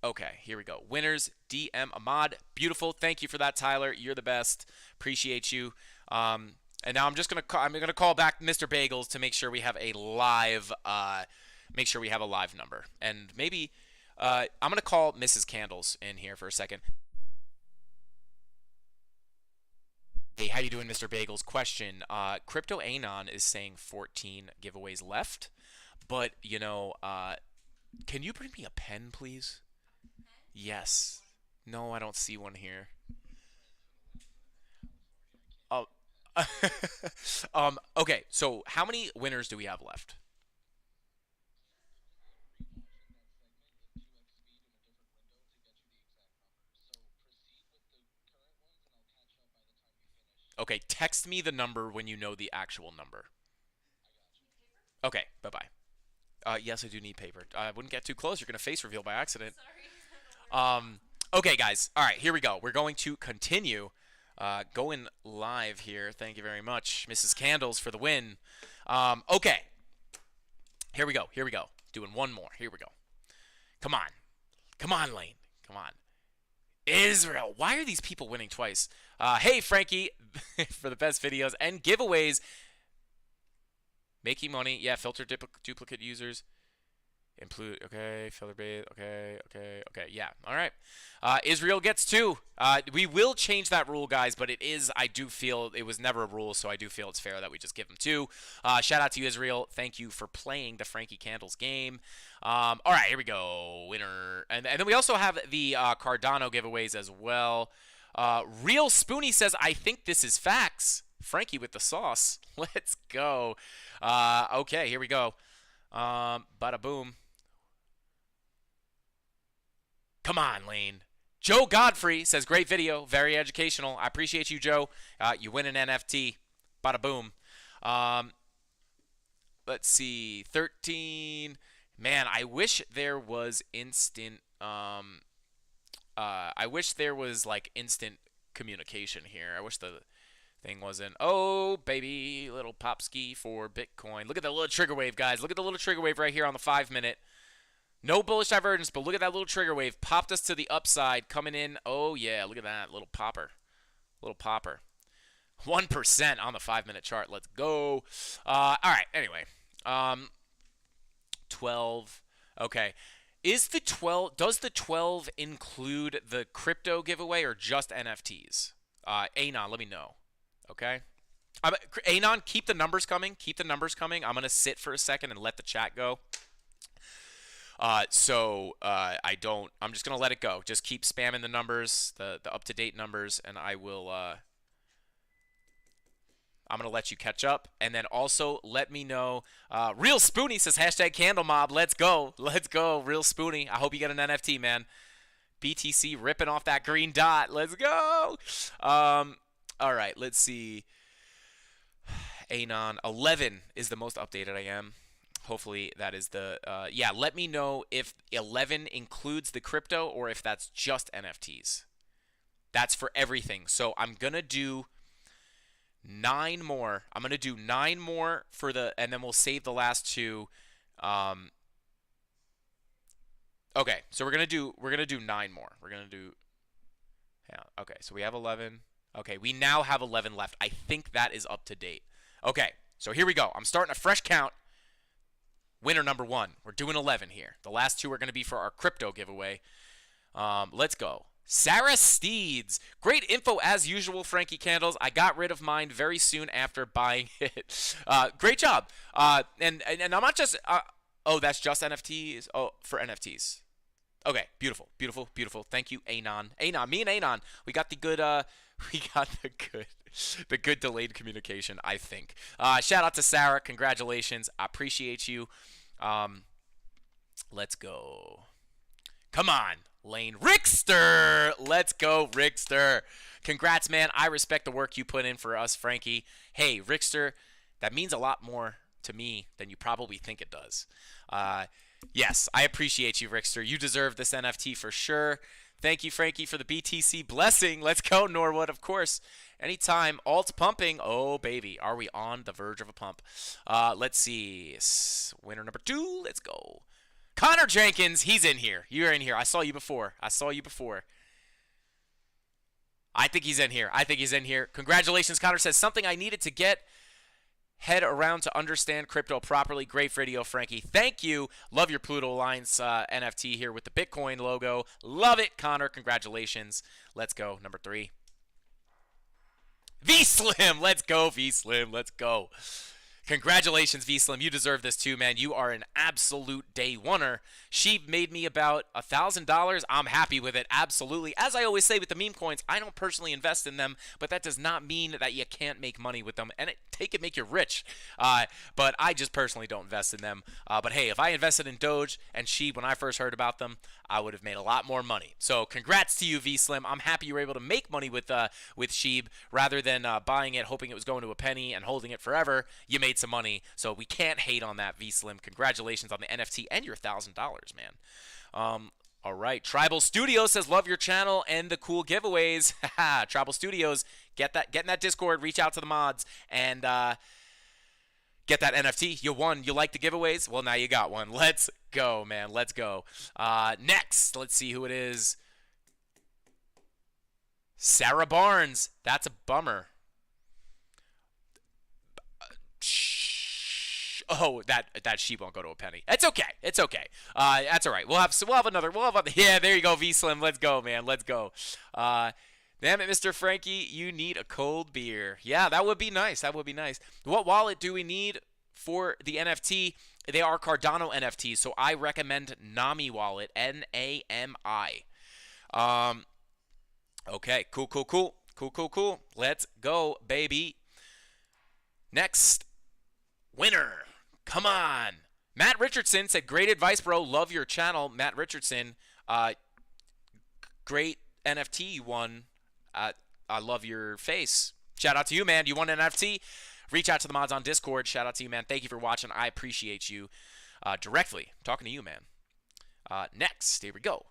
Okay, here we go. Winners, DM Ahmad. Beautiful. Thank you for that, Tyler. You're the best. Appreciate you. And now I'm gonna call back Mr. Bagels to make sure we have a live number. And maybe I'm gonna call Mrs. Candles in here for a second. Hey, how you doing, Mr. Bagels? Question: Crypto Anon is saying 14 giveaways left, but you know, can you bring me a pen, please? Yes. No, I don't see one here. Oh. Okay, so how many winners do we have left? Okay, text me the number when you know the actual number. Okay, bye-bye. Yes, I do need paper. I wouldn't get too close. You're going to face reveal by accident. Okay, guys. All right, here we go. We're going to continue going live here. Thank you very much, Mrs. Candles, for the win. Okay. Here we go. Here we go. Doing one more. Here we go. Come on. Come on, Lane. Come on. Israel. Why are these people winning twice? Hey, Frankie, for the best videos and giveaways. Making money. Yeah, filter duplicate users. Include. Okay, filter base. Okay. Yeah. All right. Israel gets 2. We will change that rule, guys, but it is, I do feel, it was never a rule, so I do feel it's fair that we just give them 2. Shout out to you, Israel. Thank you for playing the Frankie Candles game. All right, here we go. Winner. And then we also have the Cardano giveaways as well. Real Spoonie says, I think this is facts. Frankie with the sauce. Let's go. Okay, here we go. Bada boom. Come on, Lane. Joe Godfrey says, great video. Very educational. I appreciate you, Joe. You win an NFT. Bada boom. Let's see. 13. Man, I wish there was instant. I wish there was like instant communication here. I wish the thing wasn't. Oh, baby, little popski for Bitcoin. Look at that little trigger wave, guys. Look at the little trigger wave right here on the 5-minute. No bullish divergence, but look at that little trigger wave. Popped us to the upside, coming in. Oh, yeah, look at that. Little popper. Little popper. 1% on the 5-minute chart. Let's go. All right, anyway. 12. Okay. Does the 12 include the crypto giveaway or just NFTs? Anon, let me know. Okay? Anon, keep the numbers coming. Keep the numbers coming. I'm going to sit for a second and let the chat go. I'm just going to let it go. Just keep spamming the numbers, the up-to-date numbers, and I will, I'm going to let you catch up. And then also let me know. Real Spoonie says, hashtag CandleMob. Let's go. Let's go, Real Spoonie. I hope you get an NFT, man. BTC ripping off that green dot. Let's go. All right, let's see. Anon 11 is the most updated I am. Hopefully that is the yeah. Let me know if 11 includes the crypto or if that's just NFTs. That's for everything. So I'm gonna do 9 more. I'm gonna do 9 more for the, and then we'll save the last 2. Okay, so we're gonna do 9 more. We're gonna do, yeah. Okay, so we have 11. Okay, we now have 11 left. I think that is up to date. Okay, so here we go. I'm starting a fresh count. Winner number 1. We're doing 11 here. The last 2 are going to be for our crypto giveaway. Let's go. Sarah Steeds. Great info as usual, Frankie Candles. I got rid of mine very soon after buying it. Great job. And I'm not just... oh, that's just NFTs? Oh, for NFTs. Okay, beautiful, beautiful, beautiful. Thank you, Anon. Anon, me and Anon, we got the good... we got the good delayed communication, I think. Shout out to Sarah. Congratulations. I appreciate you. Let's go. Come on, Lane. Rickster. Let's go, Rickster. Congrats, man. I respect the work you put in for us, Frankie. Hey, Rickster, that means a lot more to me than you probably think it does. Yes, I appreciate you, Rickster. You deserve this NFT for sure. Thank you, Frankie, for the BTC blessing. Let's go, Norwood, of course. Anytime. Alt pumping. Oh, baby. Are we on the verge of a pump? Let's see. Winner number 2. Let's go. Connor Jenkins. He's in here. You're in here. I saw you before. I think he's in here. Congratulations, Connor says, something I needed to get head around to understand crypto properly. Great video, Frankie. Thank you. Love your Pluto Alliance NFT here with the Bitcoin logo. Love it, Connor. Congratulations. Let's go. Number 3. V-Slim. Let's go, V-Slim. Let's go. Congratulations, V-Slim. You deserve this too, man. You are an absolute day oneer. She made me about $1,000. I'm happy with it. Absolutely. As I always say with the meme coins, I don't personally invest in them, but that does not mean that you can't make money with them. And take it, make you rich. But I just personally don't invest in them. But hey, if I invested in Doge and Sheeb when I first heard about them, I would have made a lot more money. So congrats to you, V-Slim. I'm happy you were able to make money with Sheeb rather than buying it, hoping it was going to a penny and holding it forever. You made some money, so we can't hate on that, V-Slim. Congratulations on the NFT and your $1,000, man. All right, Tribal Studios says, love your channel and the cool giveaways. Tribal Studios, get in that Discord, reach out to the mods, and get that NFT. You won. You like the giveaways? Well, now you got one. Let's go, man. Let's go. Next, let's see who it is. Sarah Barnes. That's a bummer. Oh, that sheep won't go to a penny. It's okay. It's okay. That's all right. We'll have another. Yeah, there you go, V-Slim. Let's go, man. Let's go. Damn it, Mr. Frankie, you need a cold beer. Yeah, that would be nice. That would be nice. What wallet do we need for the NFT? They are Cardano NFTs, so I recommend Nami wallet, Nami. Okay, cool. Let's go, baby. Next, winner. Come on. Matt Richardson said, great advice, bro. Love your channel. Matt Richardson, great NFT you won. I love your face. Shout out to you, man. You won an NFT. Reach out to the mods on Discord. Shout out to you, man. Thank you for watching. I appreciate you directly. I'm talking to you, man. Next, here we go.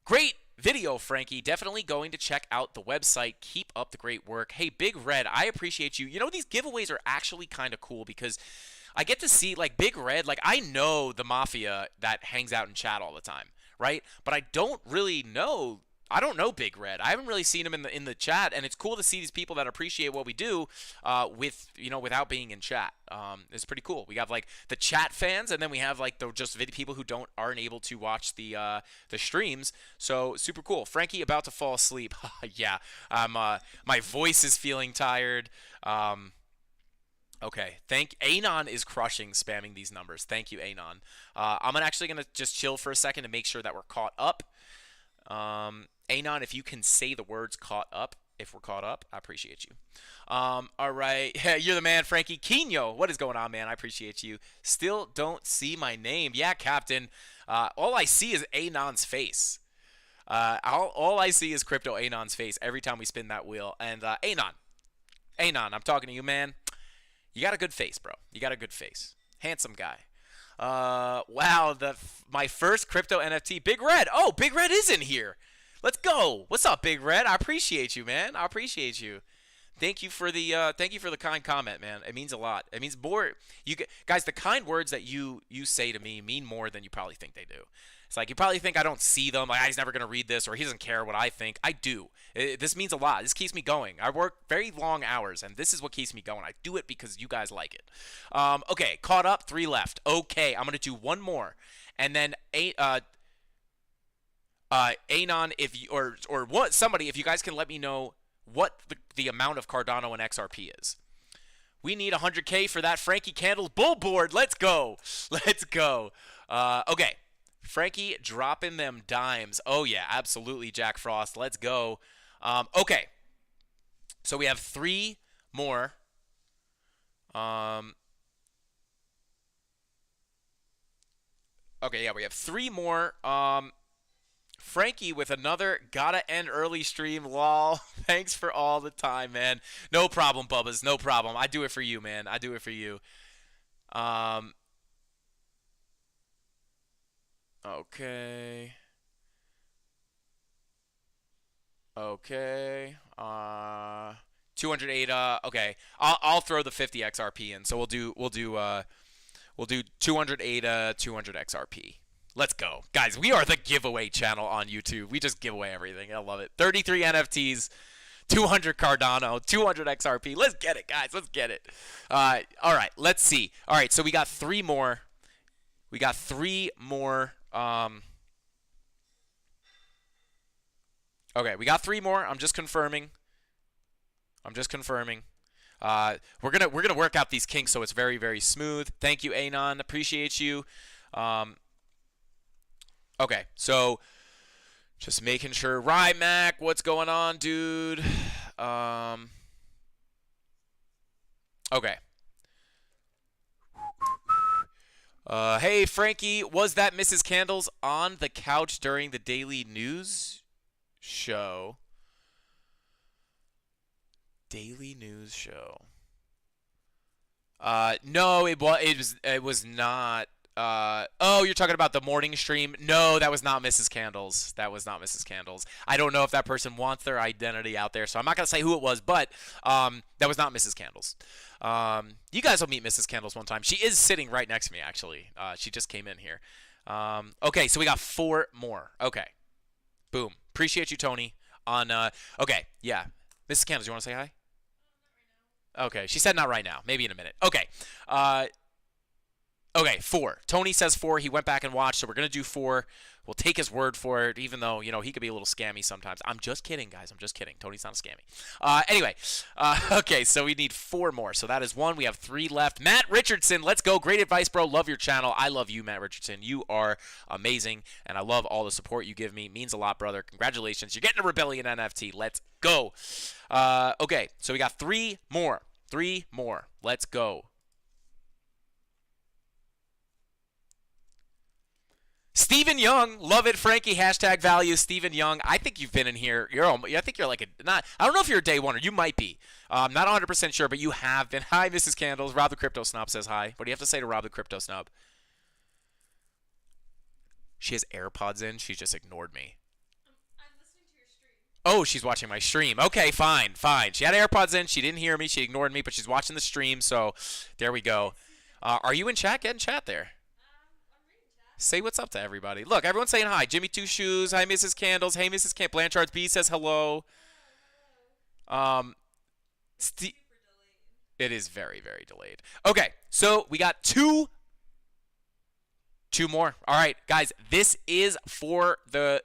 Great video, Frankie. Definitely going to check out the website. Keep up the great work. Hey, Big Red, I appreciate you. You know, these giveaways are actually kind of cool because I get to see, like, Big Red, like, I know the Mafia that hangs out in chat all the time, right? But I don't really know. I don't know Big Red. I haven't really seen him in the chat, and it's cool to see these people that appreciate what we do without being in chat. It's pretty cool. We have like the chat fans, and then we have like the just people who aren't able to watch the streams. So super cool. Frankie about to fall asleep. Yeah, my voice is feeling tired. Okay, Anon is crushing spamming these numbers. Thank you, Anon. I'm actually gonna just chill for a second to make sure that we're caught up. Anon, if you can say the words caught up, if we're caught up, I appreciate you. All right. You're the man, Frankie. Quino, what is going on, man? I appreciate you. Still don't see my name. Yeah, Captain. All I see is Anon's face. All I see is Crypto Anon's face every time we spin that wheel. And Anon, Anon, I'm talking to you, man. You got a good face, bro. You got a good face. Handsome guy. Wow, my first crypto NFT, Big Red. Oh, Big Red is in here. Let's go. What's up, Big Red? I appreciate you, man. I appreciate you. Thank you for the kind comment, man. It means a lot. It means more. Guys, the kind words that you say to me mean more than you probably think they do. It's like you probably think I don't see them. Like, he's never gonna read this, or he doesn't care what I think. I do. This means a lot. This keeps me going. I work very long hours, and this is what keeps me going. I do it because you guys like it. Okay, caught up. 3 left. Okay, I'm gonna do one more, and then Anon, if you or what somebody, if you guys can let me know what the amount of Cardano and XRP is. We need 100K for that Frankie Candles bull board. Let's go. Let's go. Okay. Frankie dropping them dimes. Oh, yeah, absolutely, Jack Frost. Let's go. Okay. So we have 3 more. Okay, yeah, we have 3 more. Frankie with another gotta end early stream, lol. Thanks for all the time, man. No problem, Bubbas. No problem. I do it for you, man. I do it for you. Okay. Okay. 208. Okay. I'll throw the 50 XRP in. So we'll do 200 ADA, 200 XRP. Let's go. Guys, we are the giveaway channel on YouTube. We just give away everything. I love it. 33 NFTs, 200 Cardano, 200 XRP. Let's get it, guys. Let's get it. All right, let's see. All right, so we got 3 more. We got 3 more. Okay, we got 3 more. I'm just confirming. We're gonna work out these kinks so it's very, very smooth. Thank you, Anon. Appreciate you. Okay, so just making sure. Right, Mac, what's going on, dude? Okay. Hey, Frankie, was that Mrs. Candles on the couch during the daily news show? Daily news show. No, it was not. Oh, you're talking about the morning stream? No, that was not Mrs. Candles. That was not Mrs. Candles. I don't know if that person wants their identity out there, so I'm not going to say who it was, but that was not Mrs. Candles. You guys will meet Mrs. Candles one time. She is sitting right next to me, actually. She just came in here. Okay, so we got 4 more. Okay. Boom. Appreciate you, Tony. Okay, yeah. Mrs. Candles, you want to say hi? Okay, she said not right now. Maybe in a minute. Okay. Okay, 4. Tony says 4. He went back and watched, so we're going to do 4. We'll take his word for it, even though, you know, he could be a little scammy sometimes. I'm just kidding, guys. I'm just kidding. Tony's not a scammy. Anyway, okay, so we need 4 more. So that is 1. We have 3 left. Matt Richardson, let's go. Great advice, bro. Love your channel. I love you, Matt Richardson. You are amazing, and I love all the support you give me. It means a lot, brother. Congratulations. You're getting a Rebellion NFT. Let's go. Okay, so we got 3 more. 3 more. Let's go. Stephen Young, love it, Frankie. Hashtag value, Stephen Young. I think you've been in here. I think you're like I don't know if you're a day one or you might be. I'm not 100% sure, but you have been. Hi, Mrs. Candles. Rob the Crypto Snob says hi. What do you have to say to Rob the Crypto Snob? She has AirPods in. She just ignored me. I'm listening to your stream. Oh, she's watching my stream. Okay, fine. She had AirPods in. She didn't hear me. She ignored me, but she's watching the stream, so there we go. Are you in chat? Get in chat there. Say what's up to everybody. Look, everyone's saying hi. Jimmy Two Shoes. Hi, Mrs. Candles. Hey, Mrs. Camp. Blanchard's B says hello. It is very, very delayed. Okay, so we got 2 more. All right, guys, this is for the...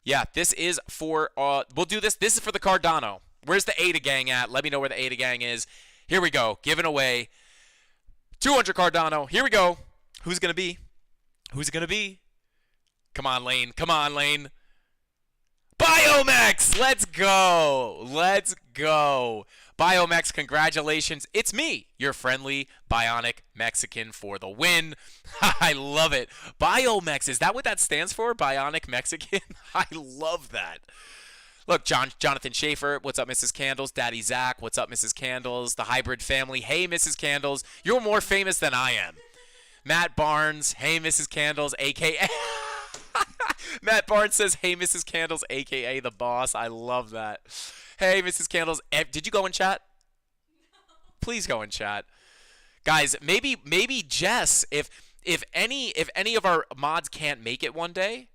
Yeah, this is for... we'll do this. This is for the Cardano. Where's the ADA gang at? Let me know where the ADA gang is. Here we go. Giving away 200 Cardano. Here we go. Who's going to be? Who's it going to be? Come on, Lane. Come on, Lane. Biomex! Let's go. Let's go. Biomex, congratulations. It's me, your friendly Bionic Mexican for the win. I love it. Biomex, is that what that stands for? Bionic Mexican? I love that. Look, Jonathan Schaefer, what's up, Mrs. Candles? Daddy Zach, what's up, Mrs. Candles? The Hybrid Family, hey, Mrs. Candles. You're more famous than I am. Matt Barnes, hey, Mrs. Candles, a.k.a. Matt Barnes says, hey, Mrs. Candles, a.k.a. the boss. I love that. Hey, Mrs. Candles. Did you go in chat? No. Please go in chat. Guys, maybe Jess, if any of our mods can't make it one day,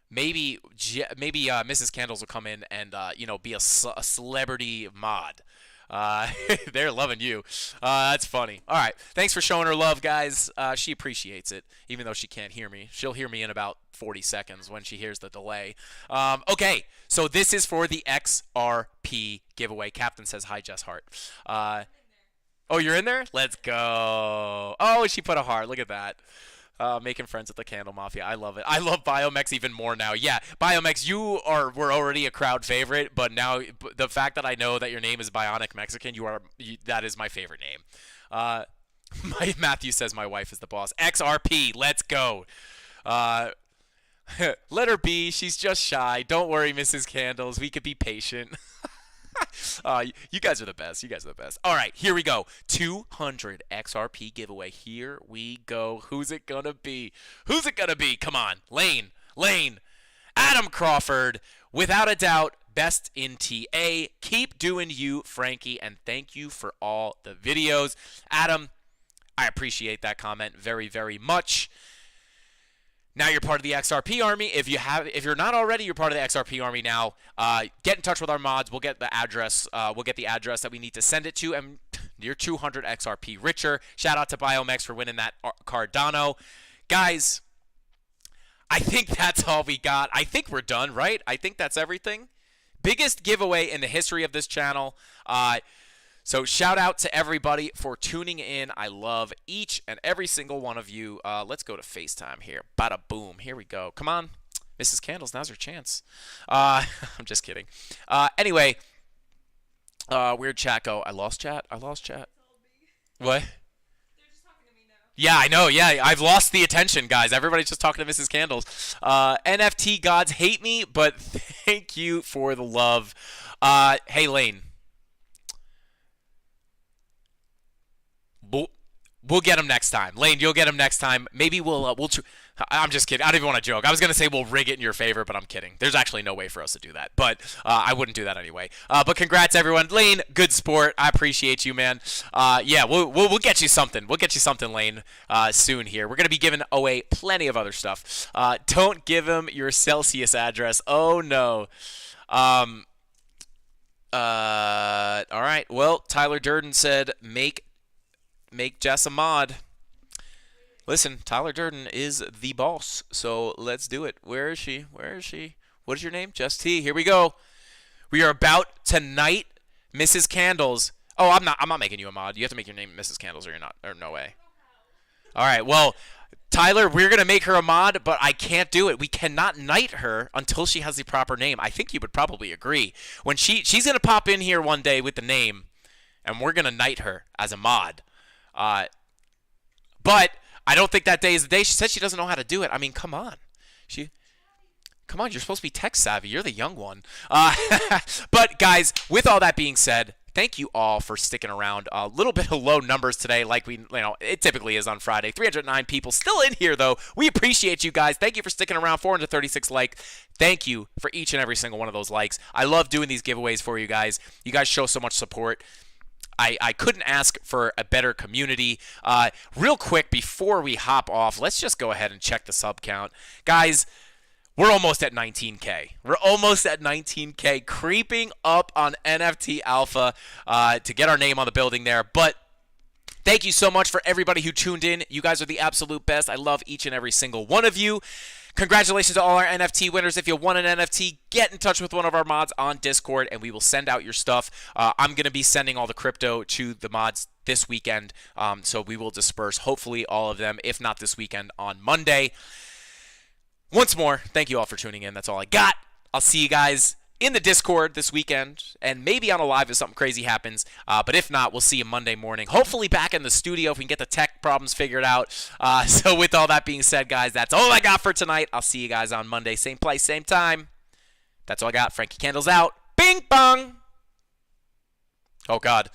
maybe Mrs. Candles will come in and be a celebrity mod. They're loving you. That's funny. All right. Thanks for showing her love, guys. She appreciates it, even though she can't hear me. She'll hear me in about 40 seconds when she hears the delay. Okay. So this is for the XRP giveaway. Captain says, hi, Jess Hart. Oh, you're in there? Let's go. Oh, she put a heart. Look at that. Making friends with the CandleMafia. I love it. I love Biomex even more now. Yeah, Biomex, were already a crowd favorite, but now the fact that I know that your name is Bionic Mexican, that is my favorite name. Matthew says my wife is the boss. XRP, let's go. Let her be. She's just shy. Don't worry, Mrs. Candles. We could be patient. You guys are the best. You guys are the best. All right, here we go. 200 XRP giveaway. Here we go. Who's it going to be? Who's it going to be? Come on. Lane. Adam Crawford. Without a doubt, best in TA. Keep doing you, Frankie, and thank you for all the videos. Adam, I appreciate that comment very, very much. Now you're part of the XRP army. If you're not already, you're part of the XRP army now. Get in touch with our mods. We'll get the address. That we need to send it to, and you're 200 XRP richer. Shout out to Biomex for winning that Cardano, guys. I think that's all we got. I think we're done, right? I think that's everything. Biggest giveaway in the history of this channel. So shout out to everybody for tuning in. I love each and every single one of you. Let's go to FaceTime here. Bada boom. Here we go. Come on. Mrs. Candles, now's your chance. I'm just kidding. Anyway, weird chat go. I lost chat. What? They're just talking to me now. Yeah, I know. Yeah, I've lost the attention, guys. Everybody's just talking to Mrs. Candles. NFT gods hate me, but thank you for the love. Hey, Lane. We'll get him next time. Lane, you'll get him next time. Maybe I'm just kidding. I don't even want to joke. I was going to say we'll rig it in your favor, but I'm kidding. There's actually no way for us to do that. But I wouldn't do that anyway. But congrats, everyone. Lane, good sport. I appreciate you, man. Yeah, we'll get you something. We'll get you something, Lane, soon here. We're going to be giving away plenty of other stuff. Don't give him your Celsius address. Oh, no. All right. Well, Tyler Durden said make Jess a mod. Listen, Tyler Durden is the boss, so let's do it. Where is she? What is your name? Jess T. Here we go. We are about to knight Mrs. Candles. Oh, I'm not making you a mod. You have to make your name Mrs. Candles or you're not. Or no way. All right. Well, Tyler, we're going to make her a mod, but I can't do it. We cannot knight her until she has the proper name. I think you would probably agree. When she's going to pop in here one day with the name, and we're going to knight her as a mod. But I don't think that day is the day. She said she doesn't know how to do it. I mean, come on. Come on, you're supposed to be tech savvy. You're the young one. But guys, with all that being said, thank you all for sticking around. A little bit of low numbers today, like it typically is on Friday. 309 people still in here, though. We appreciate you guys. Thank you for sticking around. 436 likes. Thank you for each and every single one of those likes. I love doing these giveaways for you guys. You guys show so much support. I couldn't ask for a better community. Real quick, before we hop off, let's just go ahead and check the sub count. Guys, we're almost at 19K. We're almost at 19K, creeping up on NFT Alpha to get our name on the building there. But thank you so much for everybody who tuned in. You guys are the absolute best. I love each and every single one of you. Congratulations to all our NFT winners. If you want an NFT, get in touch with one of our mods on Discord, and we will send out your stuff. I'm going to be sending all the crypto to the mods this weekend, so we will disperse, hopefully, all of them, if not this weekend, on Monday. Once more, thank you all for tuning in. That's all I got. I'll see you guys in the Discord this weekend, and maybe on a live if something crazy happens. But if not, we'll see you Monday morning. Hopefully back in the studio if we can get the tech problems figured out. So with all that being said, guys, that's all I got for tonight. I'll see you guys on Monday. Same place, same time. That's all I got. Frankie Candles out. Bing bong. Oh God.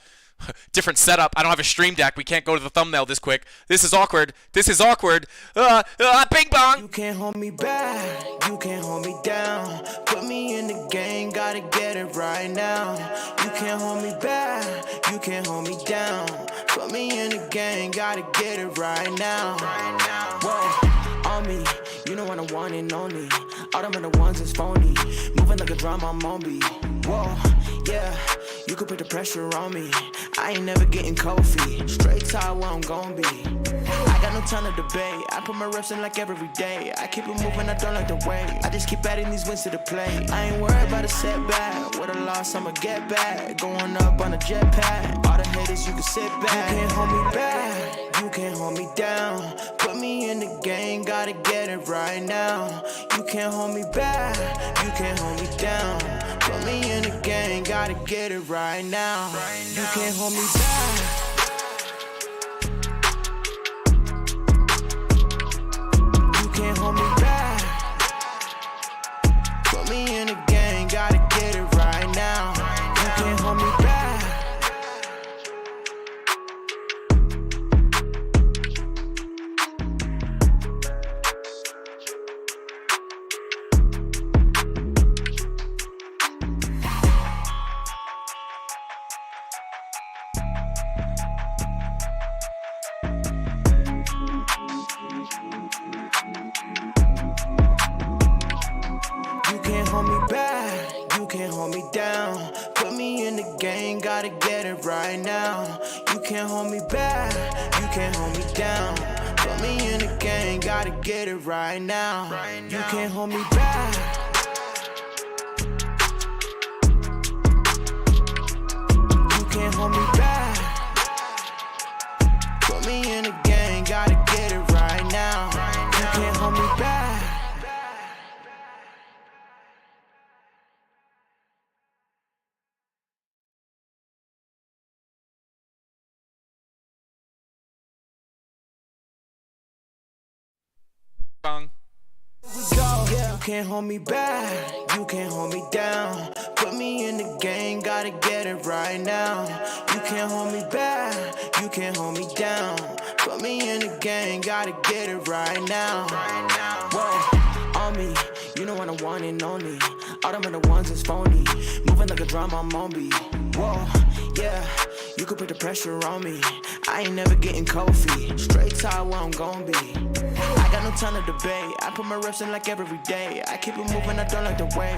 Different setup. I don't have a stream deck. We can't go to the thumbnail this quick. This is awkward. This is awkward. Bing bong. You can't hold me back, you can't hold me down. Put me in the game, gotta get it right now. You can't hold me back, you can't hold me down. Put me in the game, gotta get it right now. Whoa, on me, you know what I want and only. All them other ones is phony. Moving like a drum, I'm on beat. Whoa, yeah, you could put the pressure on me. I ain't never getting cold feet. Straight to where I'm gon' be. I got no time to debate. I put my reps in like every day. I keep it moving, I don't like the way. I just keep adding these wins to the plate. I ain't worried about a setback. With a loss, I'ma get back. Going up on a jetpack. All the haters, you can sit back. You can't hold me back. You can't hold me down. Put me in the game, gotta get it right now. You can't hold me back. You can't hold me down. Put me in the game, gotta get it right now. You can't hold me back. Can't hold me back. Put me in the game, gotta get it right now. You can't hold me back. You can't hold me back, you can't hold me down. Put me in the game, gotta get it right now. You can't hold me back, you can't hold me down. Put me in the game, gotta get it right now. You can't hold me back. You can't hold me back. Put me in the game, gotta get it right now. You can't hold me back. Bong. We go. You can't hold me back, you can't hold me down. Put me in the game, gotta get it right now. You can't hold me back, you can't hold me down. Put me in the game, gotta get it right now. Whoa, on me, you know what I want and only. All them other ones is phony. Moving like a drum, I'm on beat. Whoa, yeah, you could put the pressure on me. I ain't never getting cold feet. Straight to where I'm gon' be. I got no time to debate. I put my reps in like every day. I keep it moving, I don't like the way.